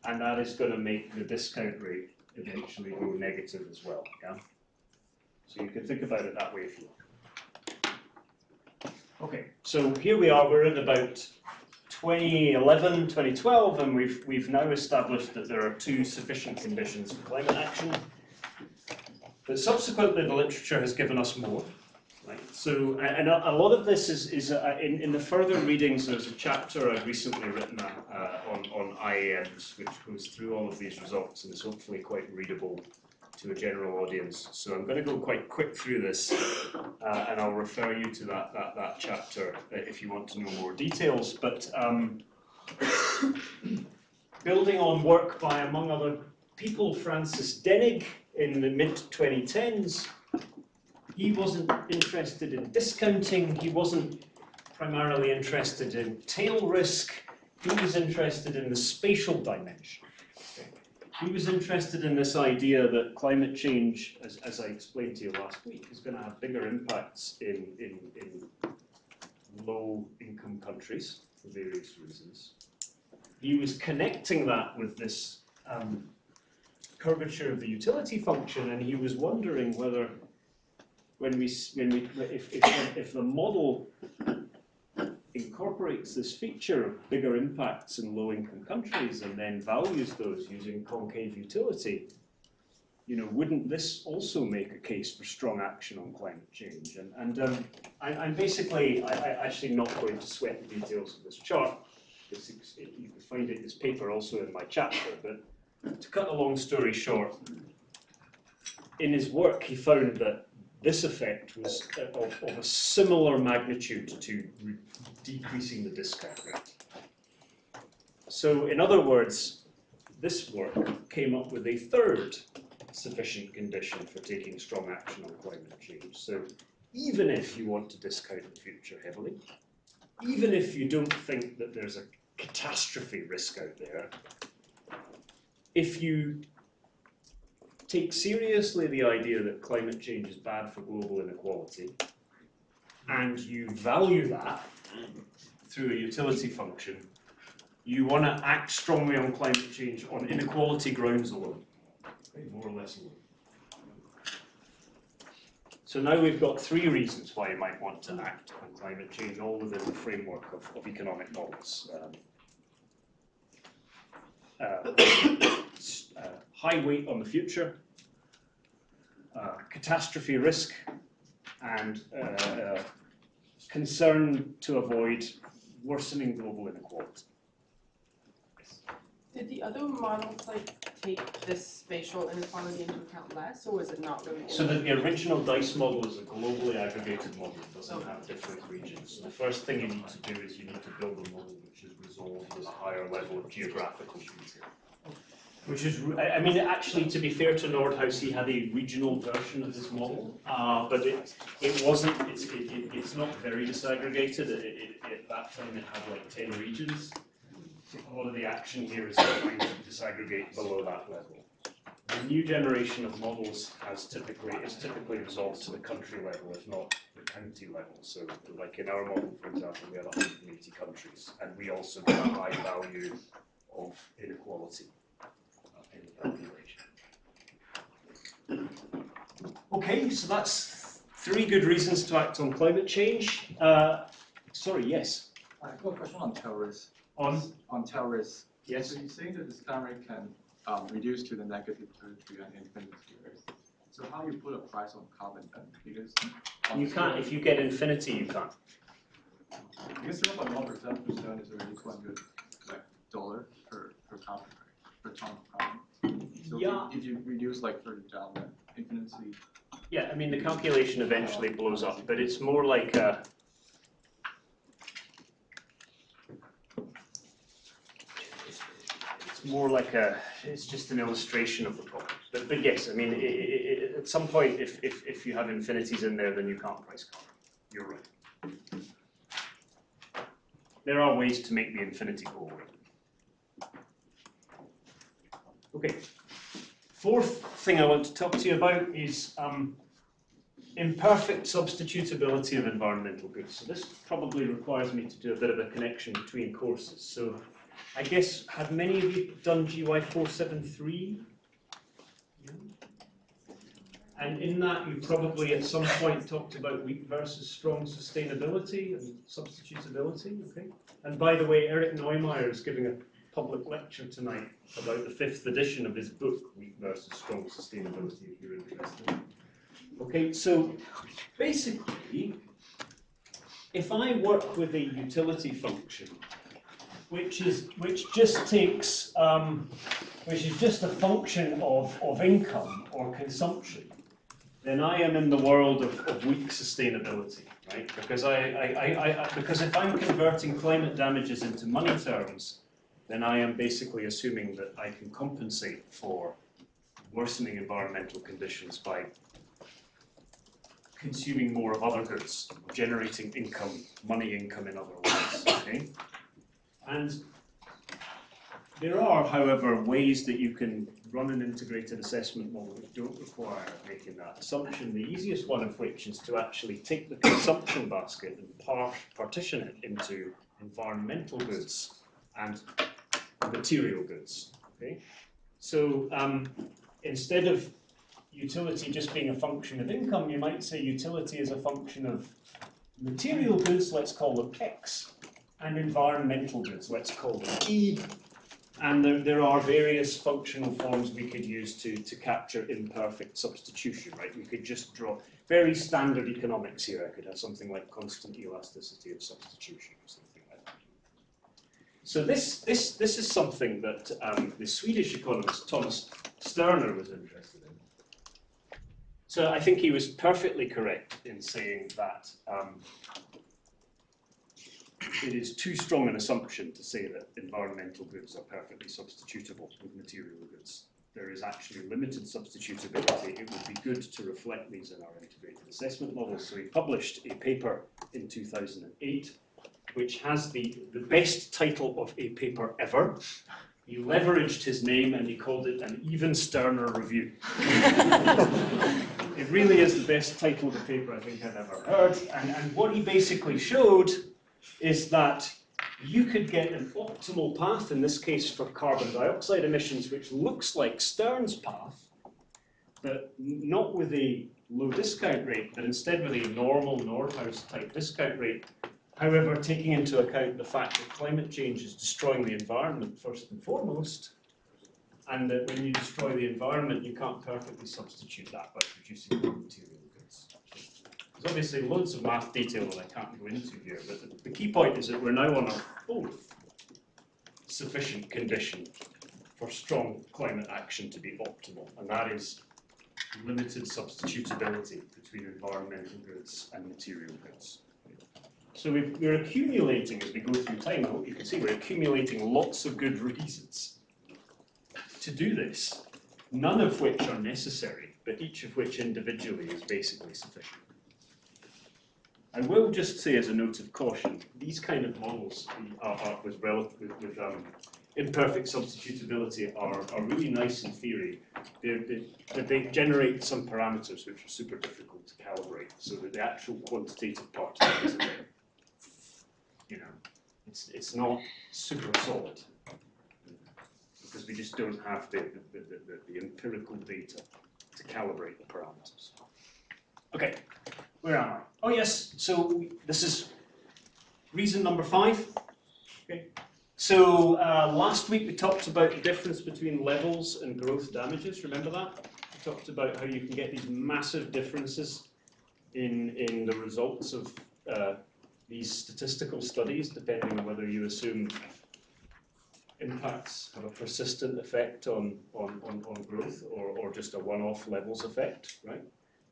And that is going to make the discount rate eventually go negative as well, yeah? So you can think about it that way if you like. Okay, so here we are, we're at about 2011, 2012, and we've now established that there are 2 sufficient conditions for climate action. But subsequently, the literature has given us more. Right. So, and a lot of this is in the further readings. There's a chapter I've recently written on IAMs, which goes through all of these results and is hopefully quite readable to a general audience. So I'm going to go quite quick through this, and I'll refer you to that chapter if you want to know more details. But building on work by, among other people, Francis Denig in the mid-2010s. He wasn't interested in discounting, he wasn't primarily interested in tail risk, he was interested in the spatial dimension. He was interested in this idea that climate change, as I explained to you last week, is going to have bigger impacts in low-income countries for various reasons. He was connecting that with this curvature of the utility function, and he was wondering whether if the model incorporates this feature of bigger impacts in low-income countries and then values those using concave utility, wouldn't this also make a case for strong action on climate change? I'm actually not going to sweat the details of this chart. You can find it in this paper also in my chapter, but to cut a long story short, in his work he found that this effect was of a similar magnitude to decreasing the discount rate. So in other words, this work came up with a 3rd sufficient condition for taking strong action on climate change. So even if you want to discount the future heavily, even if you don't think that there's a catastrophe risk out there, if you take seriously the idea that climate change is bad for global inequality, and you value that through a utility function, you want to act strongly on climate change on inequality grounds alone, more or less alone. So now we've got 3 reasons why you might want to act on climate change, all within the framework of economic models. High weight on the future, catastrophe risk, and concern to avoid worsening global inequality. Did the other models take this spatial inequality into account less, or was it not really? So that the original DICE model is a globally aggregated model. It doesn't have different regions. So the first thing you need to do is you need to build a model which is resolved at a higher level of geographical detail. Which is, I mean, actually, to be fair to Nordhaus, he had a regional version of this model, but it wasn't. It's not very disaggregated. At that time, it had like 10 regions. A lot of the action here is trying to disaggregate below that level. The new generation of models is typically resolved to the country level, if not the county level. So, like in our model, for example, we had 180 countries, and we also got a high value of inequality. Okay, so that's 3 good reasons to act on climate change. Sorry, yes? I have a question on tail risk. On tail risk. Yes. So you're saying the discount rate can reduce to the negative territory and infinity, right? So how you put a price on carbon then? Because You can't, if you get infinity, you can't. Because 0.1% is already $200 per carbon, right? Per ton of carbon. So Yeah. if you reduce like further down, then infinity. Yeah, I mean the calculation eventually blows up, but it's more like a. It's more like a. It's just an illustration of the problem. But yes, I mean at some point, if you have infinities in there, then you can't price carbon. You're right. There are ways to make the infinity go away. Okay. Fourth thing I want to talk to you about is imperfect substitutability of environmental goods. So this probably requires me to do a bit of a connection between courses. So I guess, have many of you done GY427? Yeah. And in that you probably at some point talked about weak versus strong sustainability and substitutability, okay? And by the way, Eric Neumeier is giving a public lecture tonight about the 5th edition of his book, Weak versus Strong Sustainability, if you're interested. Okay, so basically, if I work with a utility function, which just takes, which is just a function of income or consumption, then I am in the world of weak sustainability, right? Because because if I'm converting climate damages into money terms, then I am basically assuming that I can compensate for worsening environmental conditions by consuming more of other goods, generating income, money income in other ways, okay? And there are, however, ways that you can run an integrated assessment model that don't require making that assumption, the easiest one of which is to actually take the consumption basket and partition it into environmental goods and material goods, okay? So instead of utility just being a function of income, you might say utility is a function of material goods, let's call them X, and environmental goods, let's call them E. And there are various functional forms we could use to capture imperfect substitution, right? We could just draw very standard economics here. I could have something like constant elasticity of substitution or something like that. So this is something that the Swedish economist Thomas Sterner was interested in. So I think he was perfectly correct in saying that it is too strong an assumption to say that environmental goods are perfectly substitutable with material goods. There is actually limited substitutability. It would be good to reflect these in our integrated assessment models. So he published a paper in 2008, which has the best title of a paper ever. He leveraged his name and he called it an even Sterner review. It really is the best title of a paper I think I've ever heard. And what he basically showed is that you could get an optimal path, in this case for carbon dioxide emissions, which looks like Stern's path, but not with a low discount rate, but instead with a normal Nordhaus type discount rate. However, taking into account the fact that climate change is destroying the environment first and foremost, and that when you destroy the environment, you can't perfectly substitute that by producing more material goods. There's obviously loads of math detail that I can't go into here, but the key point is that we're now on a fourth sufficient condition for strong climate action to be optimal, and that is limited substitutability between environmental goods and material goods. So we're accumulating, as we go through time, I hope you can see, we're accumulating lots of good reasons to do this, none of which are necessary, but each of which individually is basically sufficient. I will just say as a note of caution, these kind of models with imperfect substitutability are really nice in theory. They generate some parameters which are super difficult to calibrate, so that the actual quantitative part of it is a bit, you know, it's not super solid, because we just don't have the empirical data to calibrate the parameters. Okay, where am I? Oh yes, so this is reason number 5. Okay. So last week we talked about the difference between levels and growth damages. Remember that? We talked about how you can get these massive differences in the results of these statistical studies, depending on whether you assume impacts have a persistent effect on growth or just a one-off levels effect, right?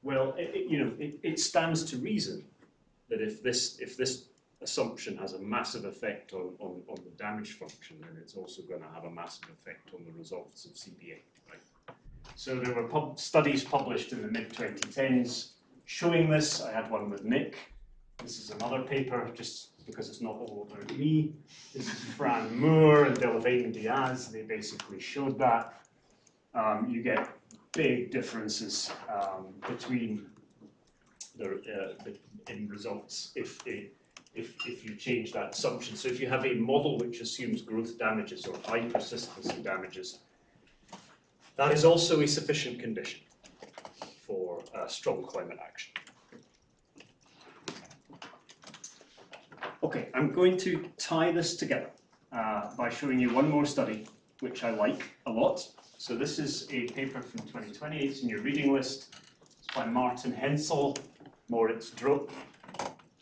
Well, it stands to reason that if this assumption has a massive effect on the damage function, then it's also going to have a massive effect on the results of CPA, right? So there were studies published in the mid-2010s showing this. I had one with Nick. This is another paper, just because it's not all about me. This is Fran Moore and Delavain Diaz. They basically showed that. You get big differences between in results if you change that assumption. So if you have a model which assumes growth damages or high persistency damages, that is also a sufficient condition for strong climate action. Okay, I'm going to tie this together by showing you one more study, which I like a lot. So this is a paper from 2020, it's in your reading list. It's by Martin Hensel, Moritz Drupp,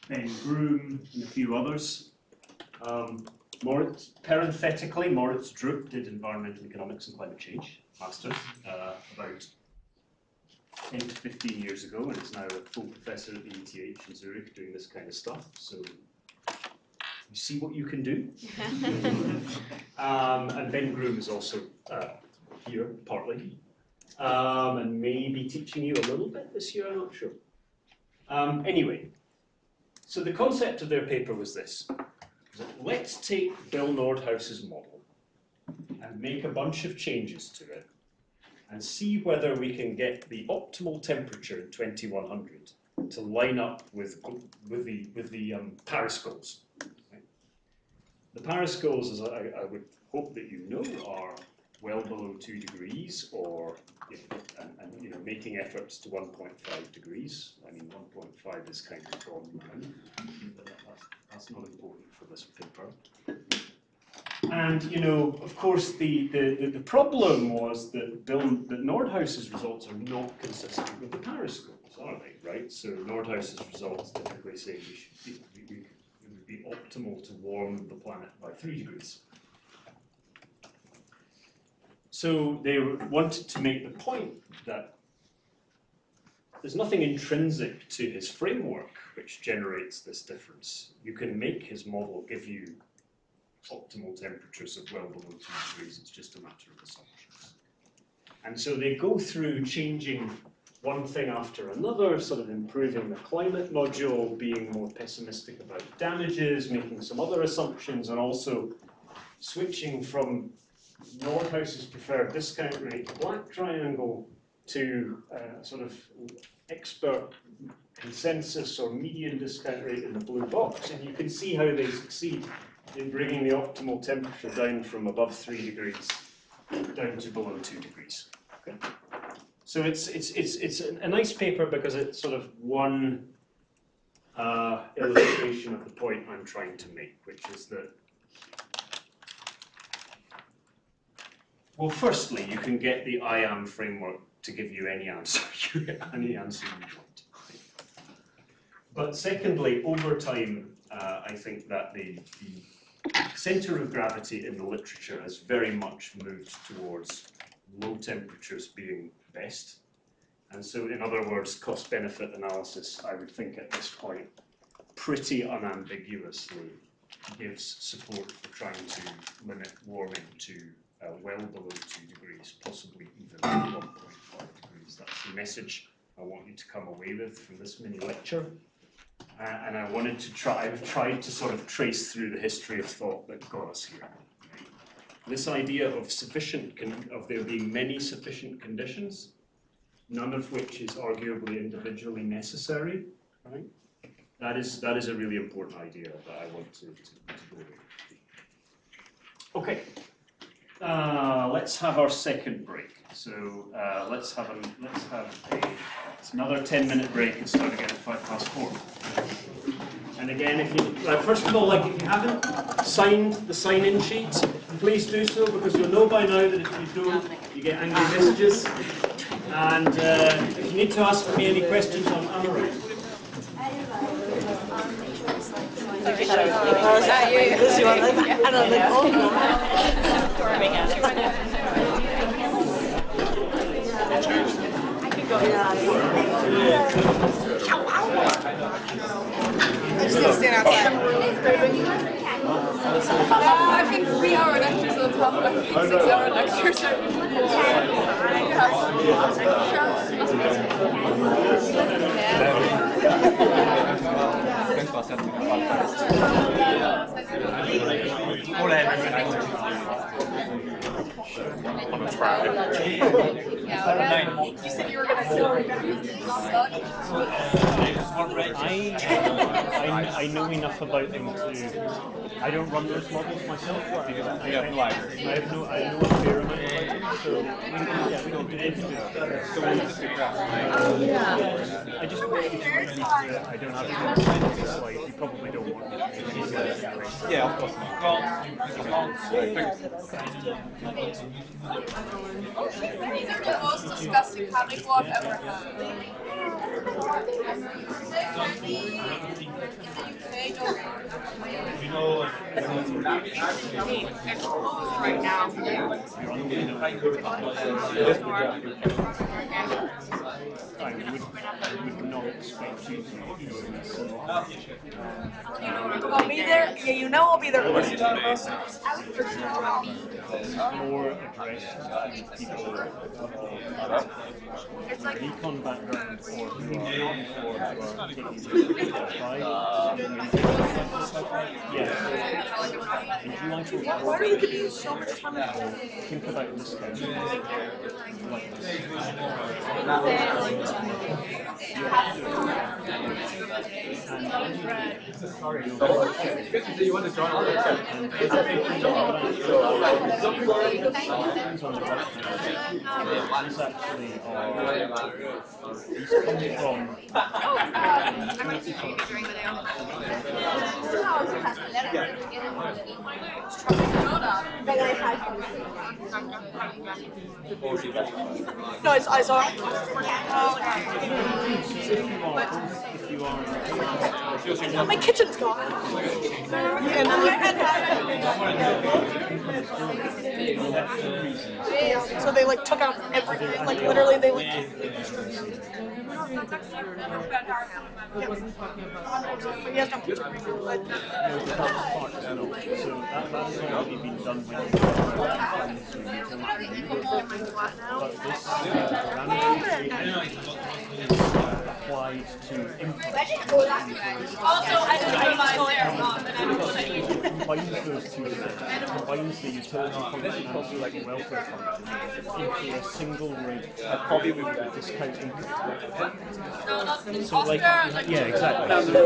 Ben Groom, and a few others. Parenthetically, Moritz Drupp did environmental economics and climate change, masters, about 10 to 15 years ago, and is now a full professor at the ETH in Zurich doing this kind of stuff. So you see what you can do. And Ben Groom is also here, partly, and maybe teaching you a little bit this year, I'm not sure. Anyway, so the concept of their paper was this. Let's take Bill Nordhaus's model and make a bunch of changes to it and see whether we can get the optimal temperature in 2100 to line up with the Paris goals. Right? The Paris goals, as I would hope that you know, are well below 2 degrees, or making efforts to 1.5 degrees. I mean, 1.5 is kind of gone now, but that's not important for this paper. And of course, the problem was that Nordhaus's results are not consistent with the Paris goals, are they? Right. So Nordhaus's results typically say it would be optimal to warm the planet by 3 degrees. So they wanted to make the point that there's nothing intrinsic to his framework which generates this difference. You can make his model give you optimal temperatures of well below 2 degrees. It's just a matter of assumptions. And so they go through changing one thing after another, sort of improving the climate module, being more pessimistic about damages, making some other assumptions, and also switching from Nordhaus's preferred discount rate, the black triangle, to sort of expert consensus or median discount rate in the blue box. And you can see how they succeed in bringing the optimal temperature down from above 3 degrees down to below 2 degrees. Okay? So it's a nice paper because it's sort of one illustration of the point I'm trying to make, which is that, well, firstly, you can get the IAM framework to give you any answer, any answer you want. But secondly, over time, I think that the center of gravity in the literature has very much moved towards low temperatures being best. And so, in other words, cost-benefit analysis, I would think at this point, pretty unambiguously gives support for trying to limit warming to well below 2 degrees, possibly even 1.5 degrees. That's the message I want you to come away with from this mini lecture. And I've tried to sort of trace through the history of thought that got us here. This idea of there being many sufficient conditions, none of which is arguably individually necessary, right? That is a really important idea that I want to go with. Okay. Let's have our second break. So let's have it's another 10-minute break and start again at 4:05. And again, if you, first of all, like if you haven't signed the sign-in sheet, please do so, because you'll know by now that if you don't, you get angry messages. And if you need to ask me any questions, I'm around. I'm just gonna stand outside. I think 3 hour lectures on top of 6 hour lectures. You said you were gonna kill me. I know enough about them to. I don't run those models myself. I have no idea. I know a fair amount about them, so we can do it. I just want you to read me through it. I don't have to the slides. You probably don't want me to. Yeah, of course not. The most disgusting comic book I've ever had. Right now. I would not expect you to do this. I'll be there. Yeah, you know I'll be there. More addressed to people with econ background or who are taking in GY427, Why do you give me so much time? think about this kind of thing. Like this. You want to join all the chat? These actually are, these come from No, I saw. My kitchen's gone. So they like took out everything. Like literally, they like. Yes, don't. So that's already been done when but this applied to input. Also, I didn't realize Combines those two things, combines the utility function and the welfare function into a single rate discount input. So like, yeah, exactly. So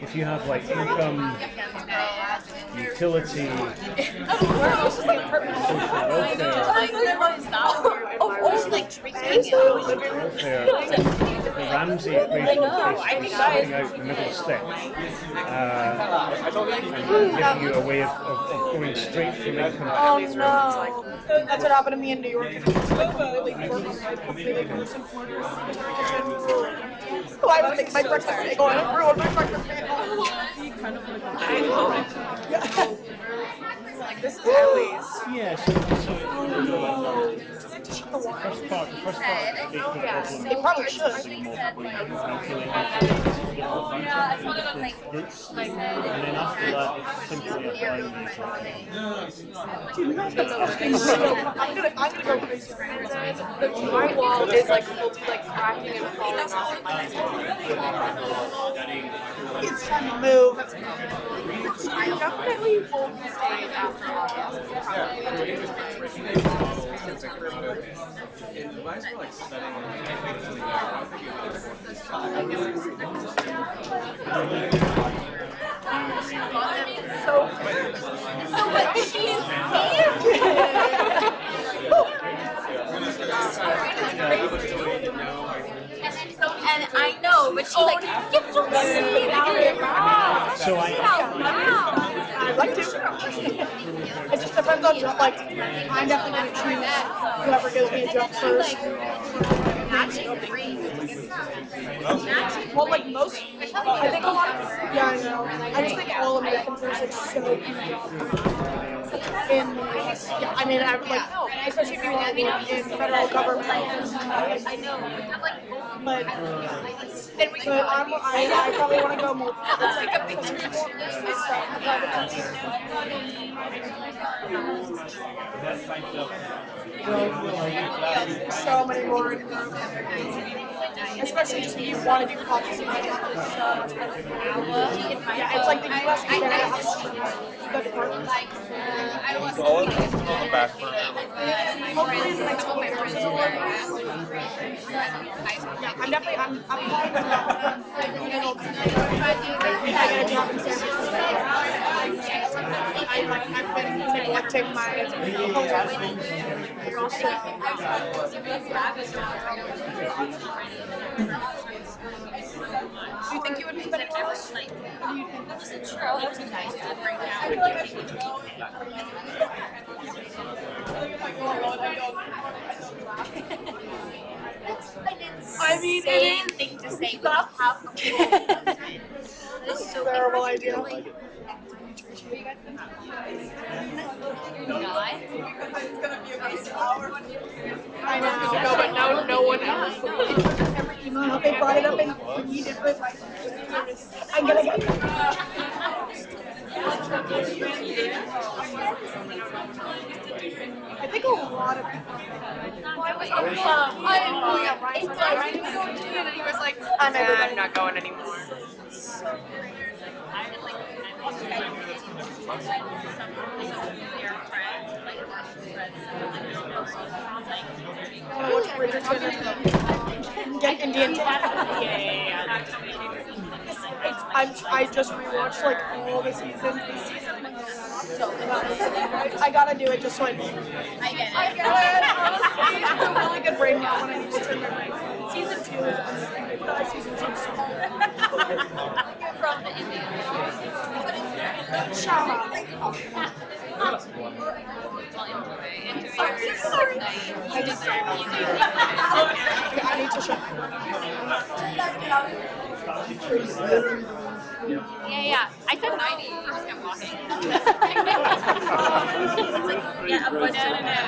if you have like income, utility, welfare, the Ramsey equation is basically starting out the middle step and giving you a way of going straight from income. Oh no! That's what happened to me in New York. Oh, I was making my breakfast bagel and it ruined my breakfast bagel. like this is Ellie's. Yes. The first part of the problem. It probably should. And then after that, it's simply applying I'm gonna go crazy. The drywall is like will be like cracking and falling off. It's time to move. I definitely won't stay after August. Advice for like studying So but she's here. And I know know, but she like, you don't see it out loud. So I'd like to. It just depends on job. Like, I'm definitely gonna choose whoever gives me a job first. Well, like most, I think a lot of, yeah, I know. I just think all Americans are like so in, yeah, I mean, I like, especially if you want to work in federal government. I know, But I probably want to go more like a picture so many more, especially just if you want to do policy. Yeah, it's like the U.S. and Canada have the departments. On the back burner. Hopefully in the next couple of years. Yeah, I'm definitely, I'm applying to that. If I get a job in San Francisco, I've been neglecting my do you think you would be spending more? I wasn't sure. I was nice to bring out. I mean, it is thing to say, but how It's a terrible idea. I know, but no one else. Every email they brought it up in 3 different. I'm gonna get. I think a lot of people. And he was like, I'm not going anymore. Get Indian tat. Yeah. I just rewatched like all the seasons this season. I gotta do it just so I get it. I have a really good brain now when I need to turn my brain. Season 2 is underrated. Season 2 is so good. from the Indian. Shut up. I need to shut Yeah. I said 90. You just kept walking. Yeah, but no.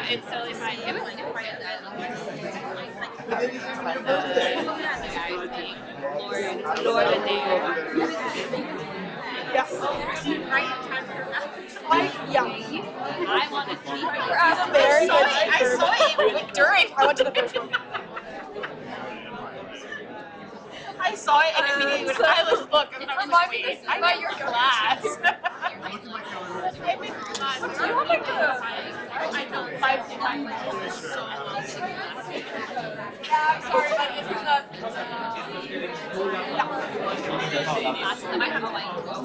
It's totally fine. It was like a part of the guys being Lord and Dave. Yeah. I wanted to be I saw it during. I went to the first one. I saw it and immediately when I was look, and I was like, wait, I'm at your class. Do you want like yeah, I'm sorry, but it's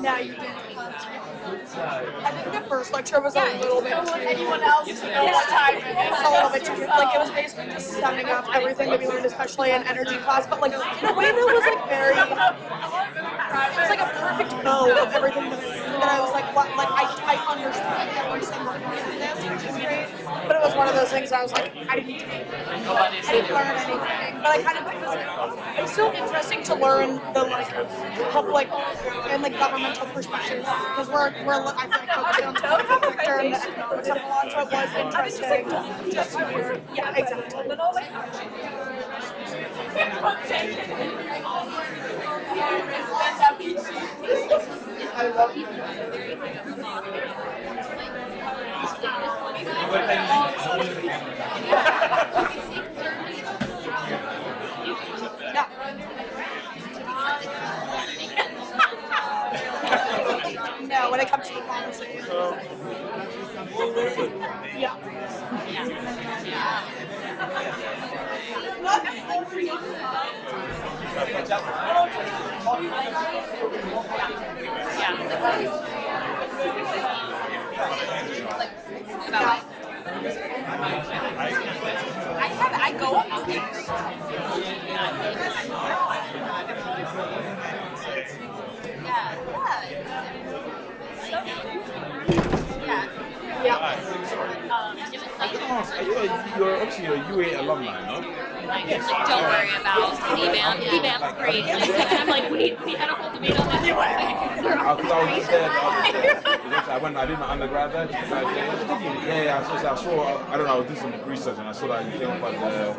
no, you didn't. I think the first lecture was a little bit too. Anyone else know what time it is? A little bit too. Like it was basically just summing up everything that we learned, especially in energy class, but like in a way that was like very. It was like a perfect bow of everything that I was like, what? Like I understand every single part of this, which is great. But it was one of those things I was like, I didn't learn anything. But I kind of was like, it's still interesting to learn the like public and like governmental perspective because we're I feel like focusing on the public sector and the economics of a lot, so it was interesting. Just yeah, exactly. I love you. No, when it comes to the policy. Yeah. I I go on these You're obviously a UA alumni, no? Like, don't worry about EBAM. EBAM's great. I'm like, we had a whole debate on this. Because I was just there the other day. I did my undergrad there. Yeah, I saw, I don't know, I was doing some research and I saw that you came up as a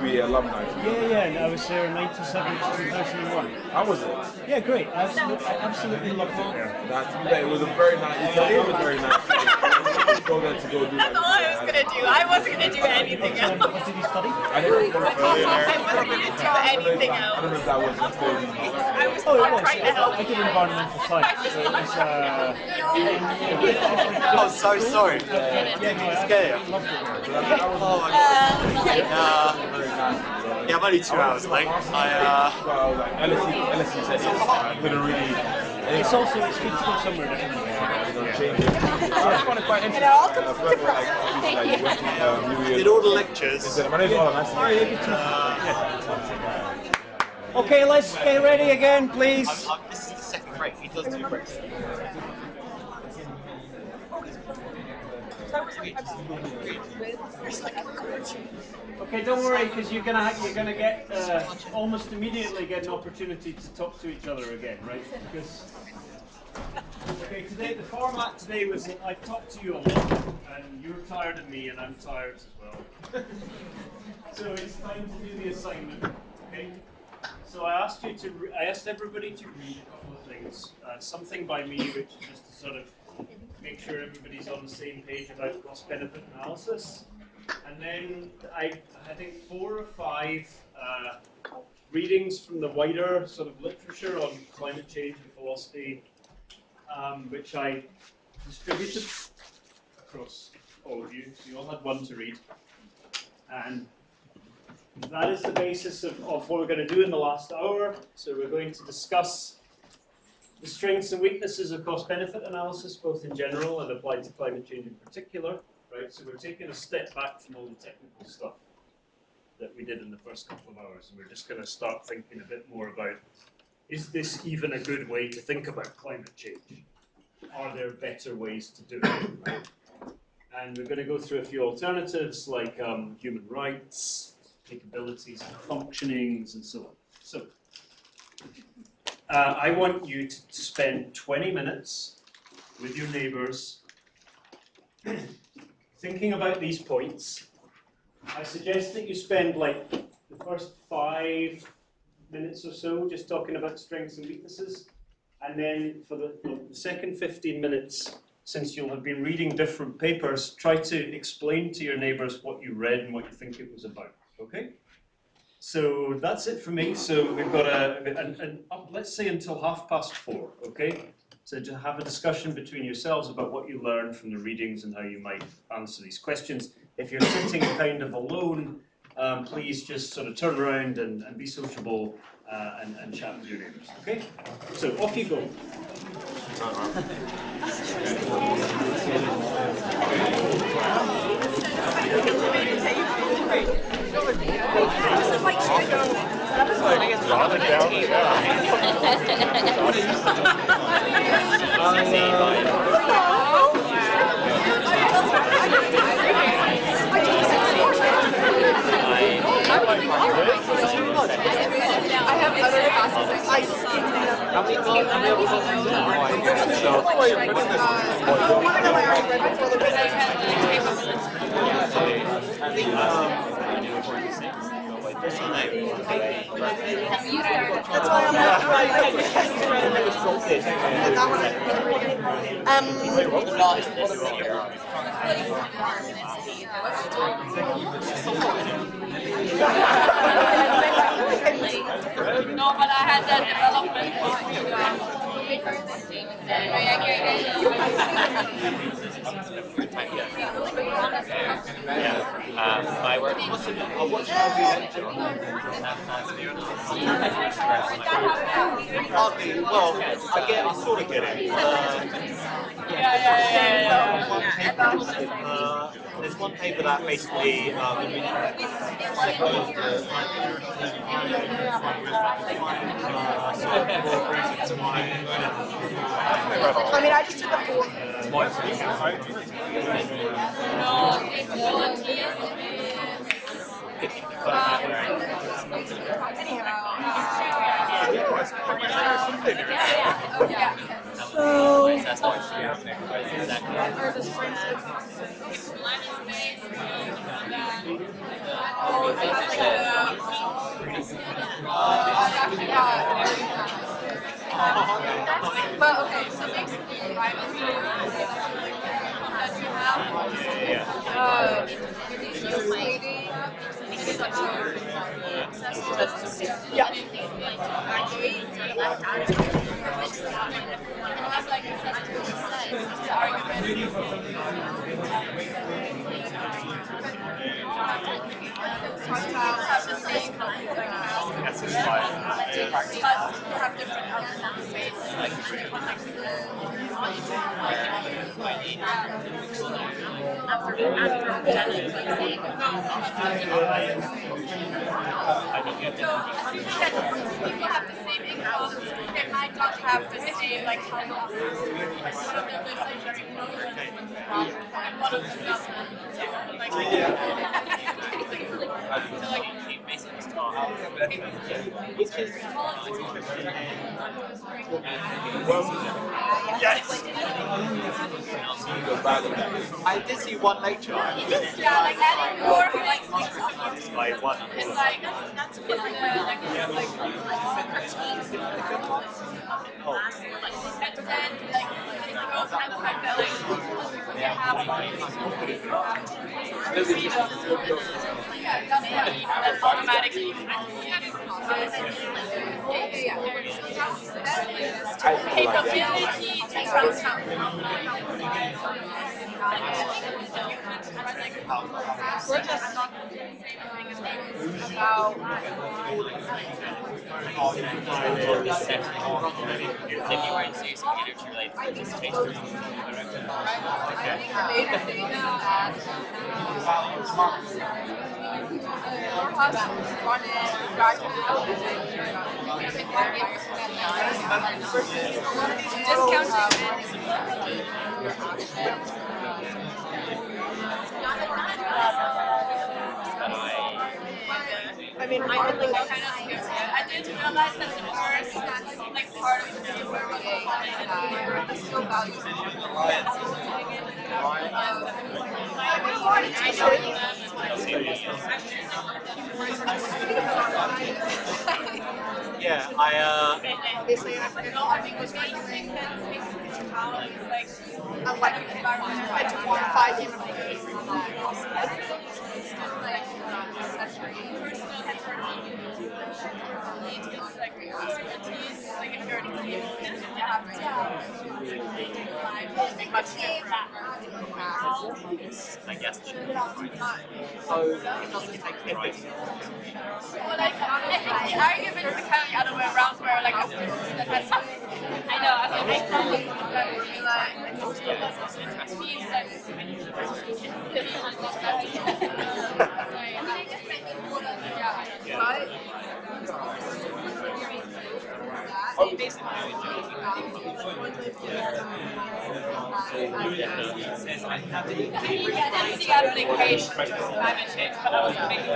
UA alumni. Yeah, and I was there in 1997 to 2001. How was it? Yeah, great. I absolutely loved it there. It was a very nice, it was very nice. Go there to go do That's all I was gonna do. I wasn't gonna do anything else. What did you study? I didn't go I wasn't gonna do anything I else. don't know if that was maybe. I was Oh, it was. trying to help I did environmental science. So it was, Oh, so sorry. yeah, no, I Scared. loved it there. Oh my god. Yeah, I'm only 2 hours late. Well, like LSE said it couldn't really. It's also, it's good to go somewhere different. Change it. I found it quite interesting. all comes to Did all the lectures. My name's Ola, nice to meet you. Okay, let's get ready again, please. This is the second break. He does 2 breaks. Okay, don't worry, because you're gonna get almost immediately get an opportunity to talk to each other again, right? Because the format today was that I talked to you a lot, and you're tired of me, and I'm tired as well. So it's time to do the assignment. Okay. So I asked everybody to read a couple of things. Something by me, which is just to sort of make sure everybody's on the same page about cost-benefit analysis. And then I think 4 or 5 readings from the wider sort of literature on climate change and philosophy, which I distributed across all of you. So you all had one to read. And that is the basis of what we're going to do in the last hour. So we're going to discuss the strengths and weaknesses of cost-benefit analysis, both in general and applied to climate change in particular. Right, so we're taking a step back from all the technical stuff that we did in the first couple of hours, and we're just going to start thinking a bit more about, is this even a good way to think about climate change? Are there better ways to do it? Right? And we're going to go through a few alternatives like human rights, capabilities and functionings, and so on. So I want you to spend 20 minutes with your neighbours thinking about these points. I suggest that you spend like the first 5 minutes or so just talking about strengths and weaknesses, and then for the second 15 minutes, since you'll have been reading different papers, try to explain to your neighbours what you read and what you think it was about, okay? So that's it for me. So we've got let's say until 4:30, okay? So to have a discussion between yourselves about what you learned from the readings and how you might answer these questions. If you're sitting kind of alone, please just sort of turn around and be sociable and chat with your neighbours, okay? So off you go. I have other classes. I How many That's why I'm No, but I had that development. my work. Hardly. Well, I sort of get it. There's one paper that basically I mean, I just did the 4. But okay, so basically, right, that you have, Yeah. That's a slide. People have the same income, they might not have the same like how one of them lives like very close and one of them doesn't. I did see one lecture. Yeah, like adding more like Like one. it's like that's like and then like those kind of like that like you have that's automatically capability takes on time. We're just not I mean, I didn't realize that the first like part of the paper was still values. Yeah, obviously, I think was like unlikely environment. I had to quantify human I guess. So it doesn't take right. Well, like, I think the argument is kind of the other way around, where like that has, I know, I think that would be like means that the application of climate change, but I was making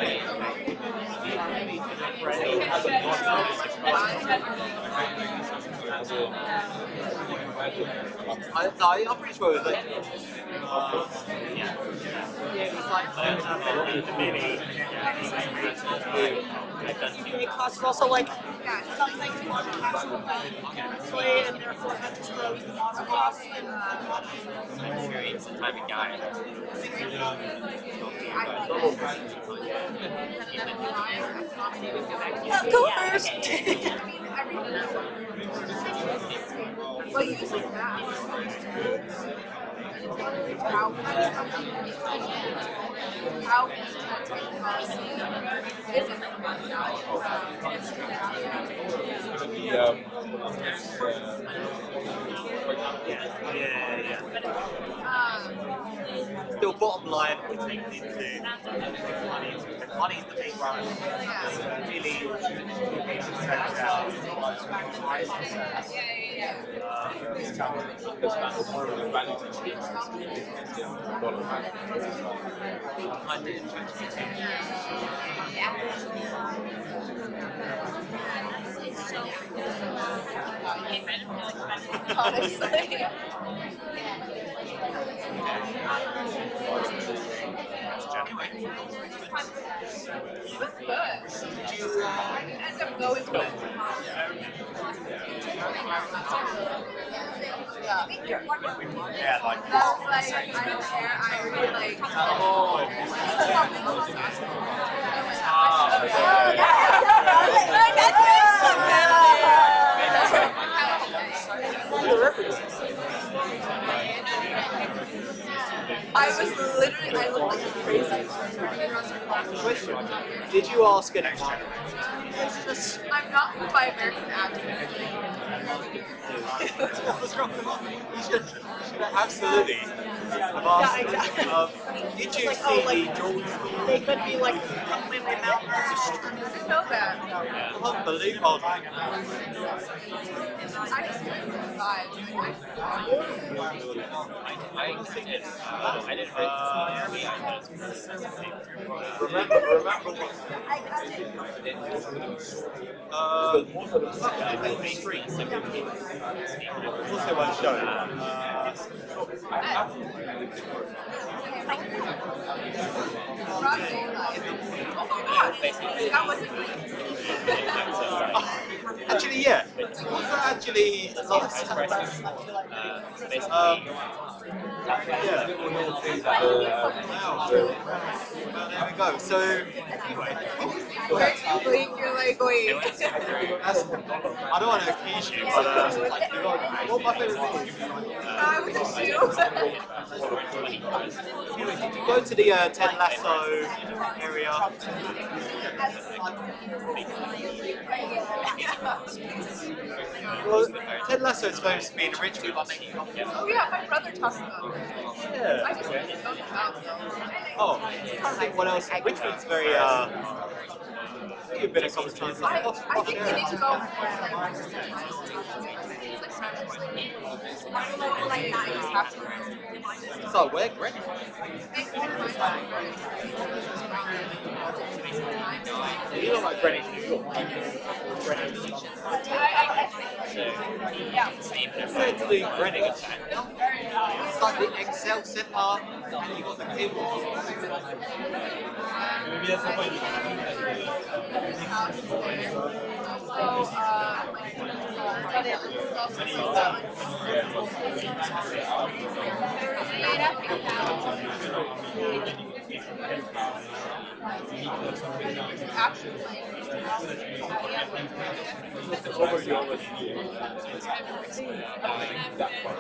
I'm pretty sure it was like, cost is also like some things want to actually play and therefore that just grows the model cost. He's the type of guy. Go first. well, using that. How Still, bottom line, we're taking into money's the big one. Really, Honestly. Did you End up going with yeah, like I was like, I don't care. I already like. I was literally, I looked like a crazy question? Did you ask an ex-generator? It's just, I'm not by American accent. What's wrong with that? You should absolutely have asked. Yeah, exactly. Did you Like, see oh, like, the Jordan School? they could be like completely malnourished. I didn't know that. Unbelievable. I just couldn't decide. Remember what? What's it one show? That wasn't me. Actually, yeah. Was that actually lost? Yeah. Wow. Well, there we go. So, anyway. Where do you think you're like going? I don't want to accuse you, but what my favorite thing is? I would assume. Did you go to the Ted Lasso area? Well, Ted Lasso is supposed to be in Richmond. Oh yeah, my brother talks about it. Yeah. I just didn't know about them. Oh, I'm trying to think what else. Richmond's very, you've been a couple of times. I think we need to go. So where, Greg? You look like Greenwich, New York. Yeah. Essentially, Greenwich. It's like the Excel setup, and you got the cable. Maybe that's the point.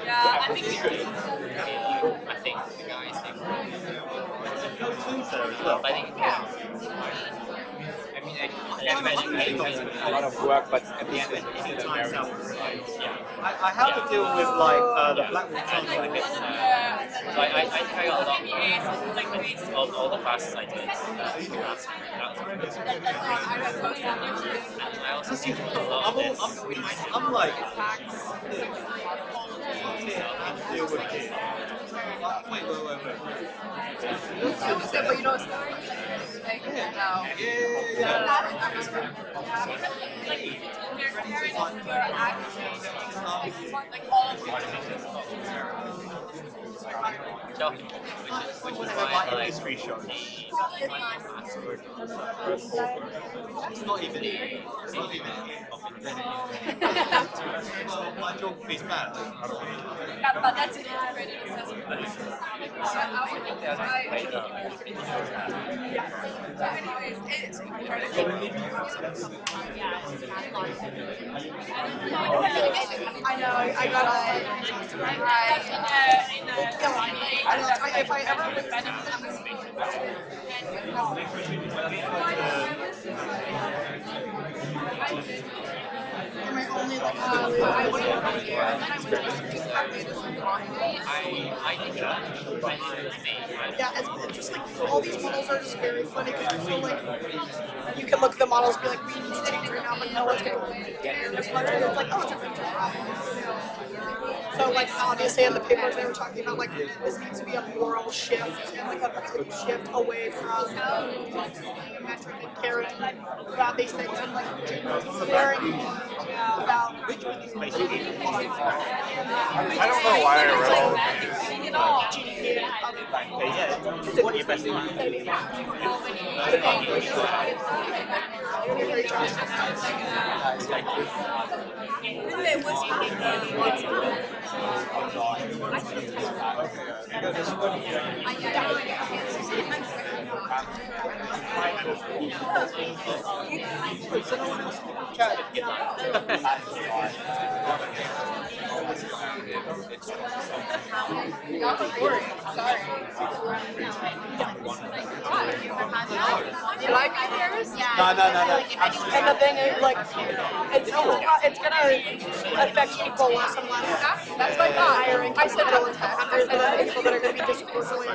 Yeah, I think the guys think. No twins there as well. I think I mean, I imagine a lot of work, but at the end it's still a very I have to deal with like the Blackpool Tunnel. So I try a lot of all the classes I did. And I also see a lot of this. I'm like, deal with it. Wait. That was it, but you know it's not. Like, no. Which is my industry show. It's not even in. Well, my geography's bad. Yeah, but that's it. Anyways, it's I know, I got if I ever Yeah, it's just like all these models are just very funny because it's so like you can look at the models and be like, we need to change right now, but no one's gonna care as much. And it's like, oh, it's a feature. So like obviously in the papers they were talking about like this needs to be a moral shift and like a shift away from being a metric and caring about these things and like caring about I don't know why I What are your best Can I be theirs? No. And the thing is, like, it's gonna affect people less and less. That's my thought. Hiring. I said it. And there's the people that are gonna be disproportionately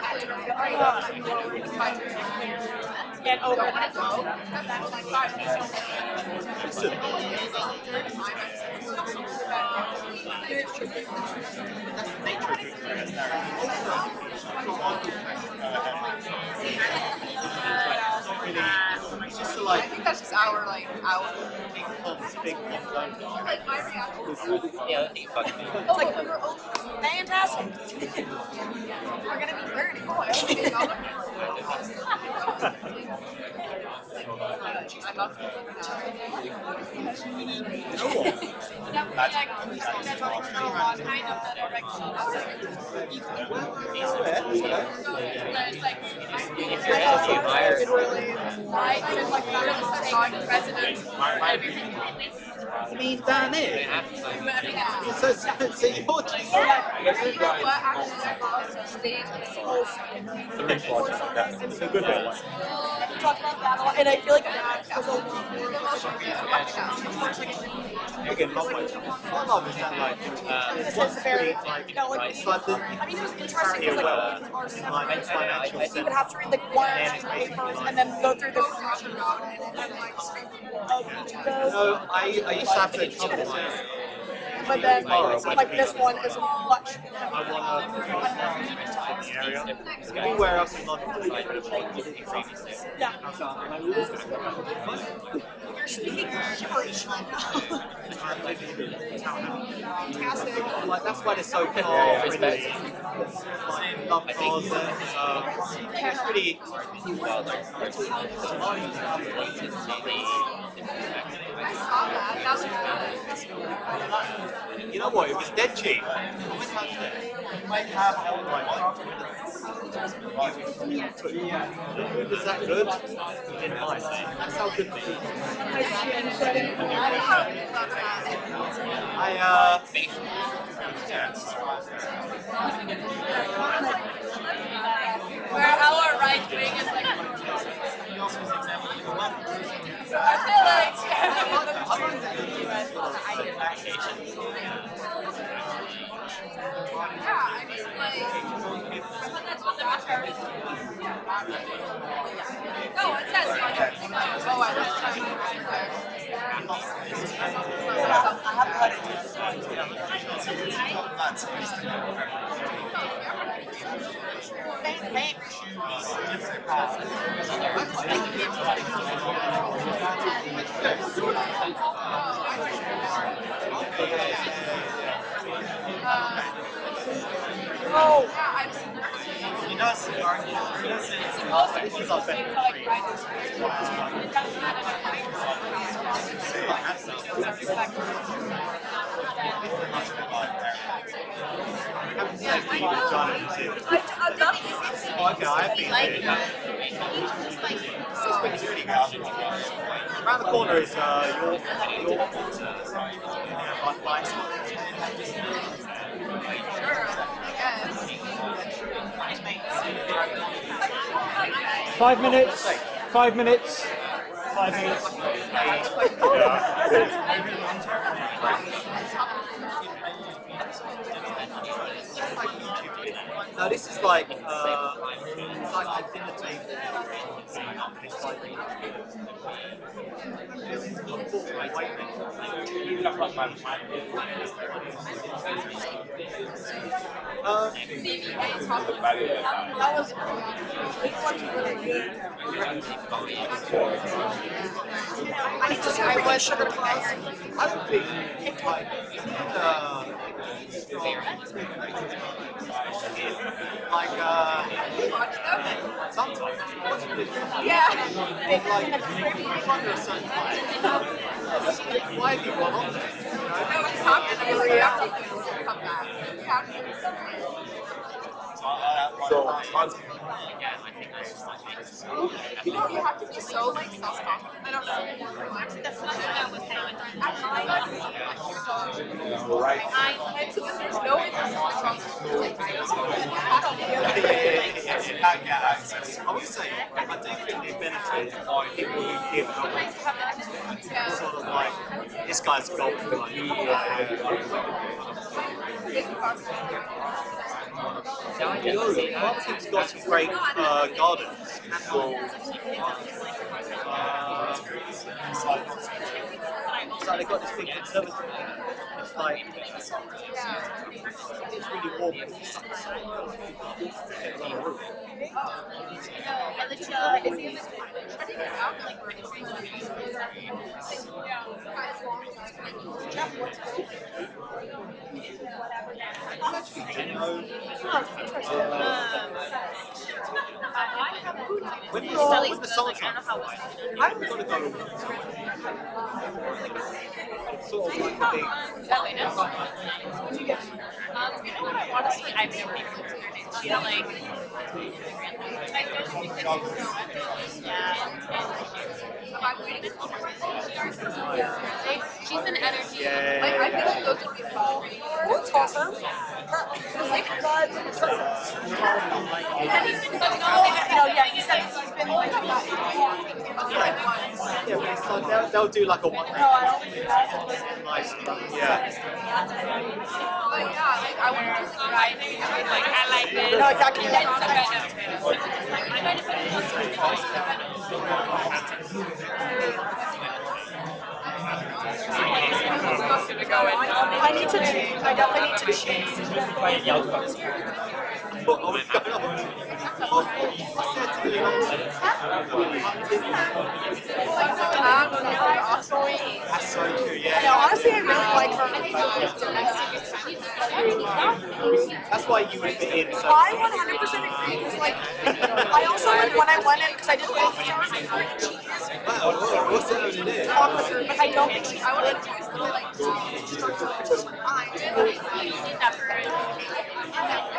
and overhead. That's my thought. It's just like, I think that's just our big pumps. Like my reaction. Yeah, I think it's like It's like we were all fantastic. We're gonna be 30. I mean, down here. So you're just. It's a good bit. Talk about that a lot, and I feel like that was a lot more Again, not much. I love is that like, what's very like, it's like the. I mean, it was interesting because like our seminars, you would have to read like one or two papers and then go through the progression route and like of each of those. No, I used to have to trouble myself. But then like this one is much. I want to in the area. Anywhere else in London, it's like yeah. You're speaking gibberish right now. Fantastic. Like that's why they're so far. Really, like love cars. It's pretty. You know what? It was dead cheap. I went out there. You might have the food was that good. You didn't mind. That's how good it is. Where our right wing is like. I feel like. Yeah, I mean, like, that's what the matter is. Oh, it says. Oh, I Oh, He does. He's not Okay, I've been around the corner is your Five minutes. 5 minutes. 5 minutes. No, this is like it's like a dinner table. It's like That was this one's really good. I need to start bringing sugar clouds. I don't think like sometimes Yeah. like under a certain time. Why have you gone on there? You know, you have to be so like self-confident. I don't know. There's no way there's I would say, I do think they benefit by people who give out sort of like, this guy's a golf Martin's got some great gardens. So they've got this big conservatory. It's like, it's really warm. It's on a roof. With the summertime, I'm going to go sort of like the honestly, I've never been able to. You know, like, she's an energy. Yeah. Like, I feel like those would be fun. That's awesome. He said he's been like that. Yeah, but it's like they'll do like a one day. No, I don't think that's Nice. Yeah. But yeah, like, I want to try it. Like, I like it. No, exactly. I need to change. I definitely need to change. That's so true, yeah. No, honestly, I really like her. That's why you would be in. So I 100% agree. Because, like, I also, like, when I went in, because I did baby showers, I heard cheese. wow, what's that over there? Chocolate, but I don't think she's good.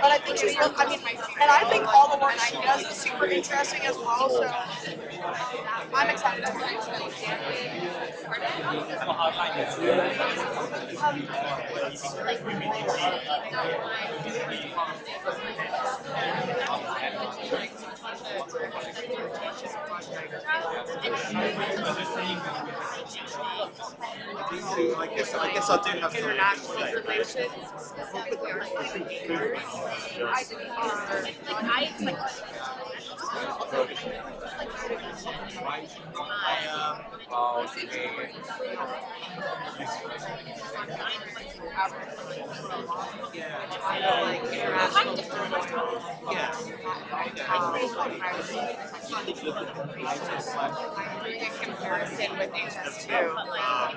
But I think she's really, I mean, and I think all the work she does is super interesting as well, so I'm excited. I guess I do have International relations. Comparison with these two. I'm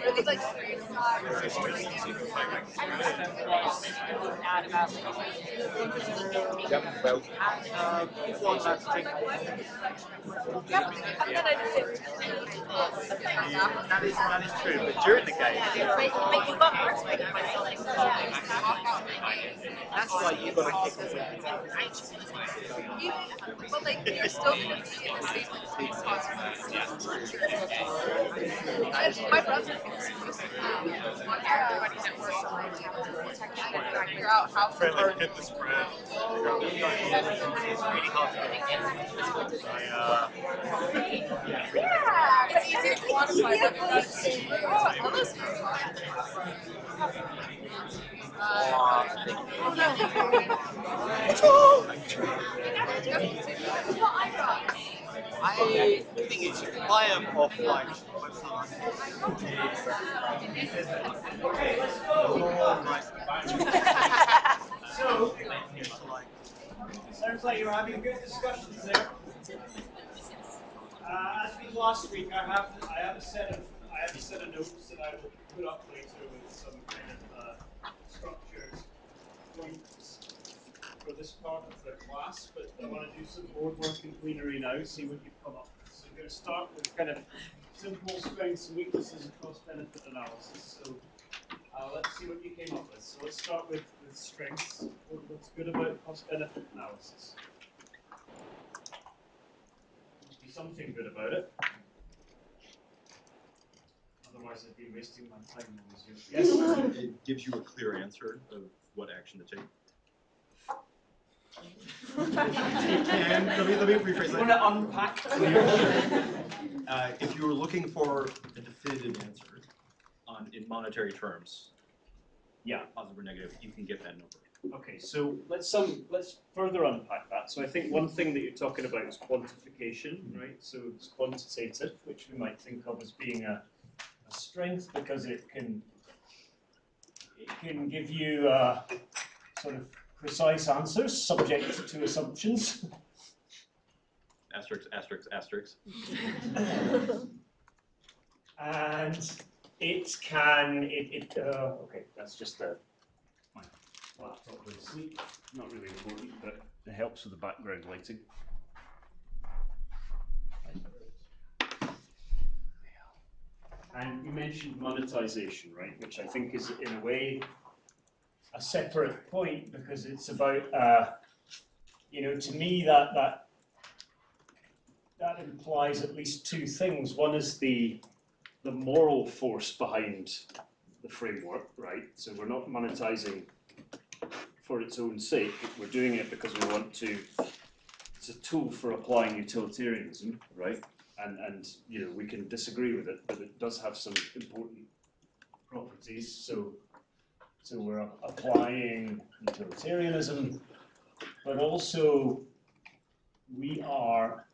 really like that is true, but during the game, but you got first pick. That's why you got to kick off. But like you're still gonna be in the same like sweet spot. My brother thinks everybody that works on my team is trying to figure out how to Trying to like hit the spread, figure out what's going on. It's really hard to get. Yeah, it's easier to quantify that. I think you should buy them off like Okay, let's go. So, sounds like you're having good discussions there. As with last week, I have a set of notes that I will put up later with some kind of structured points for this part of the class. But I want to do some board work and plenary now, see what you've come up with. So we're going to start with kind of simple strengths and weaknesses and cost-benefit analysis. So let's see what you came up with. So let's start with strengths. What's good about cost-benefit analysis? Must be something good about it. Otherwise, I'd be wasting my time on this. Yes? It gives you a clear answer of what action to take. And let me rephrase that. You want to unpack? If you were looking for a definitive answer in monetary terms, yeah, positive or negative, you can get that number. Okay, so let's further unpack that. So I think one thing that you're talking about is quantification, right? So it's quantitative, which we might think of as being a strength because it can give you sort of precise answers subject to assumptions. Asterisk, asterisk, asterisk. And it can, okay, that's just my laptop with sleep. Not really important, but it helps with the background lighting. And you mentioned monetization, right? Which I think is, in a way, a separate point because it's about, to me, that implies at least two things. One is the moral force behind the framework, right? So we're not monetizing for its own sake. We're doing it because we want to. It's a tool for applying utilitarianism, right? And we can disagree with it, but it does have some important properties. So we're applying utilitarianism, but also we're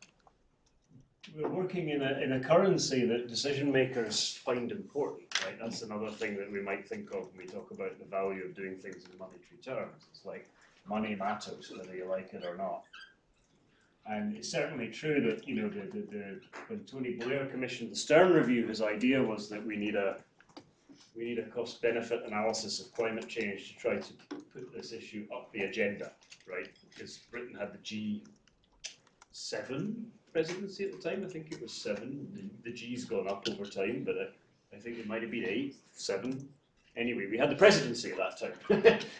working in a currency that decision makers find important, right? That's another thing that we might think of when we talk about the value of doing things in monetary terms. It's like money matters whether you like it or not. And it's certainly true that when Tony Blair commissioned the Stern Review, his idea was that we need a cost-benefit analysis of climate change to try to put this issue up the agenda, right? Because Britain had the G7 presidency at the time. I think it was 7. The G's gone up over time, but I think it might have been 8, 7. Anyway, we had the presidency at that time,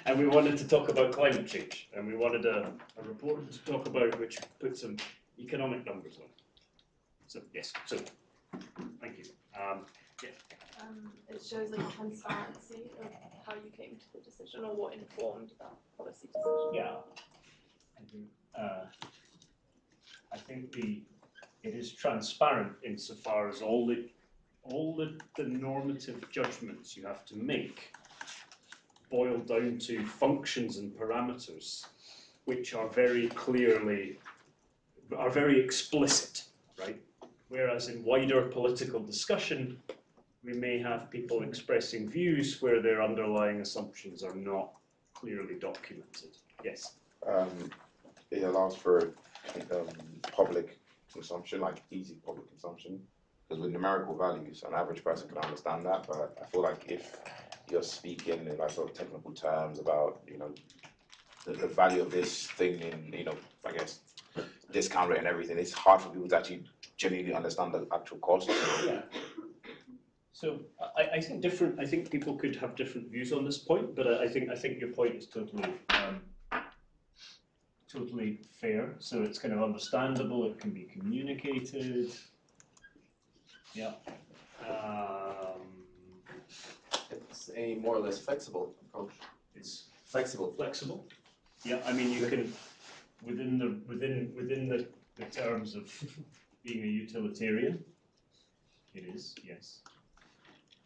and we wanted to talk about climate change, and we wanted a report to talk about which put some economic numbers on. So yes, so thank you. It shows like transparency of how you came to the decision or what informed that policy decision. Yeah, I think it is transparent insofar as all the normative judgments you have to make boil down to functions and parameters, which are very explicit, right? Whereas in wider political discussion, we may have people expressing views where their underlying assumptions are not clearly documented. Yes? It allows for public consumption, like easy public consumption. Because with numerical values, an average person can understand that, but I feel like if you're speaking in like sort of technical terms about, the value of this thing in, I guess, discount rate and everything, it's hard for people to actually genuinely understand the actual cost. Yeah. So I think I think people could have different views on this point, but I think your point is totally fair. So it's kind of understandable. It can be communicated. Yeah. It's a more or less flexible approach. It's flexible. Flexible. Yeah. I mean, you can within the terms of being a utilitarian. It is, yes.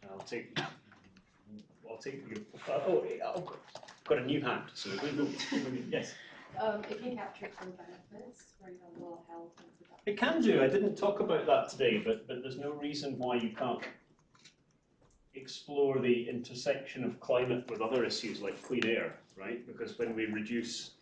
I'll take your. I've got a new hand. So yes. It can capture some benefits, for example, health and stuff. It can do. I didn't talk about that today, but there's no reason why you can't explore the intersection of climate with other issues like clean air, right? Because when we reduce,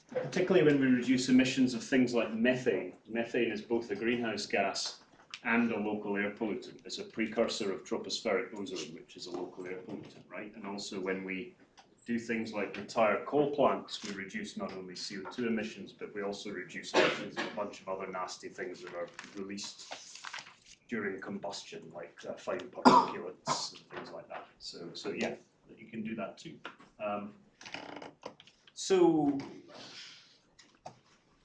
particularly when we reduce emissions of things like methane, methane is both a greenhouse gas and a local air pollutant. It's a precursor of tropospheric ozone, which is a local air pollutant, right? And also when we do things like retire coal plants, we reduce not only CO2 emissions, but we also reduce emissions of a bunch of other nasty things that are released during combustion, like fine particulates and things like that. So yeah, you can do that too. So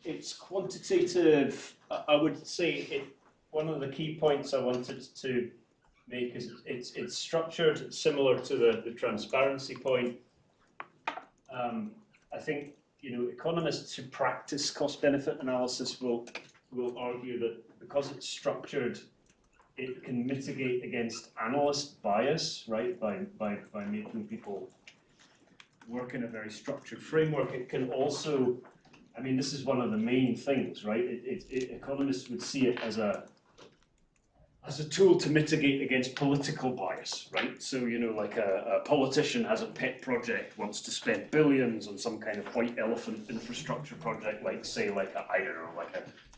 it's quantitative. I would say one of the key points I wanted to make is it's structured similar to the transparency point. I think economists who practice cost-benefit analysis will argue that because it's structured, it can mitigate against analyst bias, right? By making people work in a very structured framework. It can also, I mean, this is one of the main things, right? Economists would see it as a tool to mitigate against political bias, right? So, like a politician has a pet project, wants to spend billions on some kind of white elephant infrastructure project, like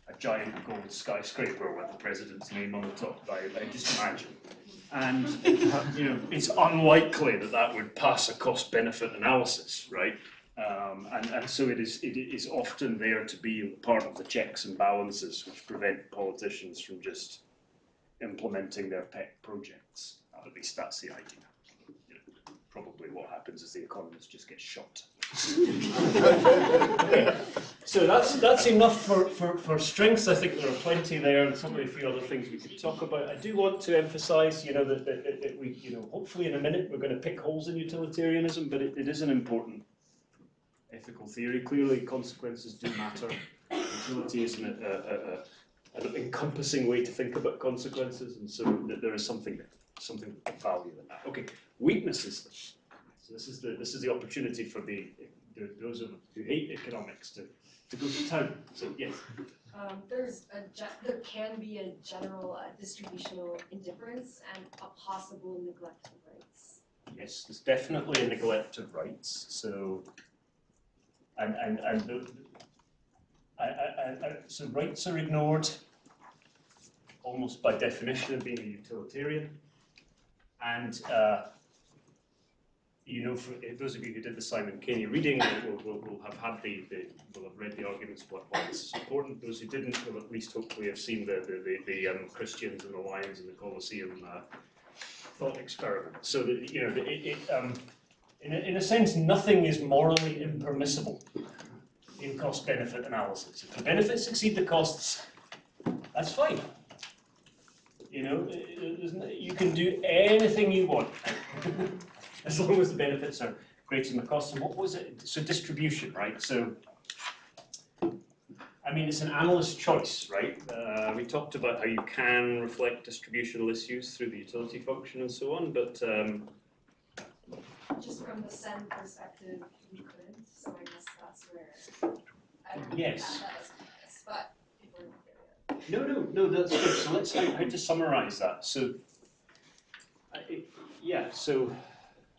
a giant gold skyscraper with the president's name on the top, I just imagine. And, it's unlikely that would pass a cost-benefit analysis, right? And so it is often there to be part of the checks and balances which prevent politicians from just implementing their pet projects. At least that's the idea. Probably what happens is the economists just get shot. Okay. So that's enough for strengths. I think there are plenty there, and probably a few other things we could talk about. I do want to emphasise, that we, hopefully in a minute we're going to pick holes in utilitarianism, but it is an important ethical theory. Clearly, consequences do matter. Utility isn't an encompassing way to think about consequences, and so there is something of value in that. Okay, weaknesses. So this is the opportunity for those of who hate economics to go to town. So yes. There can be a general distributional indifference and a possible neglect of rights. Yes, there's definitely a neglect of rights. So so rights are ignored almost by definition of being a utilitarian. And for those of you who did the Simon Caney reading will have had will have read the arguments why this is important. Those who didn't will at least hopefully have seen the Christians and the lions in the Colosseum thought experiment. So that in a sense, nothing is morally impermissible in cost-benefit analysis. If the benefits exceed the costs, that's fine. You can do anything you want as long as the benefits are greater than the costs. And what was it? So distribution, right? So, I mean, it's an analyst's choice, right? We talked about how you can reflect distributional issues through the utility function and so on, but Just from the SEN perspective, we couldn't, so I guess that's where I don't yes. that as a weakness, but if we're not there yet. No, that's good. So let's how to summarize that. So,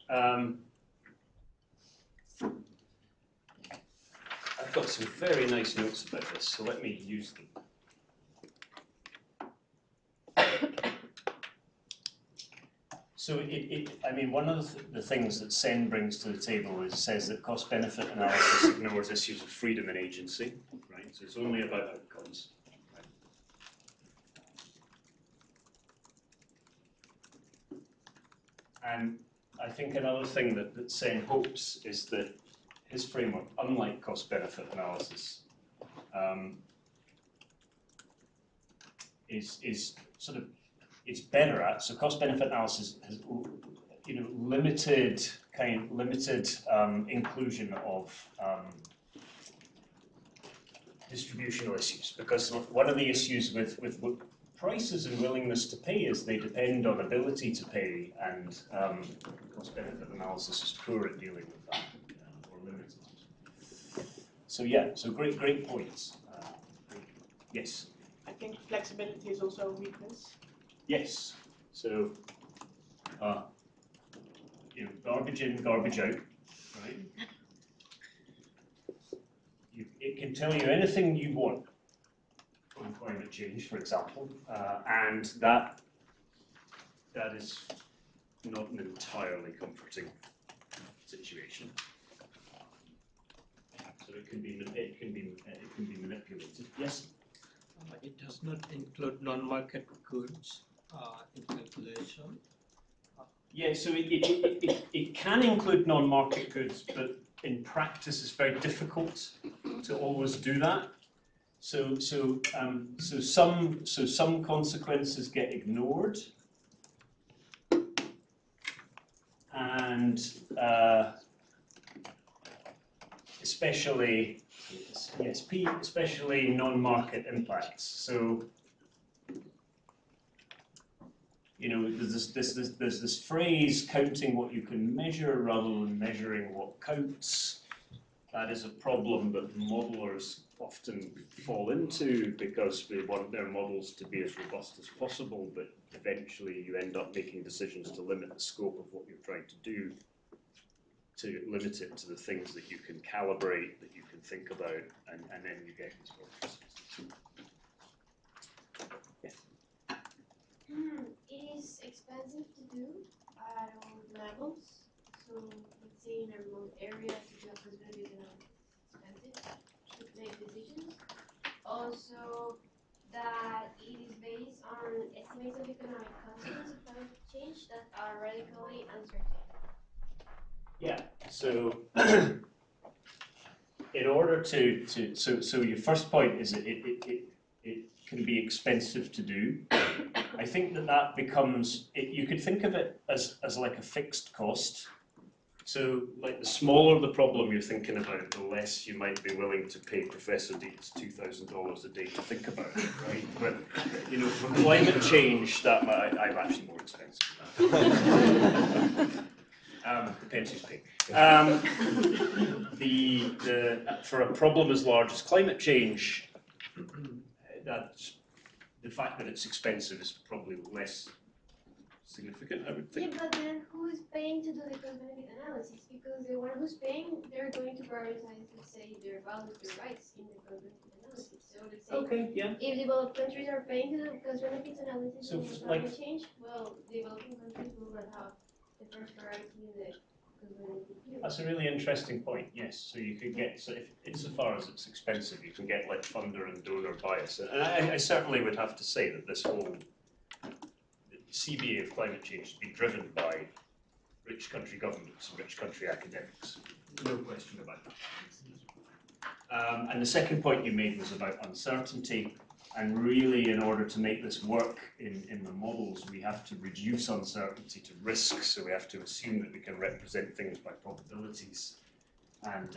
I've got some very nice notes about this, so let me use them. So I mean, one of the things that SEN brings to the table says that cost-benefit analysis ignores issues of freedom and agency, right? So it's only about outcomes. And I think another thing that Sen hopes is that his framework, unlike cost-benefit analysis, is sort of, it's better at. So cost-benefit analysis has, limited inclusion of distributional issues, because one of the issues with prices and willingness to pay is they depend on ability to pay, and cost-benefit analysis is poor at dealing with that, or limited. So yeah, so great points. Yes. I think flexibility is also a weakness. Yes. So, garbage in, garbage out, right? It can tell you anything you want on climate change, for example, and that is not an entirely comforting situation. So it can be manipulated. Yes. It does not include non-market goods in calculation. Yeah, so it can include non-market goods, but in practice it's very difficult to always do that. So some consequences get ignored, and especially non-market impacts. So there's this phrase, counting what you can measure rather than measuring what counts. That is a problem that modelers often fall into because they want their models to be as robust as possible, but eventually you end up making decisions to limit the scope of what you're trying to do, to limit it to the things that you can calibrate, that you can think about, and then you get these problems. It is expensive to do at all levels. So let's say in a remote area to do a possibility analysis, it's expensive to make decisions. Also, that it is based on estimates of economic consequences of climate change that are radically uncertain. Yeah. So in order to so your first point is that it can be expensive to do. I think that becomes, you could think of it as like a fixed cost. So like the smaller the problem you're thinking about, the less you might be willing to pay Professor Dietz $2,000 a day to think about it, right? But for climate change, that I'm actually more expensive than that. Depends who's paying. For a problem as large as climate change, that's the fact that it's expensive is probably less significant, I would think. Yeah, but then who's paying to do the cost-benefit analysis? Because the one who's paying, they're going to prioritize, let's say, their values, their rights in the cost-benefit analysis. So let's say, if developed countries are paying to do cost-benefit analysis in climate change, well, developing countries will not have the first priority in the cost-benefit view. That's a really interesting point, yes. So you could get, so if insofar as it's expensive, you can get like funder and donor bias. And I certainly would have to say that this whole CBA of climate change has been driven by rich country governments and rich country academics. No question about that. And the second point you made was about uncertainty. And really, in order to make this work in the models, we have to reduce uncertainty to risk. So we have to assume that we can represent things by probabilities. And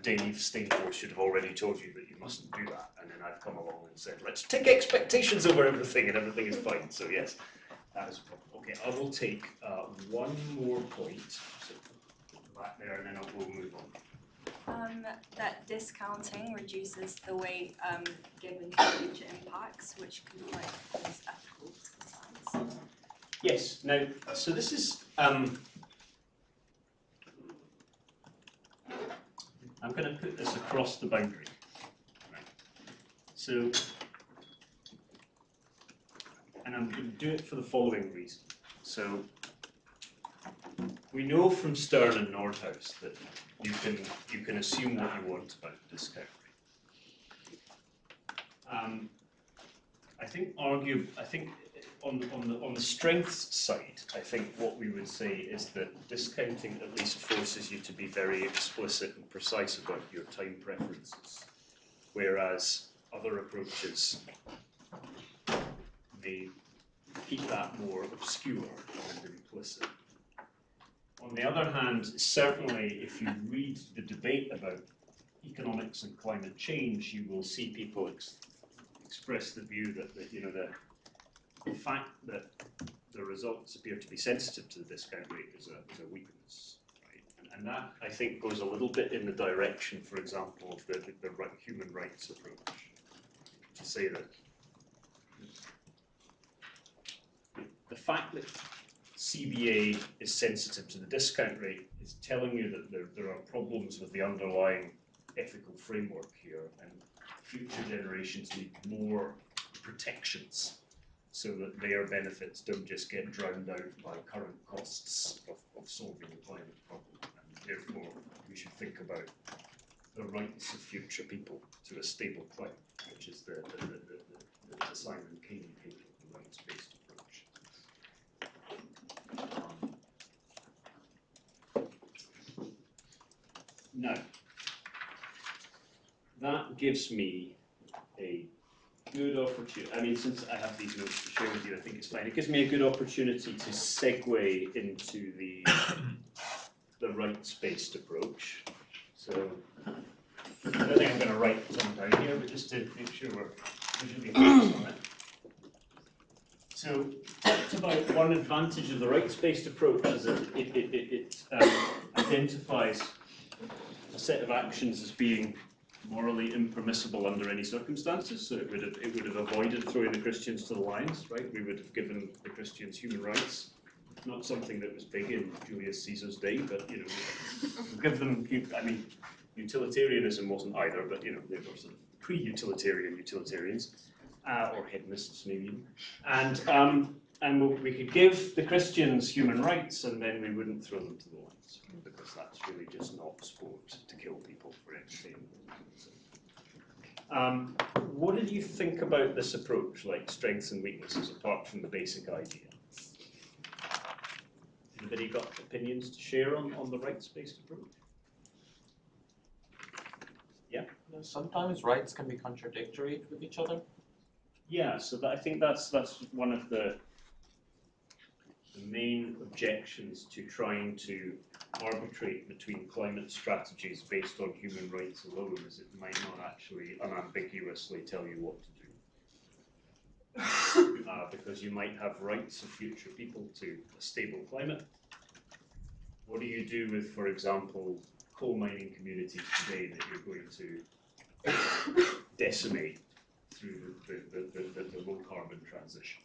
Dave Staples should have already told you that you mustn't do that. And then I've come along and said, let's take expectations over everything, and everything is fine. So yes, that is a problem. Okay, I will take one more point. So back there, and then we'll move on. That discounting reduces the weight given to future impacts, which can cause ethical concerns. Yes. Now, so this is. I'm going to put this across the boundary. Right. So, and I'm going to do it for the following reason. So, we know from Stern and Nordhaus that you can assume what you want about the discount rate. I think on the strengths side, I think what we would say is that discounting at least forces you to be very explicit and precise about your time preferences, whereas other approaches may keep that more obscure and implicit. On the other hand, certainly if you read the debate about economics and climate change, you will see people express the view that the fact that the results appear to be sensitive to the discount rate is a weakness, right? And that, I think, goes a little bit in the direction, for example, of the human rights approach, to say that the fact that CBA is sensitive to the discount rate is telling you that there are problems with the underlying ethical framework here, and future generations need more protections so that their benefits don't just get drowned out by current costs of solving the climate problem. And therefore, we should think about the rights of future people to a stable climate, which is the Simon Caney paper, the rights-based approach. Now, that gives me a good opportunity. I mean, since I have these notes to share with you, I think it's fine. It gives me a good opportunity to segue into the rights-based approach. So, I don't think I'm going to write something down here, but just to make sure we're visually focused on it. So, talked about one advantage of the rights-based approach is that it identifies a set of actions as being morally impermissible under any circumstances. So it would have avoided throwing the Christians to the lions, right? We would have given the Christians human rights. Not something that was big in Julius Caesar's day, but you know, give them. I mean, utilitarianism wasn't either, but you know, they were sort of pre-utilitarian utilitarians, or hedonists maybe. And we could give the Christians human rights, and then we wouldn't throw them to the lions, because that's really just not sport to kill people for entertainment. What did you think about this approach, like strengths and weaknesses, apart from the basic idea? Anybody got opinions to share on the rights-based approach? Yeah? Sometimes rights can be contradictory with each other. Yeah, so I think that's one of the main objections to trying to arbitrate between climate strategies based on human rights alone, is it might not actually unambiguously tell you what to do. Because you might have rights of future people to a stable climate. What do you do with, for example, coal mining communities today that you're going to decimate through the low carbon transition?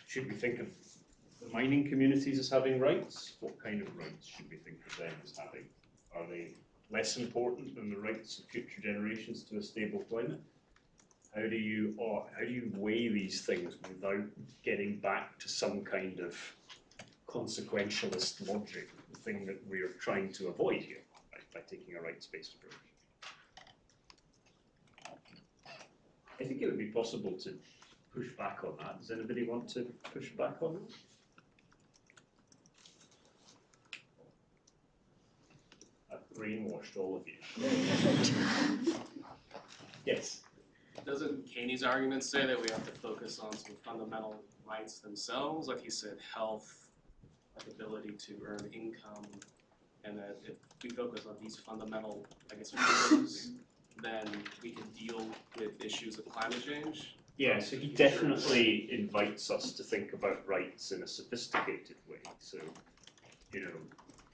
Should we think of the mining communities as having rights? What kind of rights should we think of them as having? Are they less important than the rights of future generations to a stable climate? How do you weigh these things without getting back to some kind of consequentialist logic, the thing that we're trying to avoid here, right, by taking a rights-based approach? I think it would be possible to push back on that. Does anybody want to push back on that? I've brainwashed all of you. Yes? Doesn't Caney's argument say that we have to focus on some fundamental rights themselves? Like he said, health, like ability to earn income, and that if we focus on these fundamental, I guess, freedoms, then we can deal with issues of climate change? Yeah, so he definitely invites us to think about rights in a sophisticated way. So, you know,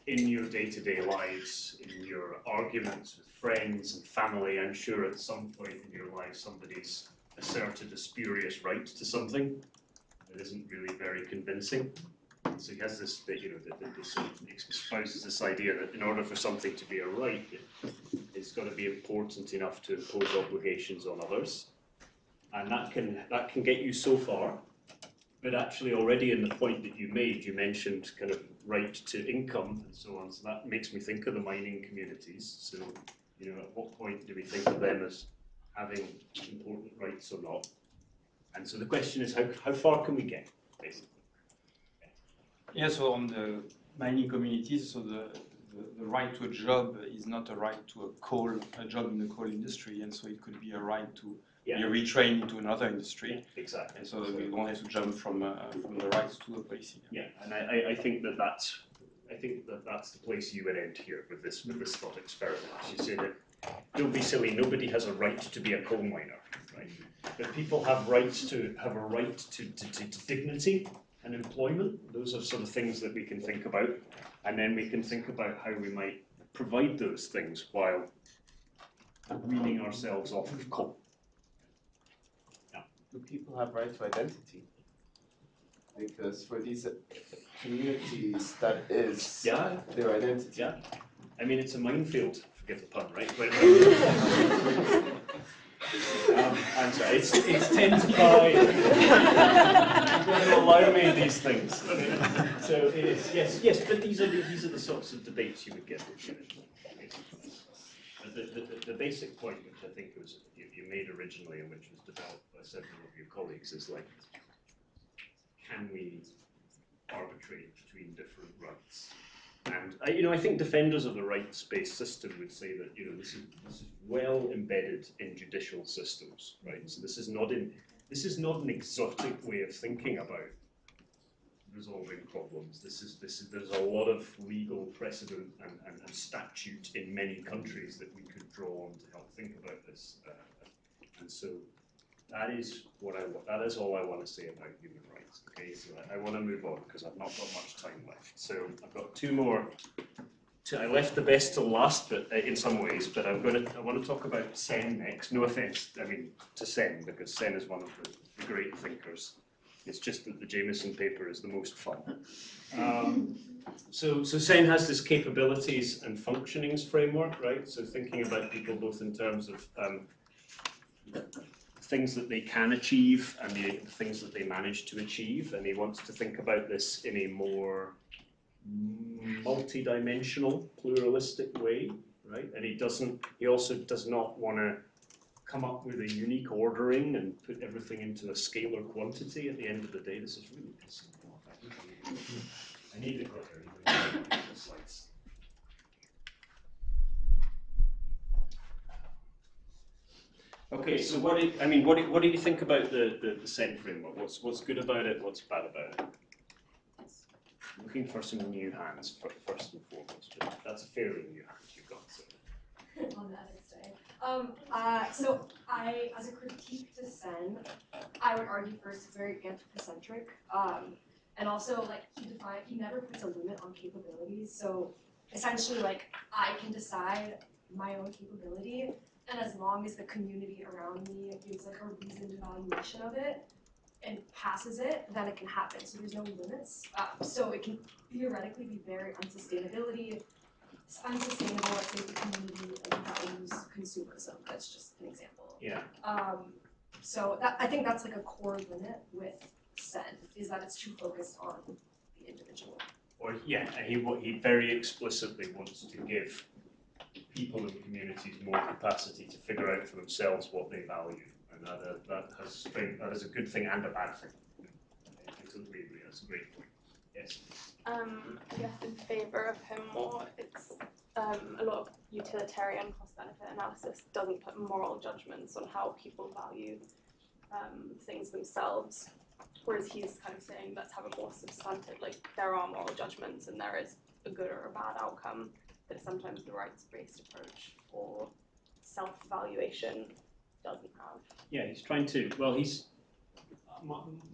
in your day-to-day lives, in your arguments with friends and family, I'm sure at some point in your life somebody's asserted a spurious right to something that isn't really very convincing. So he has this, you know, this sort of espouses this idea that in order for something to be a right, it's got to be important enough to impose obligations on others. And that can get you so far, but actually already in the point that you made, you mentioned kind of right to income and so on. So that makes me think of the mining communities. So, you know, at what point do we think of them as having important rights or not? And so the question is, how far can we get, basically? Yeah, so on the mining communities, so the right to a job is not a right to a job in the coal industry, and so it could be a right to be retrained into another industry. Yeah, exactly. And so we don't have to jump from the rights to a policy. Yeah, and I think that's the place you would end here with this thought experiment. You say that don't be silly. Nobody has a right to be a coal miner, right? But people have a right to dignity and employment. Those are sort of things that we can think about, and then we can think about how we might provide those things while weaning ourselves off of coal. Yeah. Do people have right to identity? Because for these communities, that is their identity. Yeah, I mean it's a minefield. Forgive the pun, right? I'm sorry, it's 10 to 5. You're going to allow me these things. So it is, yes, but these are the sorts of debates you would get. The basic point, which I think was you made originally, and which was developed by several of your colleagues, is like, can we arbitrate between different rights? And I think defenders of the rights-based system would say that this is well embedded in judicial systems, right? So this is not an exotic way of thinking about resolving problems. There's a lot of legal precedent and statute in many countries that we could draw on to help think about this, and so that is all I want to say about human rights. Okay, so I want to move on because I've not got much time left. So I've got two more. I left the best till last, but in some ways. But I want to talk about Sen next. No offense, I mean to Sen, because Sen is one of the great thinkers. It's just that the Jameson paper is the most fun. So Sen has this capabilities and functionings framework, right? So thinking about people both in terms of things that they can achieve and the things that they manage to achieve, and he wants to think about this in a more multi-dimensional, pluralistic way, right? And he also does not want to come up with a unique ordering and put everything into a scalar quantity at the end of the day. This is really pissing me off. I need the clicker. I need the slides. Okay, so what do you think about the Sen framework? What's good about it? What's bad about it? Looking for some new hands first and foremost. That's a fairly new hand you've got. So. On that side. So as a critique to Sen, I would argue first it's very anthropocentric, and also like he never puts a limit on capabilities. So essentially, like I can decide my own capability. And as long as the community around me gives like a reasoned evaluation of it and passes it, then it can happen. So there's no limits. So it can theoretically be very unsustainable, let's say the community values consumerism. That's just an example. Yeah. So I think that's like a core limit with Sen, is that it's too focused on the individual. Or and he very explicitly wants to give people and communities more capacity to figure out for themselves what they value, and that is a good thing and a bad thing. I totally agree. That's a great point. Yes. I guess in favour of him more, it's a lot of utilitarian cost-benefit analysis doesn't put moral judgments on how people value things themselves, whereas he's kind of saying let's have a more substantive, like there are moral judgments and there is a good or a bad outcome that sometimes the rights-based approach or self-evaluation doesn't have. Yeah, he's trying to, well,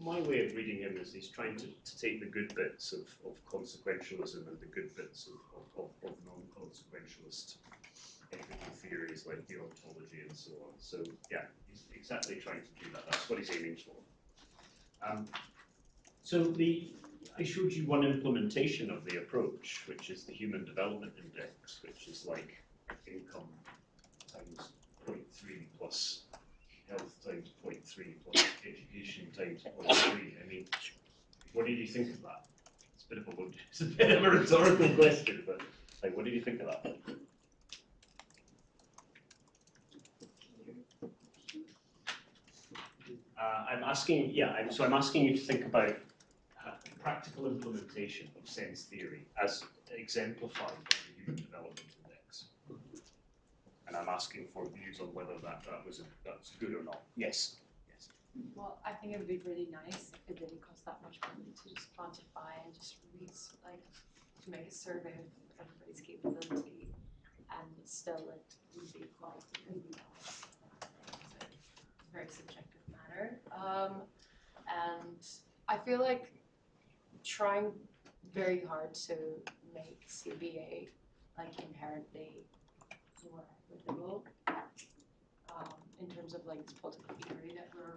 my way of reading him is he's trying to take the good bits of consequentialism and the good bits of non-consequentialist ethical theories like deontology and so on. So yeah, he's exactly trying to do that. That's what he's aiming for. I showed you one implementation of the approach, which is the Human Development Index, which is like income times 0.3 plus health times 0.3 plus education times 0.3. I mean, what did you think of that? It's a bit of a rhetorical question, but like, what did you think of that? I'm asking you to think about practical implementation of sense theory as exemplified by the Human Development Index. And I'm asking for views on whether that's good or not. Yes. Yes. Well, I think it would be really nice if it didn't cost that much money to just quantify and just to make a survey of everybody's capability, and still it would be quite individualized. It's a very subjective matter, and I feel like trying very hard to make CBA like inherently more equitable in terms of like this political theory that we're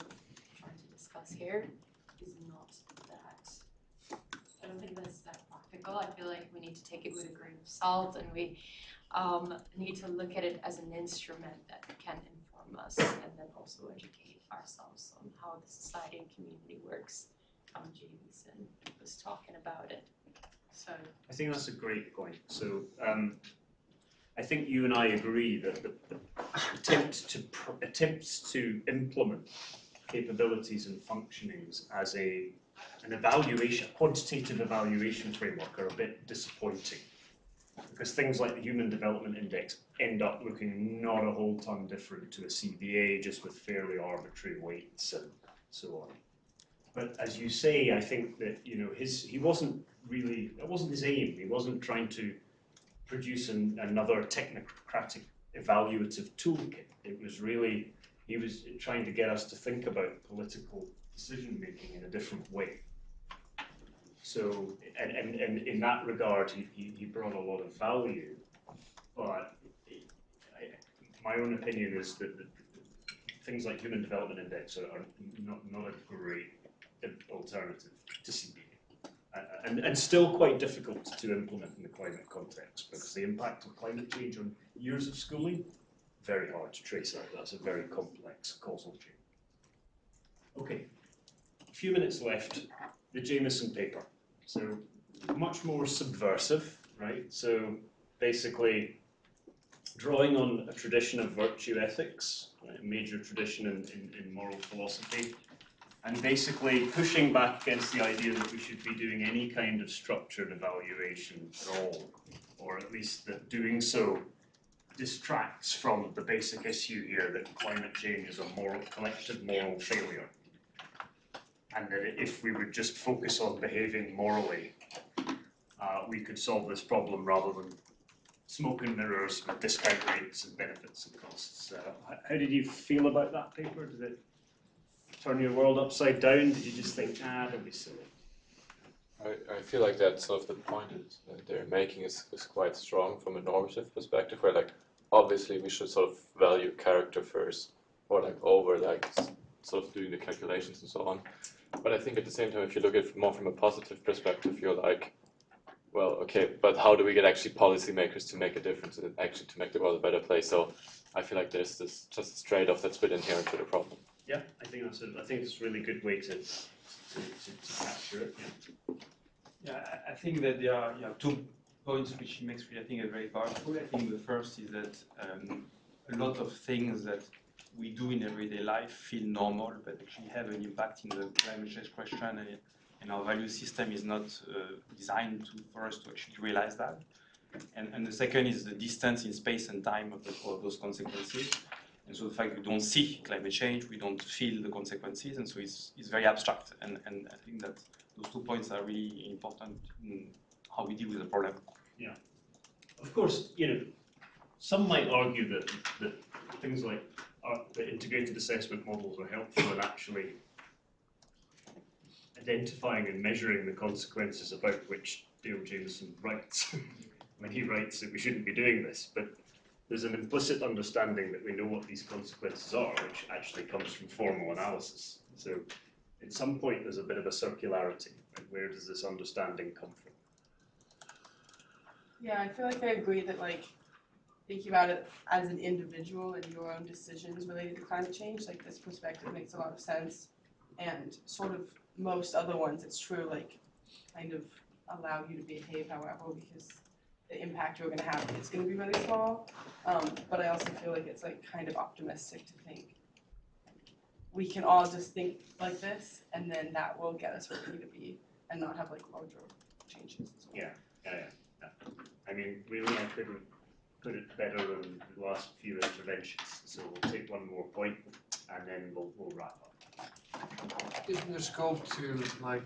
trying to discuss here is not that, I don't think that's that practical. I feel like we need to take it with a grain of salt, and we need to look at it as an instrument that can inform us and then also educate ourselves on how the society and community works. Jameson was talking about it. So I think that's a great point. So I think you and I agree that the attempts to implement capabilities and functionings as an evaluation, quantitative evaluation framework are a bit disappointing, because things like the Human Development Index end up looking not a whole ton different to a CBA, just with fairly arbitrary weights and so on. But as you say, I think that that wasn't his aim. He wasn't trying to produce another technocratic evaluative toolkit. It was really, he was trying to get us to think about political decision making in a different way. So, and in that regard, he brought a lot of value. But my own opinion is that things like Human Development Index are not a great alternative to CBA, and still quite difficult to implement in the climate context, because the impact of climate change on years of schooling, very hard to trace out. That's a very complex causal chain. Okay, a few minutes left. The Jameson paper. So much more subversive, right? So basically drawing on a tradition of virtue ethics, right? A major tradition in moral philosophy, and basically pushing back against the idea that we should be doing any kind of structured evaluation at all, or at least that doing so distracts from the basic issue here that climate change is a collective moral failure. And that if we would just focus on behaving morally, we could solve this problem rather than smoke and mirrors with discount rates and benefits and costs. How did you feel about that paper? Did it turn your world upside down? Did you just think, don't be silly? I feel like that sort of the point that they're making is quite strong from a normative perspective, where like obviously we should sort of value character first, or like over like sort of doing the calculations and so on. But I think at the same time, if you look at it more from a positive perspective, you're like, well, okay, but how do we get actually policymakers to make a difference and actually to make the world a better place? So I feel like there's this just a trade-off that's a bit inherent to the problem. Yeah, I think it's a really good way to capture it. Yeah, I think that there are 2 points which he makes, which I think are very powerful. I think the first is that a lot of things that we do in everyday life feel normal, but actually have an impact in the climate change question, and our value system is not designed for us to actually realize that. And the second is the distance in space and time of those consequences. And so the fact we don't see climate change, we don't feel the consequences, and so it's very abstract. And I think that those 2 points are really important in how we deal with the problem. Yeah. Of course, some might argue that things like the integrated assessment models are helpful in actually identifying and measuring the consequences about which Dale Jameson writes when he writes that we shouldn't be doing this. But there's an implicit understanding that we know what these consequences are, which actually comes from formal analysis. So at some point there's a bit of a circularity. Right? Where does this understanding come from? Yeah, I feel like I agree that like thinking about it as an individual and your own decisions related to climate change, like this perspective makes a lot of sense. And sort of most other ones, it's true, like kind of allow you to behave however, because the impact you're going to have is going to be really small. But I also feel like it's like kind of optimistic to think we can all just think like this, and then that will get us where we need to be, and not have like larger changes. Yeah. I mean, really, I couldn't put it better than the last few interventions. So we'll take one more point, and then we'll wrap up. Isn't there scope to like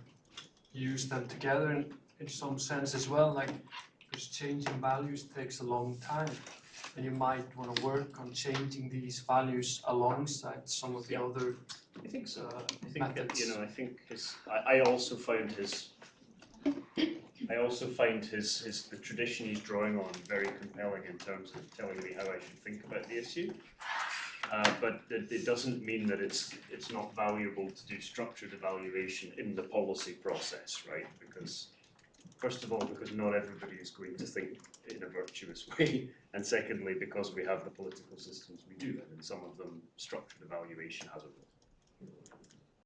use them together in some sense as well? Like, because changing values takes a long time, and you might want to work on changing these values alongside some of the other. I think so. I think methods. I think I also find the tradition he's drawing on very compelling in terms of telling me how I should think about the issue. But it doesn't mean that it's not valuable to do structured evaluation in the policy process, right? Because first of all, because not everybody is going to think in a virtuous way, and secondly, because we have the political systems we do, and in some of them, structured evaluation has a role.